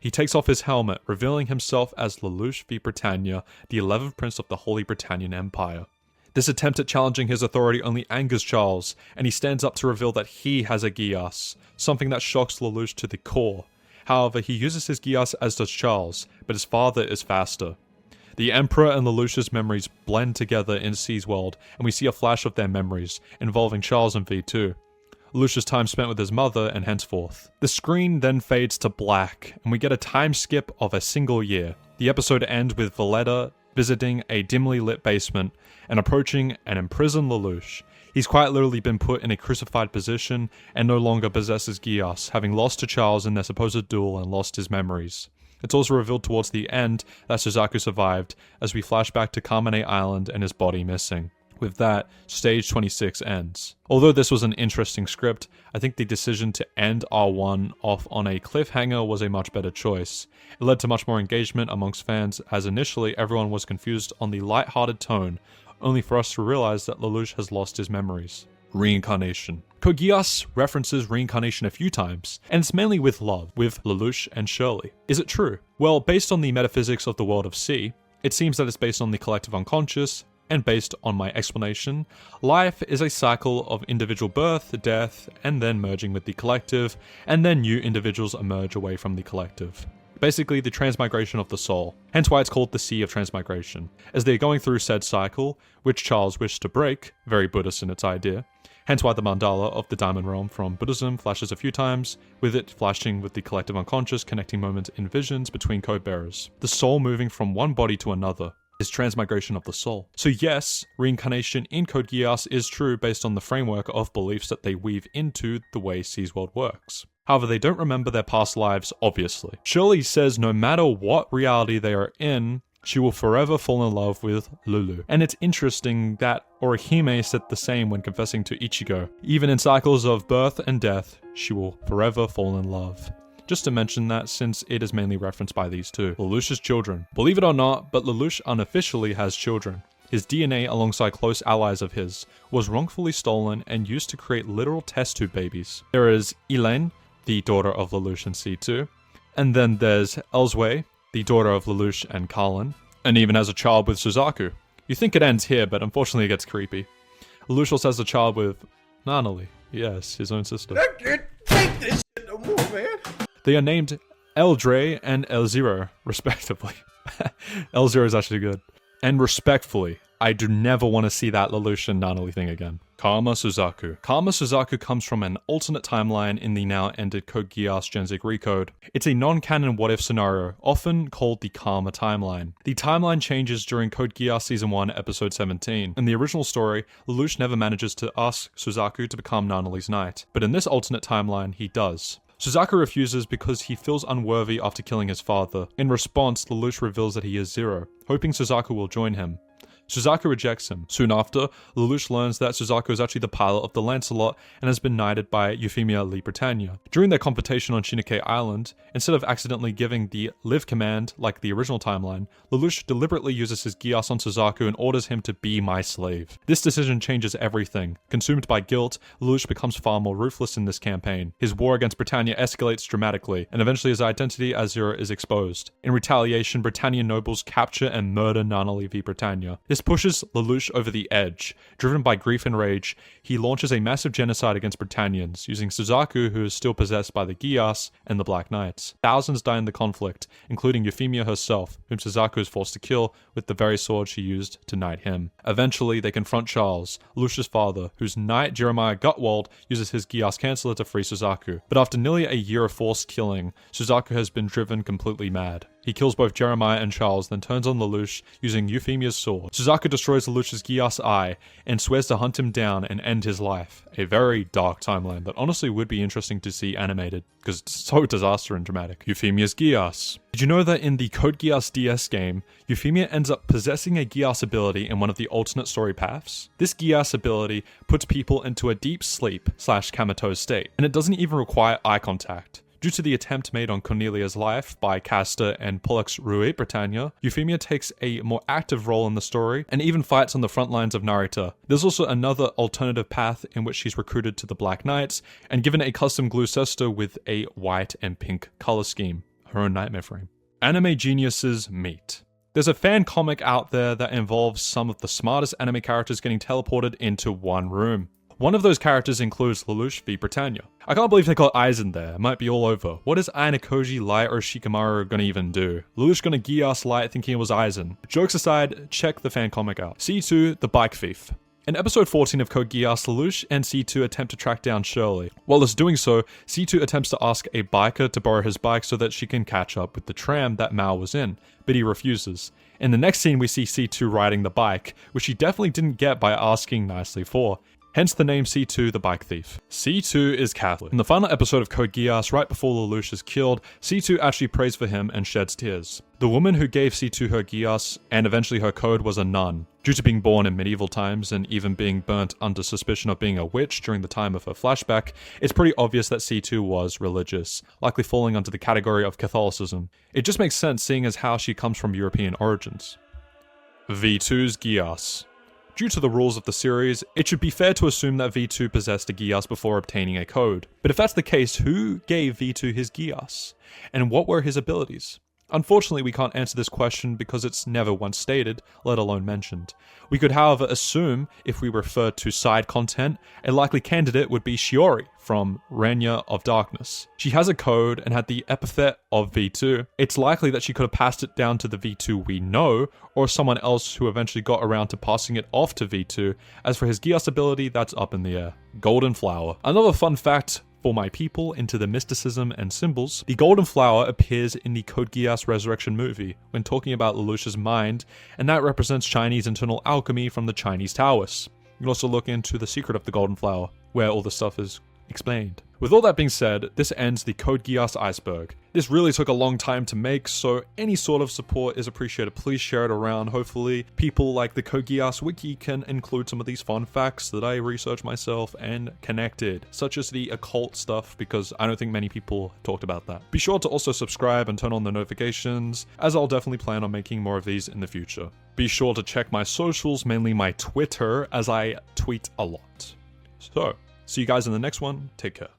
He takes off his helmet, revealing himself as Lelouch V. Britannia, the 11th Prince of the Holy Britannian Empire. This attempt at challenging his authority only angers Charles, and he stands up to reveal that he has a Geass, something that shocks Lelouch to the core. However, he uses his Geass as does Charles, but his father is faster. The Emperor and Lelouch's memories blend together in C's world, and we see a flash of their memories, involving Charles and V2. Lelouch's time spent with his mother, and henceforth. The screen then fades to black, and we get a time skip of a single year. The episode ends with Valletta visiting a dimly lit basement and approaching an imprisoned Lelouch. He's quite literally been put in a crucified position and no longer possesses Geass, having lost to Charles in their supposed duel and lost his memories. It's also revealed towards the end that Suzaku survived, as we flash back to Kamine Island and his body missing. With that, stage 26 ends. Although this was an interesting script, I think the decision to end R1 off on a cliffhanger was a much better choice. It led to much more engagement amongst fans, as initially everyone was confused on the light-hearted tone, only for us to realize that Lelouch has lost his memories. Reincarnation. Code Geass references reincarnation a few times, and it's mainly with love, with Lelouch and Shirley. Is it true? Well, based on the metaphysics of the world of C, it seems that it's based on the collective unconscious, and based on my explanation, life is a cycle of individual birth, death, and then merging with the collective, and then new individuals emerge away from the collective. Basically, the transmigration of the soul, hence why it's called the Sea of Transmigration, as they're going through said cycle, which Charles wished to break, very Buddhist in its idea, hence why the mandala of the Diamond Realm from Buddhism flashes a few times, with it flashing with the collective unconscious connecting moment in visions between code bearers. The soul moving from one body to another, is transmigration of the soul. So yes, reincarnation in Code Geass is true based on the framework of beliefs that they weave into the way C's world works. However, they don't remember their past lives, obviously. Shirley says no matter what reality they are in, she will forever fall in love with Lulu. And it's interesting that Orihime said the same when confessing to Ichigo. Even in cycles of birth and death, she will forever fall in love. Just to mention that since it is mainly referenced by these two. Lelouch's children. Believe it or not, but Lelouch unofficially has children. His DNA, alongside close allies of his, was wrongfully stolen and used to create literal test tube babies. There is Elaine, the daughter of Lelouch and C2. And then there's Elseway, the daughter of Lelouch and Carlin, and even has a child with Suzaku. You think it ends here, but unfortunately it gets creepy. Lelouch also has a child with Nanali, yes, his own sister. I can't take this shit no more, man. They are named Eldre and L0, respectively. L0 is actually good. And respectfully, I do never want to see that Lelouch and Nanali thing again. Karma Suzaku. Karma Suzaku comes from an alternate timeline in the now ended Code Geass Gensig Recode. It's a non-canon what-if scenario, often called the Karma timeline. The timeline changes during Code Geass Season 1, Episode 17. In the original story, Lelouch never manages to ask Suzaku to become Nanali's knight, but in this alternate timeline, he does. Suzaku refuses because he feels unworthy after killing his father. In response, Lelouch reveals that he is Zero, hoping Suzaku will join him. Suzaku rejects him. Soon after, Lelouch learns that Suzaku is actually the pilot of the Lancelot and has been knighted by Euphemia Lee Britannia. During their confrontation on Shinike Island, instead of accidentally giving the live command like the original timeline, Lelouch deliberately uses his Geass on Suzaku and orders him to be my slave. This decision changes everything. Consumed by guilt, Lelouch becomes far more ruthless in this campaign. His war against Britannia escalates dramatically, and eventually his identity as Zero is exposed. In retaliation, Britannian nobles capture and murder Nanali v Britannia. This pushes Lelouch over the edge. Driven by grief and rage, he launches a massive genocide against Britannians, using Suzaku, who is still possessed by the Geass and the Black Knights. Thousands die in the conflict, including Euphemia herself, whom Suzaku is forced to kill with the very sword she used to knight him. Eventually, they confront Charles, Lelouch's father, whose knight Jeremiah Gutwald uses his Geass Canceller to free Suzaku. But after nearly a year of forced killing, Suzaku has been driven completely mad. He kills both Jeremiah and Charles, then turns on Lelouch using Euphemia's sword. Suzaku destroys Lelouch's Geass eye and swears to hunt him down and end his life. A very dark timeline that honestly would be interesting to see animated, because it's so disaster and dramatic. Euphemia's Geass. Did you know that in the Code Geass DS game, Euphemia ends up possessing a Geass ability in one of the alternate story paths? This Geass ability puts people into a deep sleep / comatose state, and it doesn't even require eye contact. Due to the attempt made on Cornelia's life by Castor and Pollux Rui Britannia, Euphemia takes a more active role in the story and even fights on the front lines of Narita. There's also another alternative path in which she's recruited to the Black Knights and given a custom Glucester with a white and pink color scheme, her own nightmare frame. Anime geniuses meet. There's a fan comic out there that involves some of the smartest anime characters getting teleported into one room. One of those characters includes Lelouch v Britannia. I can't believe they got Aizen there, it might be all over. What is Ainakoji, Light, or Shikamaru gonna even do? Lelouch gonna Geass Light thinking it was Aizen. Jokes aside, check the fan comic out. C2, the bike thief. In episode 14 of Code Geass, Lelouch and C2 attempt to track down Shirley. While it's doing so, C2 attempts to ask a biker to borrow his bike so that she can catch up with the tram that Mao was in, but he refuses. In the next scene, we see C2 riding the bike, which he definitely didn't get by asking nicely for. Hence the name C2, the bike thief. C2 is Catholic. In the final episode of Code Geass, right before Lelouch is killed, C2 actually prays for him and sheds tears. The woman who gave C2 her Geass and eventually her code was a nun. Due to being born in medieval times and even being burnt under suspicion of being a witch during the time of her flashback, it's pretty obvious that C2 was religious, likely falling under the category of Catholicism. It just makes sense seeing as how she comes from European origins. V2's Geass. Due to the rules of the series, it should be fair to assume that V2 possessed a Geass before obtaining a code. But if that's the case, who gave V2 his Geass? And what were his abilities? Unfortunately, we can't answer this question because it's never once stated, let alone mentioned. We could, however, assume, if we refer to side content, a likely candidate would be Shiori from Rania of Darkness. She has a code and had the epithet of V2. It's likely that she could have passed it down to the V2 we know, or someone else who eventually got around to passing it off to V2. As for his Geass ability, that's up in the air. Golden Flower. Another fun fact For my people into the mysticism and symbols, the golden flower appears in the Code Geass Resurrection movie when talking about Lelouch's mind, and that represents Chinese internal alchemy from the Chinese Taoists. You can also look into the secret of the golden flower, where all this stuff is explained. With all that being said, this ends the Code Geass Iceberg. This really took a long time to make, so any sort of support is appreciated. Please share it around. Hopefully, people like the Code Geass wiki can include some of these fun facts that I researched myself and connected, such as the occult stuff, because I don't think many people talked about that. Be sure to also subscribe and turn on the notifications, as I'll definitely plan on making more of these in the future. Be sure to check my socials, mainly my Twitter, as I tweet a lot. So, see you guys in the next one. Take care.